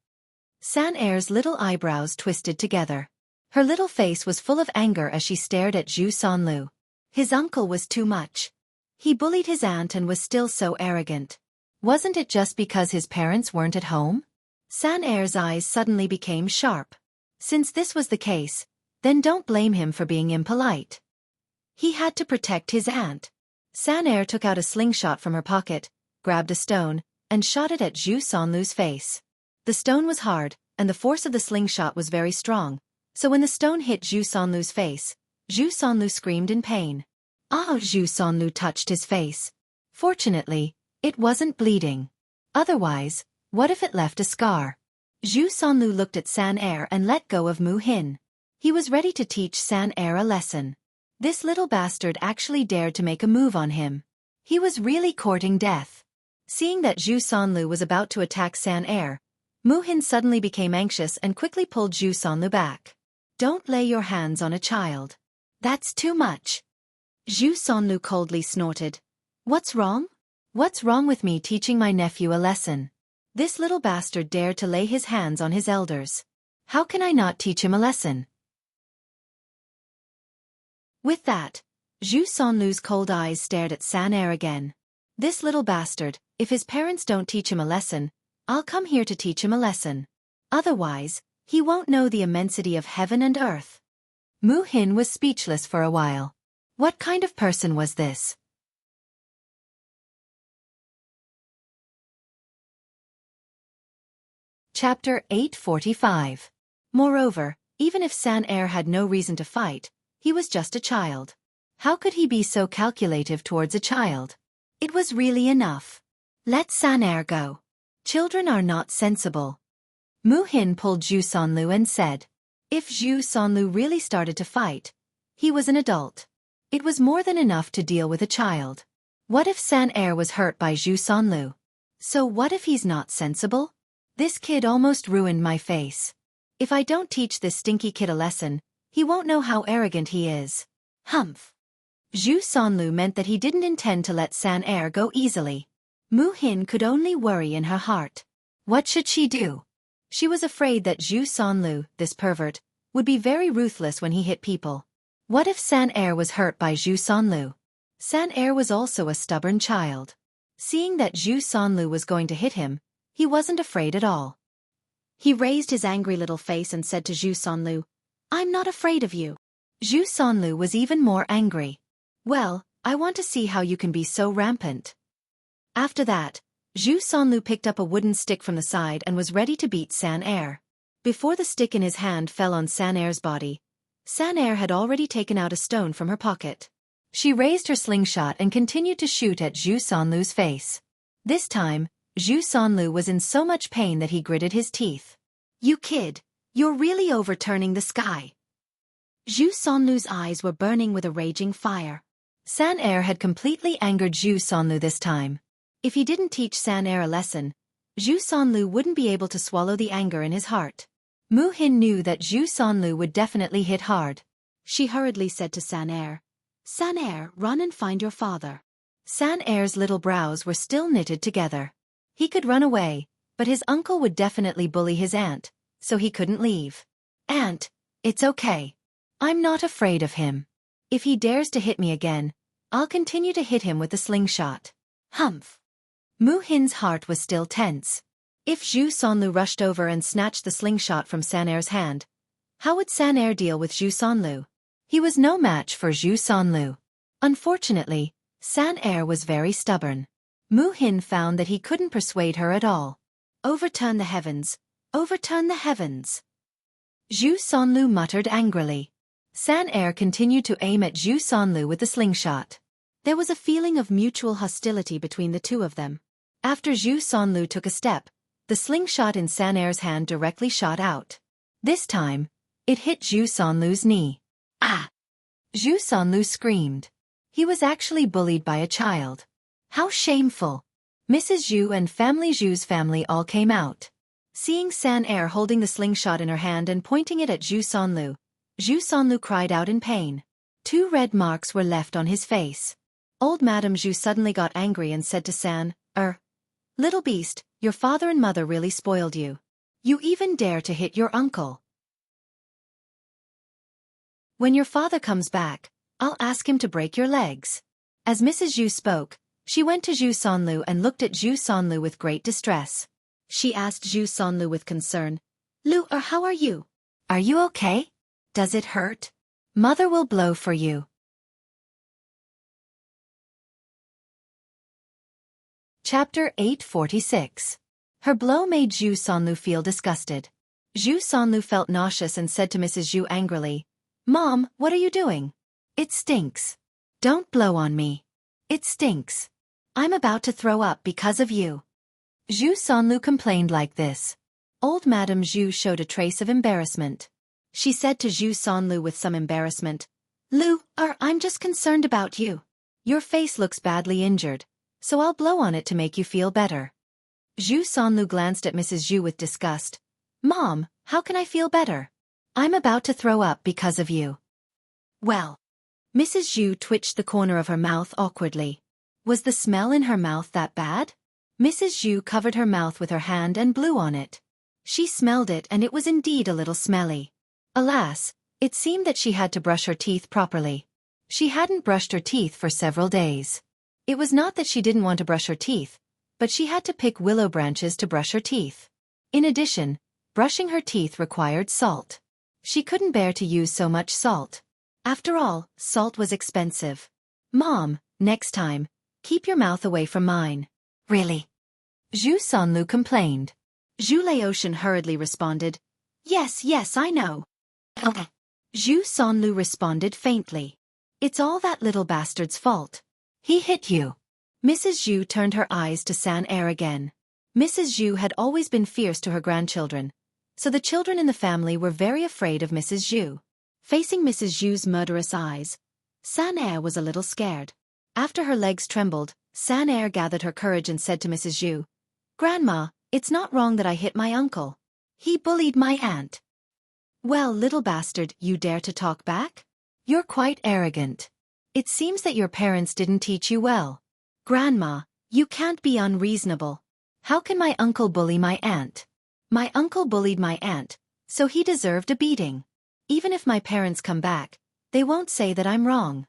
San Er's little eyebrows twisted together. Her little face was full of anger as she stared at Zhu Sanlu. His uncle was too much. He bullied his aunt and was still so arrogant. Wasn't it just because his parents weren't at home? San Er's eyes suddenly became sharp. Since this was the case, then don't blame him for being impolite. He had to protect his aunt. San Er took out a slingshot from her pocket, grabbed a stone, and shot it at Zhu Sanlu's face. The stone was hard, and the force of the slingshot was very strong, so when the stone hit Zhu Sanlu's face, Zhu Sanlu screamed in pain. Zhu Sanlu touched his face. Fortunately, it wasn't bleeding. Otherwise, what if it left a scar? Zhu Sanlu looked at San Er and let go of Mu Hin. He was ready to teach San Er a lesson. This little bastard actually dared to make a move on him. He was really courting death. Seeing that Zhu Sanlu was about to attack San Er, Mu Hin suddenly became anxious and quickly pulled Zhu Sanlu back. Don't lay your hands on a child. That's too much. Zhu Sanlu coldly snorted. What's wrong? What's wrong with me teaching my nephew a lesson? This little bastard dared to lay his hands on his elders. How can I not teach him a lesson? With that, Zhu Sanlu's cold eyes stared at San Er again. This little bastard, if his parents don't teach him a lesson, I'll come here to teach him a lesson. Otherwise, he won't know the immensity of heaven and earth. Mu Hin was speechless for a while. What kind of person was this? Chapter 845. Moreover, even if San Er had no reason to fight, he was just a child. How could he be so calculative towards a child? It was really enough. Let San Er go. Children are not sensible. Mu Hin pulled Zhu Sanlu and said. If Zhu Sanlu really started to fight, he was an adult. It was more than enough to deal with a child. What if San Er was hurt by Zhu Sanlu? So what if he's not sensible? This kid almost ruined my face. If I don't teach this stinky kid a lesson, he won't know how arrogant he is. Humph. Zhu Sanlu meant that he didn't intend to let San Er go easily. Mu Hin could only worry in her heart. What should she do? She was afraid that Zhu Sanlu, this pervert, would be very ruthless when he hit people. What if San Er was hurt by Zhu Sanlu? San Er was also a stubborn child. Seeing that Zhu Sanlu was going to hit him, he wasn't afraid at all. He raised his angry little face and said to Zhu Sanlu, I'm not afraid of you. Zhu Sanlu was even more angry. Well, I want to see how you can be so rampant. After that, Zhu Sanlu picked up a wooden stick from the side and was ready to beat San Er. Before the stick in his hand fell on San Er's body, San Er had already taken out a stone from her pocket. She raised her slingshot and continued to shoot at Zhu Sanlu's face. This time, Zhu Sanlu was in so much pain that he gritted his teeth. You kid, you're really overturning the sky. Zhu Sanlu's eyes were burning with a raging fire. San Er had completely angered Zhu Sanlu this time. If he didn't teach San Er a lesson, Zhu Sanlu wouldn't be able to swallow the anger in his heart. Mu Hin knew that Zhu Sanlu would definitely hit hard. She hurriedly said to San Er, run and find your father. San Er's little brows were still knitted together. He could run away, but his uncle would definitely bully his aunt, so he couldn't leave. Aunt, it's okay. I'm not afraid of him. If he dares to hit me again, I'll continue to hit him with the slingshot. Humph. Mu Hin's heart was still tense. If Zhu Sanlu rushed over and snatched the slingshot from San Er's hand, how would San Er deal with Zhu Sanlu? He was no match for Zhu Sanlu. Unfortunately, San Er was very stubborn. Mu Hin found that he couldn't persuade her at all. Overturn the heavens. Overturn the heavens. Zhu Sanlu muttered angrily. San Er continued to aim at Zhu Sanlu with the slingshot. There was a feeling of mutual hostility between the two of them. After Zhu Sanlu took a step, the slingshot in San Er's hand directly shot out. This time, it hit Zhu Sanlu's knee. Ah! Zhu Sanlu screamed. He was actually bullied by a child. How shameful! Mrs. Zhu and family Zhu's family all came out. Seeing San Er holding the slingshot in her hand and pointing it at Zhu Sanlu cried out in pain. 2 red marks were left on his face. Old Madame Zhu suddenly got angry and said to San Er, "Little beast, your father and mother really spoiled you. You even dare to hit your uncle. When your father comes back, I'll ask him to break your legs." As Mrs. Zhu spoke, she went to Zhu Sanlu and looked at Zhu Sanlu with great distress. She asked Zhu Sanlu with concern, "Lu, how are you? Are you okay? Does it hurt? Mother will blow for you." Chapter 846. Her blow made Zhu Sanlu feel disgusted. Zhu Sanlu felt nauseous and said to Mrs. Zhu angrily, "Mom, what are you doing? It stinks. Don't blow on me. It stinks. I'm about to throw up because of you." Zhu Sanlu complained like this. Old Madame Zhu showed a trace of embarrassment. She said to Zhu Sanlu with some embarrassment, "Lu, I'm just concerned about you. Your face looks badly injured, so I'll blow on it to make you feel better." Zhu Sanlu glanced at Mrs. Zhu with disgust. "Mom, how can I feel better? I'm about to throw up because of you." Well. Mrs. Zhu twitched the corner of her mouth awkwardly. Was the smell in her mouth that bad? Mrs. Zhu covered her mouth with her hand and blew on it. She smelled it and it was indeed a little smelly. Alas, it seemed that she had to brush her teeth properly. She hadn't brushed her teeth for several days. It was not that she didn't want to brush her teeth, but she had to pick willow branches to brush her teeth. In addition, brushing her teeth required salt. She couldn't bear to use so much salt. After all, salt was expensive. "Mom, next time, keep your mouth away from mine." "Really?" Zhu Sanlu complained. Zhu Laotian hurriedly responded, Yes, I know." Okay. Zhu Sanlu responded faintly. "It's all that little bastard's fault. He hit you." Mrs. Zhu turned her eyes to San Er again. Mrs. Zhu had always been fierce to her grandchildren, so the children in the family were very afraid of Mrs. Zhu. Facing Mrs. Zhu's murderous eyes, San Er was a little scared. After her legs trembled, San Er gathered her courage and said to Mrs. Zhu, "Grandma, it's not wrong that I hit my uncle. He bullied my aunt." "Well, little bastard, you dare to talk back? You're quite arrogant. It seems that your parents didn't teach you well." "Grandma, you can't be unreasonable. How can my uncle bully my aunt? My uncle bullied my aunt, so he deserved a beating. Even if my parents come back, they won't say that I'm wrong."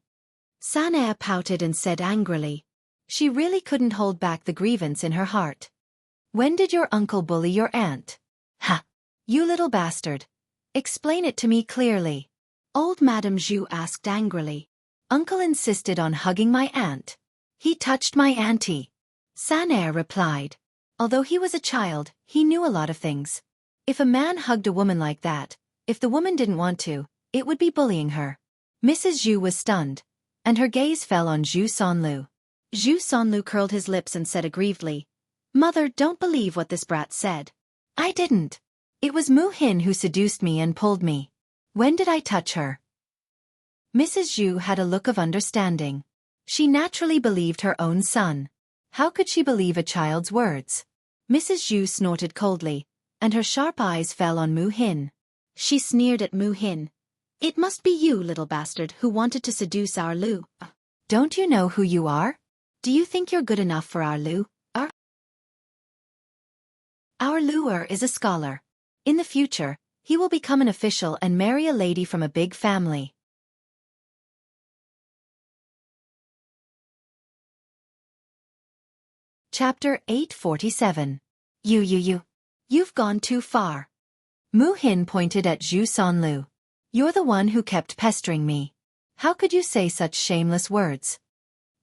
San Er pouted and said angrily. She really couldn't hold back the grievance in her heart. "When did your uncle bully your aunt?" "Ha! You little bastard. Explain it to me clearly." Old Madame Zhu asked angrily. "Uncle insisted on hugging my aunt. He touched my auntie." San Er replied. Although he was a child, he knew a lot of things. If a man hugged a woman like that, if the woman didn't want to, it would be bullying her. Mrs. Zhu was stunned, and her gaze fell on Zhu Sanlu. Zhu Sanlu curled his lips and said aggrievedly, "Mother, don't believe what this brat said. I didn't. It was Mu Hin who seduced me and pulled me. When did I touch her?" Mrs. Zhu had a look of understanding. She naturally believed her own son. How could she believe a child's words? Mrs. Zhu snorted coldly, and her sharp eyes fell on Mu Hin. She sneered at Mu Hin. "It must be you, little bastard, who wanted to seduce our Lu. Don't you know who you are? Do you think you're good enough for our Lu? Our Lu is a scholar. In the future, he will become an official and marry a lady from a big family." Chapter 847. You've gone too far. Mu Hin pointed at Zhu Sanlu. "You're the one who kept pestering me. How could you say such shameless words?"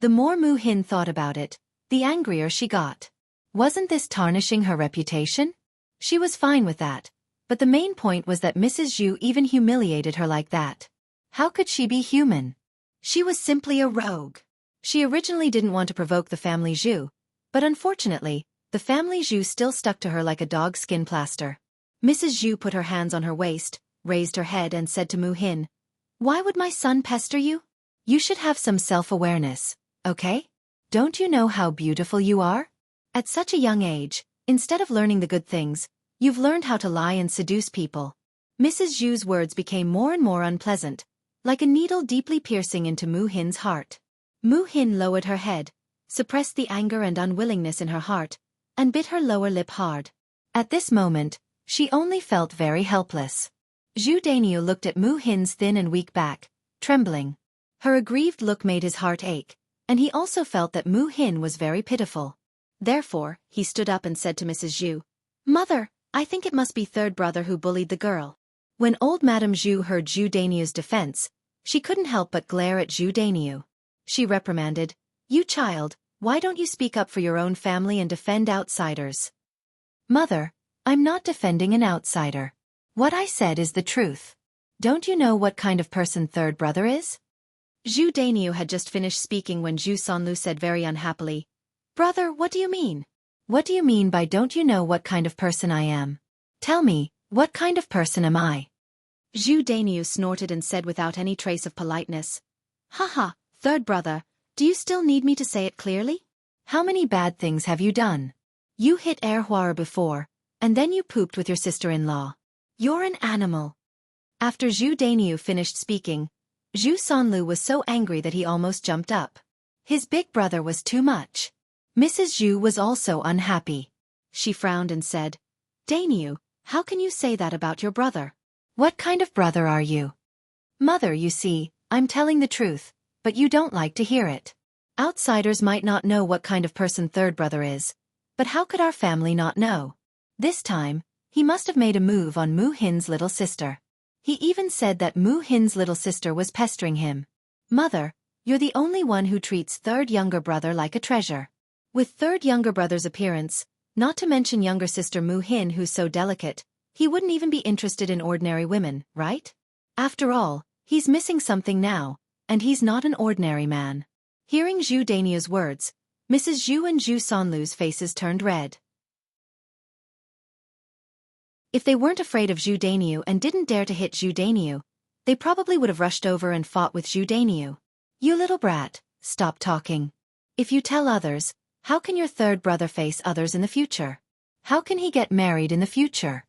The more Mu Hin thought about it, the angrier she got. Wasn't this tarnishing her reputation? She was fine with that, but the main point was that Mrs. Zhu even humiliated her like that. How could she be human? She was simply a rogue. She originally didn't want to provoke the family Zhu, but unfortunately, the family Zhu still stuck to her like a dog's skin plaster. Mrs. Zhu put her hands on her waist, raised her head and said to Mu Hin, "Why would my son pester you? You should have some self-awareness, okay? Don't you know how beautiful you are? At such a young age, instead of learning the good things, You've learned how to lie and seduce people. Mrs. Zhu's words became more and more unpleasant, like a needle deeply piercing into Mu Hin's heart. Mu Hin lowered her head, suppressed the anger and unwillingness in her heart, and bit her lower lip hard. At this moment, she only felt very helpless. Zhu Dainiu looked at Mu Hin's thin and weak back, trembling. Her aggrieved look made his heart ache, and he also felt that Mu Hin was very pitiful. Therefore, he stood up and said to Mrs. Zhu, "Mother, I think it must be third brother who bullied the girl." When old Madame Zhu heard Zhu Dainiu's defense, she couldn't help but glare at Zhu Dainiu. She reprimanded, "You child, why don't you speak up for your own family and defend outsiders?" "Mother, I'm not defending an outsider. What I said is the truth. Don't you know what kind of person third brother is?" Zhu Dainiu had just finished speaking when Zhu Sanlu said very unhappily, "Brother, what do you mean? What do you mean by don't you know what kind of person I am? Tell me, what kind of person am I?" Zhu Dainiu snorted and said without any trace of politeness, "Haha, third brother, do you still need me to say it clearly? How many bad things have you done? You hit Erhuara before, and then you pooped with your sister-in-law. You're an animal." After Zhu Dainiu finished speaking, Zhu Sanlu was so angry that he almost jumped up. His big brother was too much. Mrs. Zhu was also unhappy. She frowned and said, "Dainiu, how can you say that about your brother? What kind of brother are you?" "Mother, you see, I'm telling the truth, but you don't like to hear it. Outsiders might not know what kind of person third brother is, but how could our family not know? This time, he must have made a move on Mu Hin's little sister. He even said that Mu Hin's little sister was pestering him. Mother, you're the only one who treats third younger brother like a treasure. With third younger brother's appearance, not to mention younger sister Mu Hin who's so delicate, he wouldn't even be interested in ordinary women, right? After all, he's missing something now, and he's not an ordinary man." Hearing Zhu Dainiu's words, Mrs. Zhu and Zhu Sanlu's faces turned red. If they weren't afraid of Zhu Dainiu and didn't dare to hit Zhu Dainiu, they probably would have rushed over and fought with Zhu Dainiu. "You little brat, stop talking. If you tell others, how can your third brother face others in the future? How can he get married in the future?"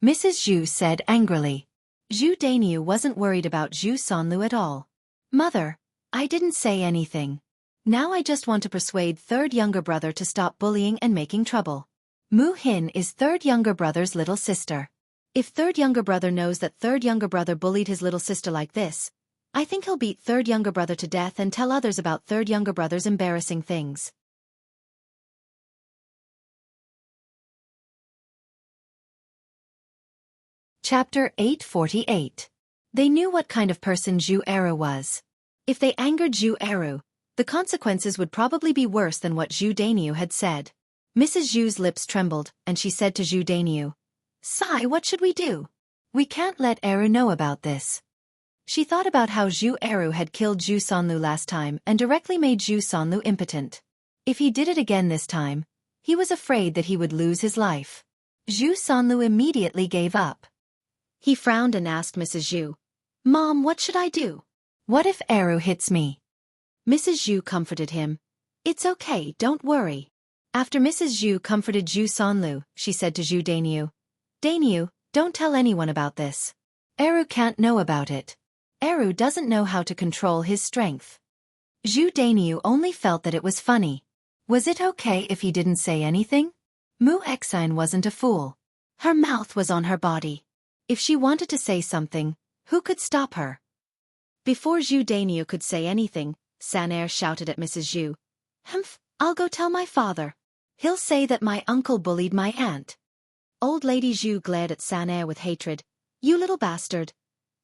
Mrs. Zhu said angrily. Zhu Dainiu wasn't worried about Zhu Sanlu at all. "Mother, I didn't say anything. Now I just want to persuade third younger brother to stop bullying and making trouble. Mu Hin is third younger brother's little sister. If third younger brother knows that third younger brother bullied his little sister like this, I think he'll beat third younger brother to death and tell others about third younger brother's embarrassing things." Chapter 848. They knew what kind of person Zhu Eru was. If they angered Zhu Eru, the consequences would probably be worse than what Zhu Dainiu had said. Mrs. Zhu's lips trembled, and she said to Zhu Dainiu, "Sai, what should we do? We can't let Eru know about this." She thought about how Zhu Eru had killed Zhu Sanlu last time and directly made Zhu Sanlu impotent. If he did it again this time, he was afraid that he would lose his life. Zhu Sanlu immediately gave up. He frowned and asked Mrs. Zhu, "Mom, what should I do? What if Eru hits me?" Mrs. Zhu comforted him. "It's okay, don't worry." After Mrs. Zhu comforted Zhu Sanlu, she said to Zhu Dainiu, "Dainiu, don't tell anyone about this. Eru can't know about it. Eru doesn't know how to control his strength." Zhu Dainiu only felt that it was funny. Was it okay if he didn't say anything? Mu Exine wasn't a fool. Her mouth was on her body. If she wanted to say something, who could stop her? Before Zhu Dainiu could say anything, Saner shouted at Mrs. Zhu, "Humph, I'll go tell my father. He'll say that my uncle bullied my aunt." Old Lady Zhu glared at Saner with hatred. "You little bastard."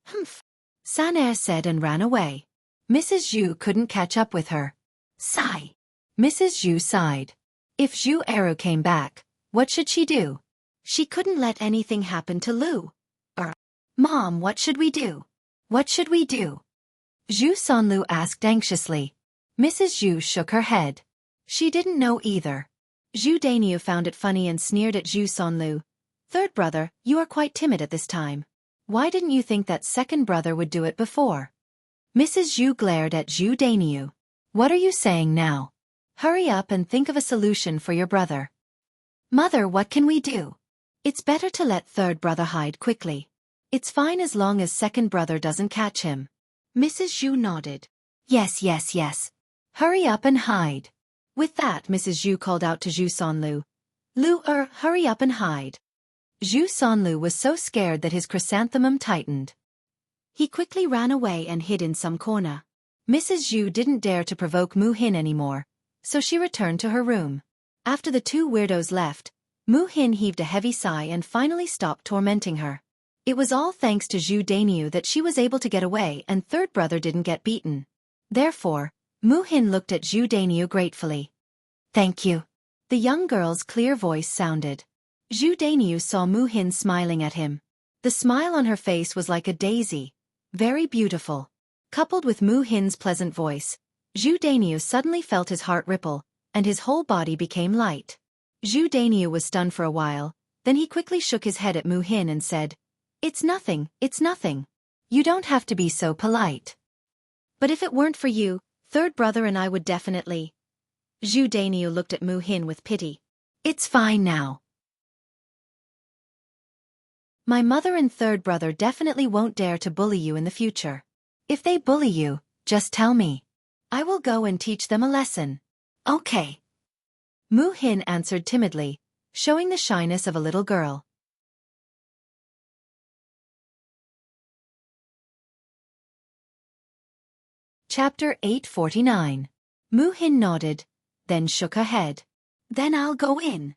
"Humph," Saner said and ran away. Mrs. Zhu couldn't catch up with her. Sigh. Mrs. Zhu sighed. If Zhu Eru came back, what should she do? She couldn't let anything happen to Lu. Mom, what should we do? What should we do? Zhu Sanlu asked anxiously. Mrs. Zhu shook her head. She didn't know either. Zhu Dainiu found it funny and sneered at Zhu Sanlu. "Third brother, you are quite timid at this time. Why didn't you think that second brother would do it before?" Mrs. Zhu glared at Zhu Dainiu. "What are you saying now? Hurry up and think of a solution for your brother." "Mother, what can we do? It's better to let third brother hide quickly. It's fine as long as second brother doesn't catch him. Mrs. Zhu nodded. Yes, yes, yes. Hurry up and hide. With that, Mrs. Zhu called out to Zhu Sonlu. Hurry up and hide. Zhu Sonlu was so scared that his chrysanthemum tightened. He quickly ran away and hid in some corner. Mrs. Zhu didn't dare to provoke Mu Hin anymore, so she returned to her room. After the two weirdos left, Mu Hin heaved a heavy sigh and finally stopped tormenting her. It was all thanks to Zhu Dainiu that she was able to get away and third brother didn't get beaten. Therefore, Mu Hin looked at Zhu Dainiu gratefully. Thank you. The young girl's clear voice sounded. Zhu Dainiu saw Mu Hin smiling at him. The smile on her face was like a daisy, very beautiful. Coupled with Mu Hin's pleasant voice, Zhu Dainiu suddenly felt his heart ripple, and his whole body became light. Zhu Dainiu was stunned for a while, then he quickly shook his head at Mu Hin and said, It's nothing, it's nothing. You don't have to be so polite. But if it weren't for you, third brother and I would definitely. Zhu Dainiu looked at Mu Hin with pity. It's fine now. My mother and third brother definitely won't dare to bully you in the future. If they bully you, just tell me. I will go and teach them a lesson. Okay. Mu Hin answered timidly, showing the shyness of a little girl. Chapter 849. Mu Hin nodded, then shook her head. Then I'll go in.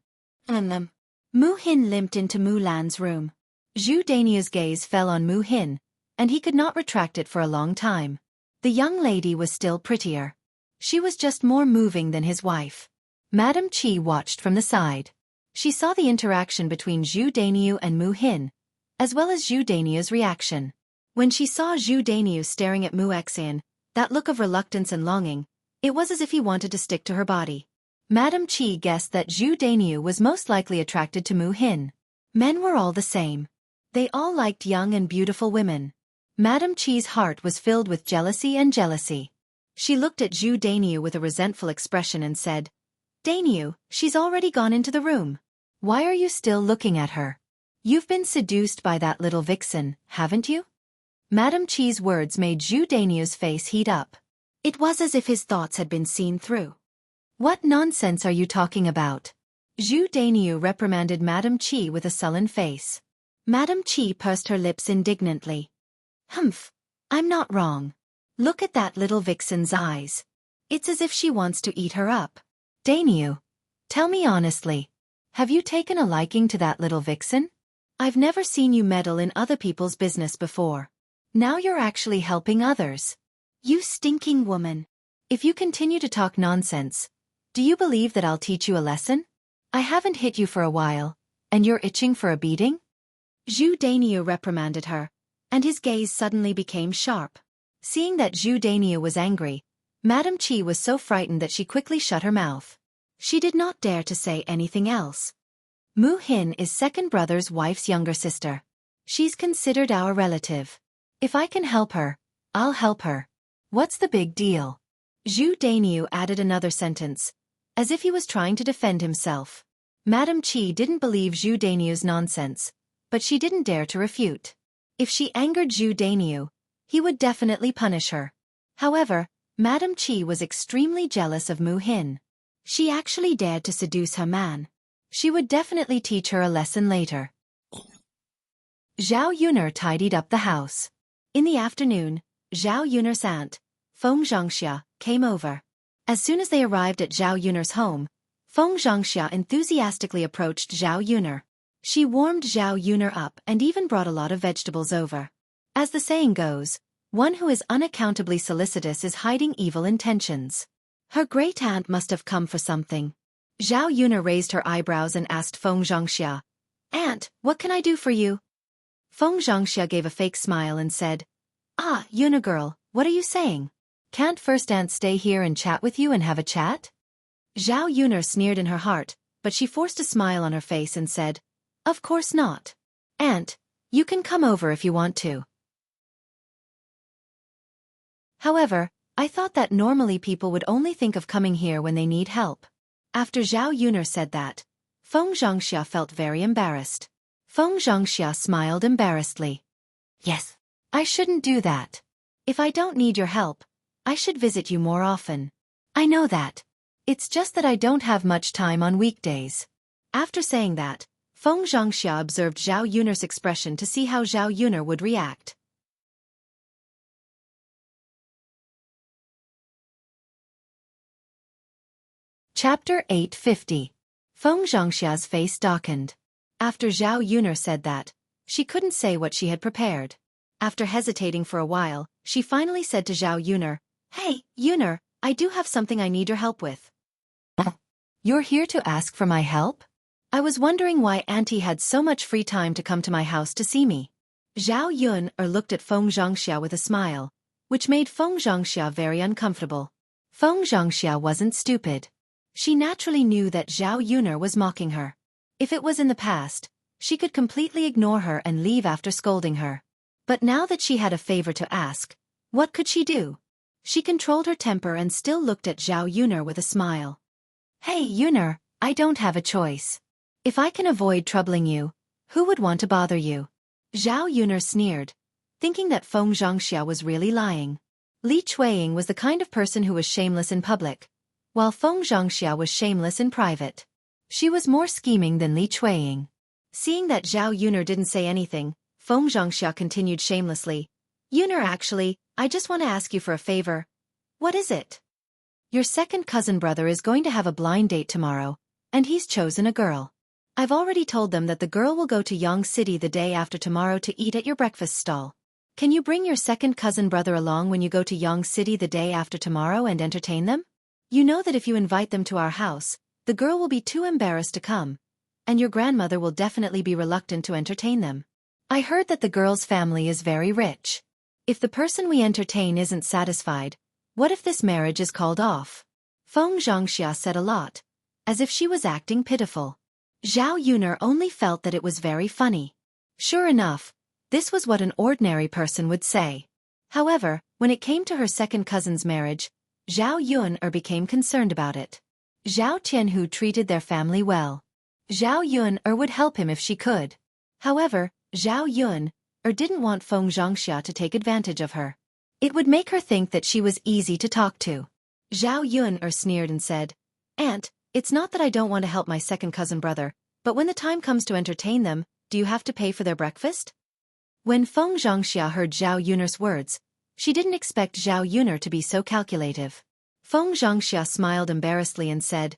Mu Hin limped into Mu Lan's room. Zhu Dainiu's gaze fell on Mu Hin, and he could not retract it for a long time. The young lady was still prettier. She was just more moving than his wife. Madame Qi watched from the side. She saw the interaction between Zhu Dainiu and Mu Hin, as well as Zhu Dainiu's reaction. When she saw Zhu Dainiu staring at Mu Xin, that look of reluctance and longing, it was as if he wanted to stick to her body. Madame Qi guessed that Zhu Dainiu was most likely attracted to Mu Hin. Men were all the same. They all liked young and beautiful women. Madame Qi's heart was filled with jealousy and jealousy. She looked at Zhu Dainiu with a resentful expression and said, Dainiu, she's already gone into the room. Why are you still looking at her? You've been seduced by that little vixen, haven't you? Madame Qi's words made Zhu Dainiu's face heat up. It was as if his thoughts had been seen through. What nonsense are you talking about? Zhu Dainiu reprimanded Madame Qi with a sullen face. Madame Qi pursed her lips indignantly. Humph, I'm not wrong. Look at that little vixen's eyes. It's as if she wants to eat her up. Dainiu, tell me honestly, have you taken a liking to that little vixen? I've never seen you meddle in other people's business before. Now you're actually helping others. You stinking woman. If you continue to talk nonsense, do you believe that I'll teach you a lesson? I haven't hit you for a while, and you're itching for a beating? Zhu Dainiu reprimanded her, and his gaze suddenly became sharp. Seeing that Zhu Dainiu was angry, Madame Qi was so frightened that she quickly shut her mouth. She did not dare to say anything else. Mu Hin is second brother's wife's younger sister. She's considered our relative. If I can help her, I'll help her. What's the big deal? Zhu Dainiu added another sentence, as if he was trying to defend himself. Madame Qi didn't believe Zhu Dainiu's nonsense, but she didn't dare to refute. If she angered Zhu Dainiu, he would definitely punish her. However, Madame Qi was extremely jealous of Mu Hin. She actually dared to seduce her man. She would definitely teach her a lesson later. Zhao Yuner tidied up the house. In the afternoon, Zhao Yuner's aunt, Feng Zhangxia, came over. As soon as they arrived at Zhao Yuner's home, Feng Zhangxia enthusiastically approached Zhao Yuner. She warmed Zhao Yuner up and even brought a lot of vegetables over. As the saying goes, one who is unaccountably solicitous is hiding evil intentions. Her great-aunt must have come for something. Zhao Yuner raised her eyebrows and asked Feng Zhangxia, Aunt, what can I do for you? Feng Zhangxia gave a fake smile and said, Ah, Yuner girl, what are you saying? Can't first aunt stay here and chat with you and have a chat? Zhao Yuner sneered in her heart, but she forced a smile on her face and said, Of course not. Aunt, you can come over if you want to. However, I thought that normally people would only think of coming here when they need help. After Zhao Yuner said that, Feng Zhangxia felt very embarrassed. Feng Zhangxia smiled embarrassedly. Yes. I shouldn't do that. If I don't need your help, I should visit you more often. I know that. It's just that I don't have much time on weekdays. After saying that, Feng Zhangxia observed Zhao Yun'er's expression to see how Zhao Yun'er would react. Chapter 850. Feng Zhangxia's face darkened. After Zhao Yun'er said that, she couldn't say what she had prepared. After hesitating for a while, she finally said to Zhao Yun'er, "Hey, Yun'er, I do have something I need your help with." You're here to ask for my help? I was wondering why Auntie had so much free time to come to my house to see me. Zhao Yun'er looked at Feng Zhangxia with a smile, which made Feng Zhangxia very uncomfortable. Feng Zhangxia wasn't stupid. She naturally knew that Zhao Yun'er was mocking her. If it was in the past, she could completely ignore her and leave after scolding her. But now that she had a favor to ask, what could she do? She controlled her temper and still looked at Zhao Yun'er with a smile. Hey Yun'er, I don't have a choice. If I can avoid troubling you, who would want to bother you? Zhao Yun'er sneered, thinking that Feng Zhangxia was really lying. Li Chueying was the kind of person who was shameless in public, while Feng Zhangxia was shameless in private. She was more scheming than Li Chueying. Seeing that Zhao Yun'er didn't say anything, Feng Zhangxia continued shamelessly. Yun'er, actually, I just want to ask you for a favor. What is it? Your second cousin brother is going to have a blind date tomorrow, and he's chosen a girl. I've already told them that the girl will go to Yang City the day after tomorrow to eat at your breakfast stall. Can you bring your second cousin brother along when you go to Yang City the day after tomorrow and entertain them? You know that if you invite them to our house, the girl will be too embarrassed to come, and your grandmother will definitely be reluctant to entertain them. I heard that the girl's family is very rich. If the person we entertain isn't satisfied, what if this marriage is called off? Feng Zhangxia said a lot, as if she was acting pitiful. Zhao Yun'er only felt that it was very funny. Sure enough, this was what an ordinary person would say. However, when it came to her second cousin's marriage, Zhao Yun'er became concerned about it. Zhao Tianhu treated their family well. Zhao Yun'er would help him if she could. However, Zhao Yun'er didn't want Feng Zhangxia to take advantage of her. It would make her think that she was easy to talk to. Zhao Yun'er sneered and said, "Aunt, it's not that I don't want to help my second cousin brother, but when the time comes to entertain them, do you have to pay for their breakfast?" When Feng Zhangxia heard Zhao Yun'er's words, she didn't expect Zhao Yun'er to be so calculative. Feng Zhangxia smiled embarrassedly and said,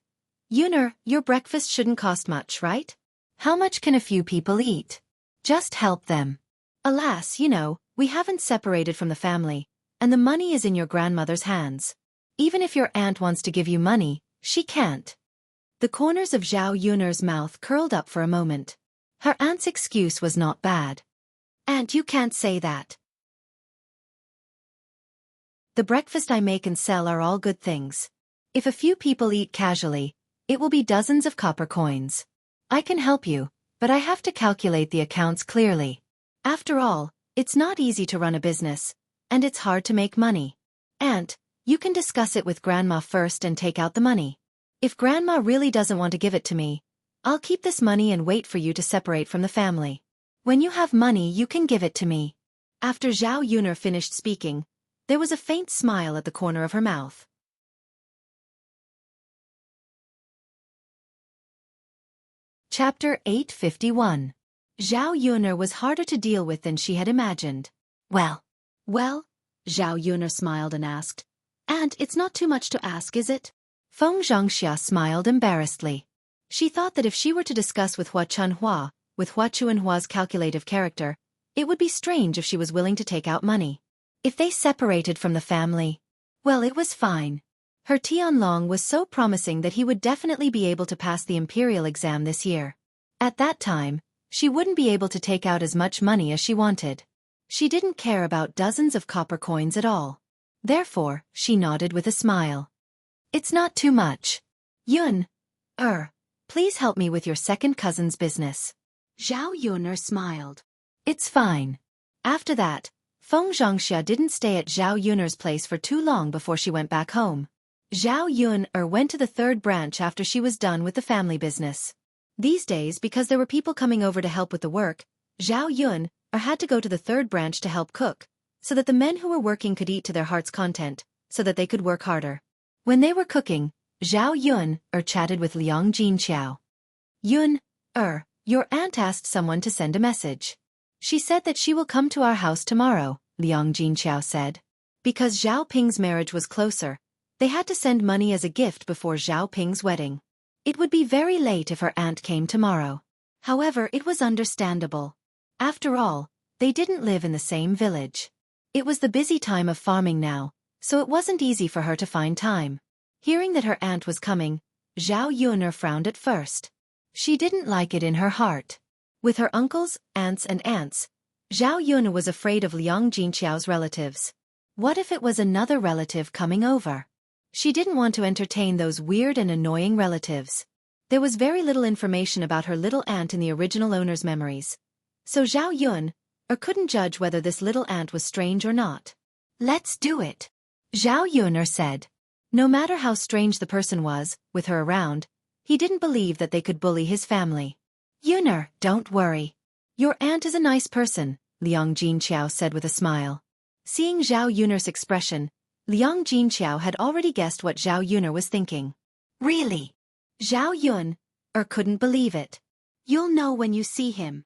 "Yun'er, your breakfast shouldn't cost much, right? How much can a few people eat? Just help them. Alas, we haven't separated from the family, and the money is in your grandmother's hands. Even if your aunt wants to give you money, she can't." The corners of Zhao Yun'er's mouth curled up for a moment. Her aunt's excuse was not bad. "Aunt, you can't say that. The breakfast I make and sell are all good things. If a few people eat casually, it will be dozens of copper coins. I can help you, but I have to calculate the accounts clearly. After all, it's not easy to run a business, and it's hard to make money. Aunt, you can discuss it with Grandma first and take out the money. If Grandma really doesn't want to give it to me, I'll keep this money and wait for you to separate from the family. When you have money, you can give it to me." After Zhao Yun'er finished speaking, there was a faint smile at the corner of her mouth. Chapter 851. Zhao Yun'er was harder to deal with than she had imagined. Well, Zhao Yun'er smiled and asked, "Aunt, it's not too much to ask, is it?" Feng Zhangxia smiled embarrassedly. She thought that if she were to discuss with Hua Chunhua, with Hua Chuanhua's calculative character, it would be strange if she was willing to take out money. If they separated from the family, well, it was fine. Her Tianlong was so promising that he would definitely be able to pass the imperial exam this year. At that time, she wouldn't be able to take out as much money as she wanted. She didn't care about dozens of copper coins at all. Therefore, she nodded with a smile. "It's not too much. Yun'er, please help me with your second cousin's business." Zhao Yun'er smiled. "It's fine." After that, Feng Zhangxia didn't stay at Zhao Yun'er's place for too long before she went back home. Zhao Yun'er went to the third branch after she was done with the family business. These days, because there were people coming over to help with the work, Zhao Yun had to go to the third branch to help cook, so that the men who were working could eat to their heart's content, so that they could work harder. When they were cooking, Zhao Yun chatted with Liang Jinqiao. Yun, your aunt asked someone to send a message. She said that she will come to our house tomorrow, Liang Jinqiao said. Because Zhao Ping's marriage was closer, they had to send money as a gift before Zhao Ping's wedding. It would be very late if her aunt came tomorrow. However, it was understandable. After all, they didn't live in the same village. It was the busy time of farming now, so it wasn't easy for her to find time. Hearing that her aunt was coming, Zhao Yun frowned at first. She didn't like it in her heart. With her uncles, aunts, Zhao Yun was afraid of Liang Jinqiao's relatives. What if it was another relative coming over? She didn't want to entertain those weird and annoying relatives. There was very little information about her little aunt in the original owner's memories. So Zhao Yun couldn't judge whether this little aunt was strange or not. Let's do it, Zhao Yun said. No matter how strange the person was, with her around, he didn't believe that they could bully his family. Yun, don't worry. Your aunt is a nice person, Liang Jinqiao said with a smile. Seeing Zhao Yun's expression, Liang Jinqiao had already guessed what Zhao Yun was thinking. Really? Zhao Yun couldn't believe it. You'll know when you see him.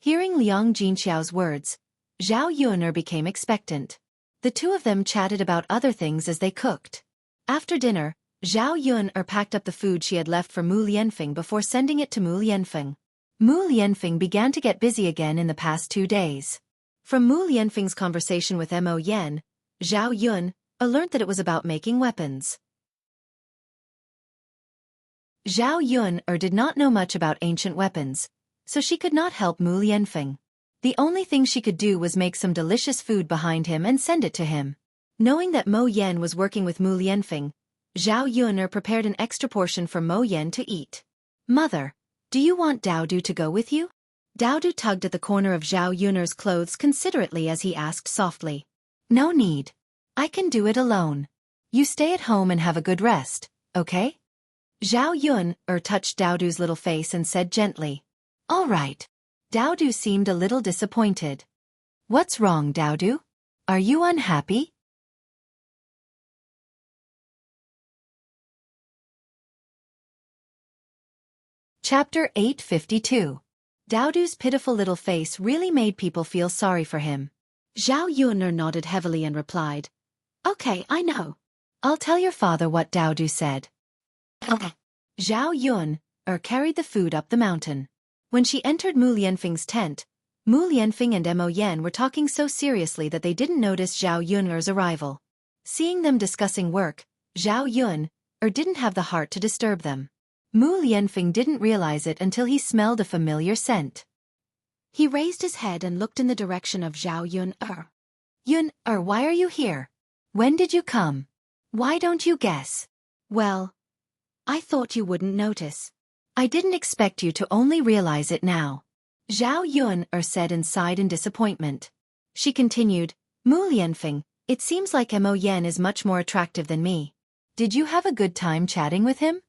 Hearing Liang Jinqiao's words, Zhao Yun became expectant. The two of them chatted about other things as they cooked. After dinner, Zhao Yun packed up the food she had left for Mu Lianfeng before sending it to Mu Lianfeng. Mu Lianfeng began to get busy again in the past 2 days. From Mu Lianfeng's conversation with Mo Yan, Zhao Yun learned that it was about making weapons. Zhao Yun did not know much about ancient weapons, so she could not help Mu Lianfeng. The only thing she could do was make some delicious food behind him and send it to him. Knowing that Mo Yan was working with Mu Lianfeng, Zhao Yun prepared an extra portion for Mo Yan to eat. Mother, do you want Daodu to go with you? Daodu tugged at the corner of Zhao Yun's clothes considerately as he asked softly. No need. I can do it alone. You stay at home and have a good rest, okay? Zhao Yun touched Daodu's little face and said gently. All right. Daodu seemed a little disappointed. What's wrong, Daodu? Are you unhappy? Chapter 852. Daodu's pitiful little face really made people feel sorry for him. Zhao Yun nodded heavily and replied, Okay, I know. I'll tell your father what Daodu said. Zhao Yun carried the food up the mountain. When she entered Mu Lianfeng's tent, Mu Lianfeng and Mo Yan were talking so seriously that they didn't notice Zhao Yun's arrival. Seeing them discussing work, Zhao Yun didn't have the heart to disturb them. Mu Lianfeng didn't realize it until he smelled a familiar scent. He raised his head and looked in the direction of Zhao Yun. Yun, why are you here? When did you come? Why don't you guess? Well, I thought you wouldn't notice. I didn't expect you to only realize it now. Zhao Yun said and sighed in disappointment. She continued, Mu Lianfeng, it seems like Mo Yan is much more attractive than me. Did you have a good time chatting with him?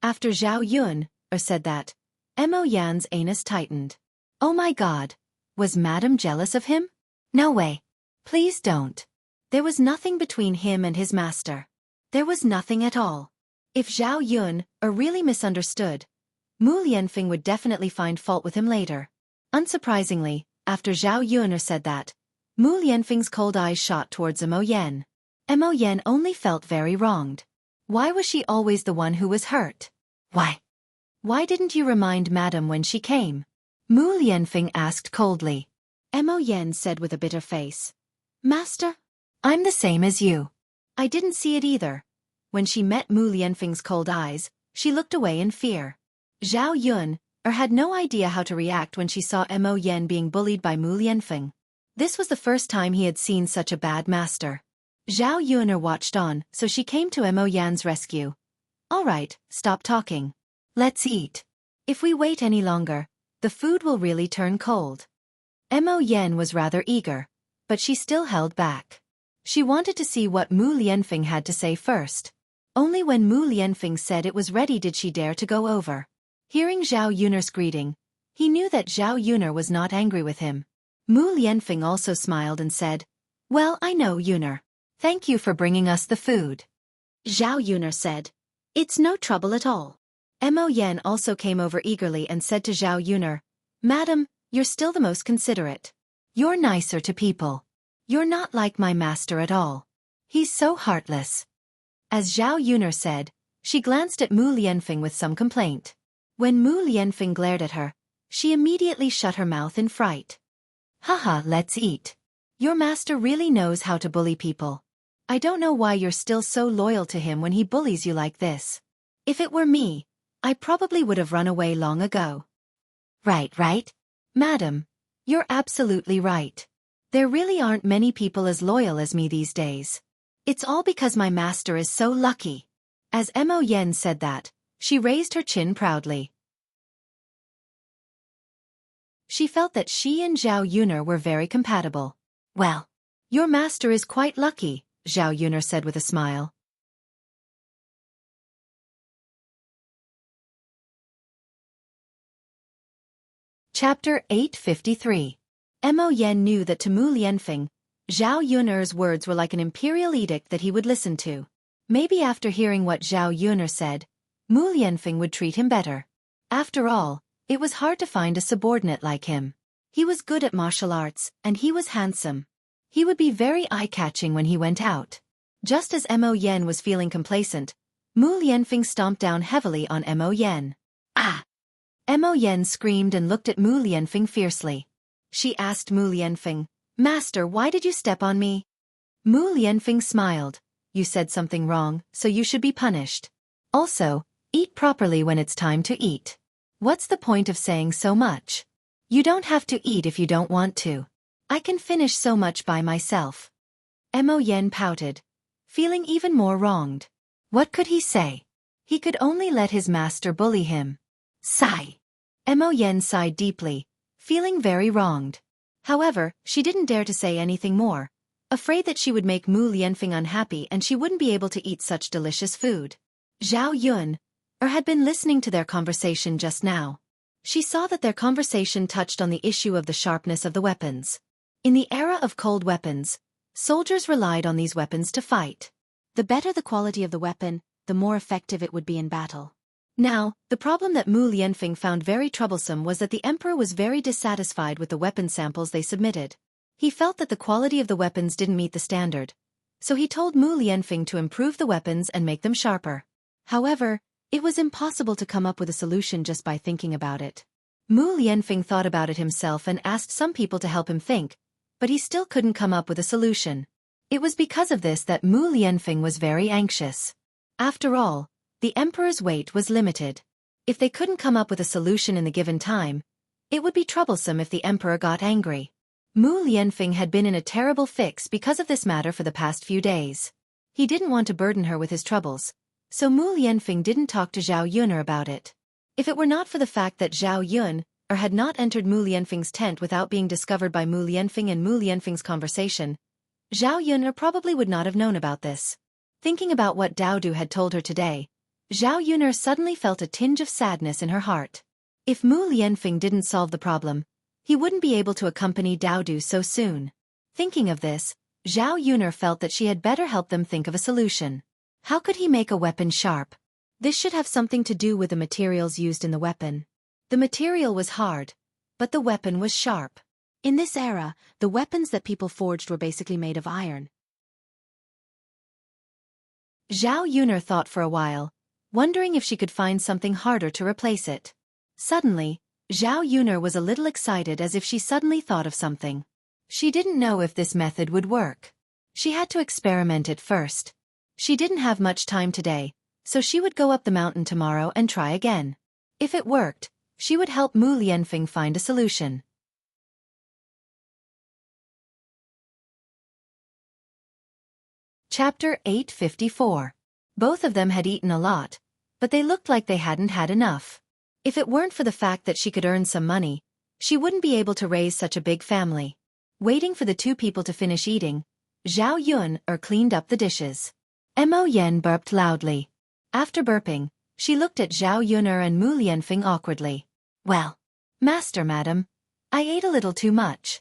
After Zhao Yun said that, Mo Yan's anus tightened. Oh my God, was Madam jealous of him? No way. Please don't. There was nothing between him and his master. There was nothing at all. If Zhao Yun really misunderstood, Mu Lianfeng would definitely find fault with him later. Unsurprisingly, after Zhao Yun said that, Mu Lianfeng's cold eyes shot towards Mo Yan. Mo Yan only felt very wronged. Why was she always the one who was hurt? Why? Why didn't you remind Madam when she came? Mu Lianfeng asked coldly. Mo Yan said with a bitter face. Master? I'm the same as you. I didn't see it either. When she met Mu Lianfeng's cold eyes, she looked away in fear. Zhao Yun had no idea how to react when she saw Mo Yan being bullied by Mu Lianfeng. This was the first time he had seen such a bad master. Zhao Yun watched on, so she came to Mo Yan's rescue. All right, stop talking. Let's eat. If we wait any longer, the food will really turn cold. Mo Yan was rather eager, but she still held back. She wanted to see what Mu Lianfeng had to say first. Only when Mu Lianfeng said it was ready did she dare to go over. Hearing Zhao Yun'er's greeting, he knew that Zhao Yun'er was not angry with him. Mu Lianfeng also smiled and said, "Well, I know, Yun'er. Thank you for bringing us the food." Zhao Yun'er said, "It's no trouble at all." Mo Yan also came over eagerly and said to Zhao Yun'er, "Madam, you're still the most considerate. You're nicer to people. You're not like my master at all. He's so heartless." As Zhao Yun'er said, she glanced at Mu Lianfeng with some complaint. When Mu Lianfeng glared at her, she immediately shut her mouth in fright. "Haha, let's eat. Your master really knows how to bully people. I don't know why you're still so loyal to him when he bullies you like this. If it were me, I probably would have run away long ago." Right. Madam, you're absolutely right. There really aren't many people as loyal as me these days. It's all because my master is so lucky." As Mo Yan said that, she raised her chin proudly. She felt that she and Zhao Yun'er were very compatible. "Well, your master is quite lucky," Zhao Yun'er said with a smile. Chapter 853. Mo Yan knew that to Mu Lianfeng, Zhao Yun'er's words were like an imperial edict that he would listen to. Maybe after hearing what Zhao Yun'er said, Mu Lianfeng would treat him better. After all, it was hard to find a subordinate like him. He was good at martial arts, and he was handsome. He would be very eye-catching when he went out. Just as Mo Yan was feeling complacent, Mu Lianfeng stomped down heavily on Mo Yan. "Ah!" Mo Yan screamed and looked at Mu Lianfeng fiercely. She asked Mu Lianfeng, "Master, why did you step on me?" Mu Lianfeng smiled. "You said something wrong, so you should be punished. Also, eat properly when it's time to eat. What's the point of saying so much? You don't have to eat if you don't want to. I can finish so much by myself." Mo Yan pouted, feeling even more wronged. What could he say? He could only let his master bully him. Sigh. Mo Yan sighed deeply, feeling very wronged. However, she didn't dare to say anything more, afraid that she would make Mu Lianfeng unhappy and she wouldn't be able to eat such delicious food. Zhao Yun'er had been listening to their conversation just now. She saw that their conversation touched on the issue of the sharpness of the weapons. In the era of cold weapons, soldiers relied on these weapons to fight. The better the quality of the weapon, the more effective it would be in battle. Now, the problem that Mu Lianfeng found very troublesome was that the emperor was very dissatisfied with the weapon samples they submitted. He felt that the quality of the weapons didn't meet the standard, so he told Mu Lianfeng to improve the weapons and make them sharper. However, it was impossible to come up with a solution just by thinking about it. Mu Lianfeng thought about it himself and asked some people to help him think, but he still couldn't come up with a solution. It was because of this that Mu Lianfeng was very anxious. After all, the emperor's weight was limited. If they couldn't come up with a solution in the given time, it would be troublesome if the emperor got angry. Mu Lianfeng had been in a terrible fix because of this matter for the past few days. He didn't want to burden her with his troubles, so Mu Lianfeng didn't talk to Zhao Yun'er about it. If it were not for the fact that Zhao Yun'er had not entered Mu Lianfeng's tent without being discovered by Mu Lianfeng and Mu Lianfeng's conversation, Zhao Yun'er probably would not have known about this. Thinking about what Daodu had told her today, Zhao Yun'er suddenly felt a tinge of sadness in her heart. If Mu Lianfeng didn't solve the problem, he wouldn't be able to accompany Daodu so soon. Thinking of this, Zhao Yun'er felt that she had better help them think of a solution. How could he make a weapon sharp? This should have something to do with the materials used in the weapon. The material was hard, but the weapon was sharp. In this era, the weapons that people forged were basically made of iron. Zhao Yun'er thought for a while, wondering if she could find something harder to replace it. Suddenly, Zhao Yun'er was a little excited as if she suddenly thought of something. She didn't know if this method would work. She had to experiment it first. She didn't have much time today, so she would go up the mountain tomorrow and try again. If it worked, she would help Mu Lianfeng find a solution. Chapter 854. Both of them had eaten a lot, but they looked like they hadn't had enough. If it weren't for the fact that she could earn some money, she wouldn't be able to raise such a big family. Waiting for the two people to finish eating, Zhao Yun'er cleaned up the dishes. Mo Yan burped loudly. After burping, She looked at Zhao Yun'er and Mu Lianfeng awkwardly. Well, Master Madam, I ate a little too much.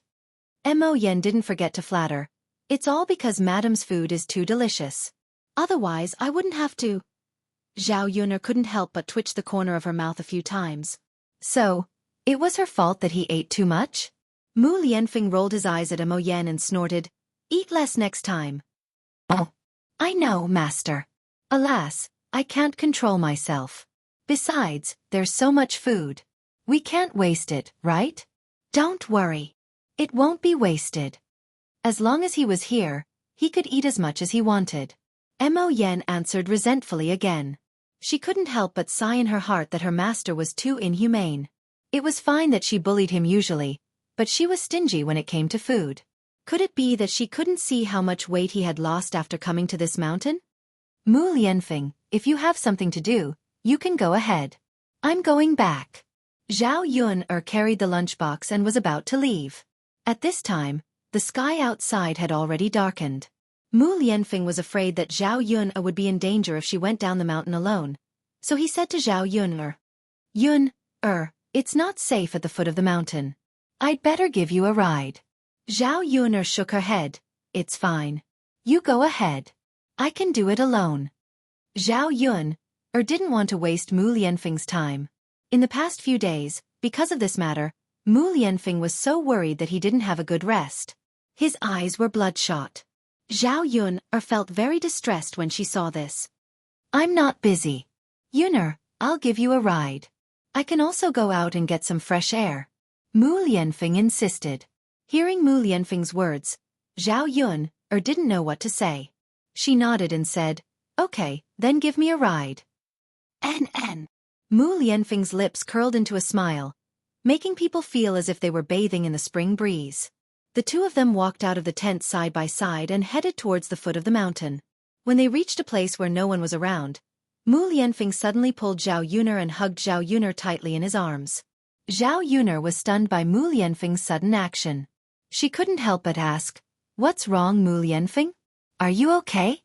Mo Yen didn't forget to flatter. It's all because Madam's food is too delicious. Otherwise I wouldn't have to. Zhao Yun'er couldn't help but twitch the corner of her mouth a few times. So, it was her fault that he ate too much? Mu Lianfeng rolled his eyes at Mo Yen and snorted, Eat less next time. Oh, I know, Master. Alas, I can't control myself. Besides, there's so much food. We can't waste it, right? Don't worry. It won't be wasted. As long as he was here, he could eat as much as he wanted. Mo Yen answered resentfully again. She couldn't help but sigh in her heart that her master was too inhumane. It was fine that she bullied him usually, but she was stingy when it came to food. Could it be that she couldn't see how much weight he had lost after coming to this mountain? Mu Lianfeng, if you have something to do, you can go ahead. I'm going back. Zhao Yun'er carried the lunchbox and was about to leave. At this time, the sky outside had already darkened. Mu Lianfeng was afraid that Zhao Yun'er would be in danger if she went down the mountain alone, so he said to Zhao Yun'er, Yun'er, it's not safe at the foot of the mountain. I'd better give you a ride. Zhao Yun'er shook her head. It's fine. You go ahead. I can do it alone. Zhao Yun'er didn't want to waste Mu Lianfeng's time. In the past few days, because of this matter, Mu Lianfeng was so worried that he didn't have a good rest. His eyes were bloodshot. Zhao Yun'er felt very distressed when she saw this. I'm not busy. Yun'er, I'll give you a ride. I can also go out and get some fresh air. Mu Lianfeng insisted. Hearing Mu Lianfeng's words, Zhao Yun'er didn't know what to say. She nodded and said, Okay, then give me a ride. N. Mu Lianfeng's lips curled into a smile, making people feel as if they were bathing in the spring breeze. The two of them walked out of the tent side by side and headed towards the foot of the mountain. When they reached a place where no one was around, Mu Lianfeng suddenly pulled Zhao Yun'er and hugged Zhao Yun'er tightly in his arms. Zhao Yun'er was stunned by Mu Lianfeng's sudden action. She couldn't help but ask, What's wrong, Mu Lianfeng? Are you okay?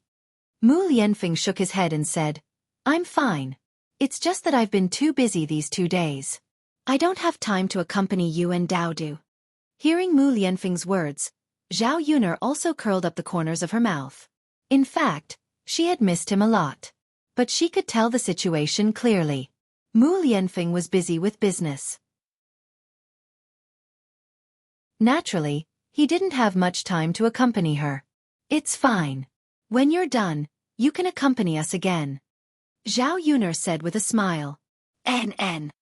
Mu Lianfeng shook his head and said, I'm fine. It's just that I've been too busy these 2 days. I don't have time to accompany you and Daodu. Hearing Mu Lianfeng's words, Zhao Yun'er also curled up the corners of her mouth. In fact, she had missed him a lot. But she could tell the situation clearly. Mu Lianfeng was busy with business. Naturally, he didn't have much time to accompany her. It's fine. When you're done, you can accompany us again. Zhao Yun'er said with a smile. N.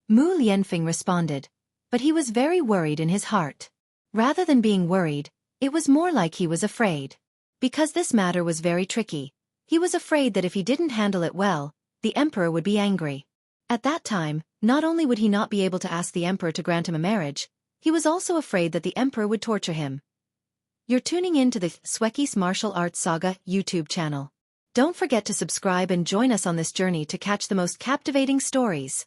Mu Lianfeng responded, but he was very worried in his heart. Rather than being worried, it was more like he was afraid. Because this matter was very tricky, he was afraid that if he didn't handle it well, the emperor would be angry. At that time, not only would he not be able to ask the emperor to grant him a marriage, he was also afraid that the emperor would torture him. You're tuning in to the Xueqi's Martial Arts Saga YouTube channel. Don't forget to subscribe and join us on this journey to catch the most captivating stories.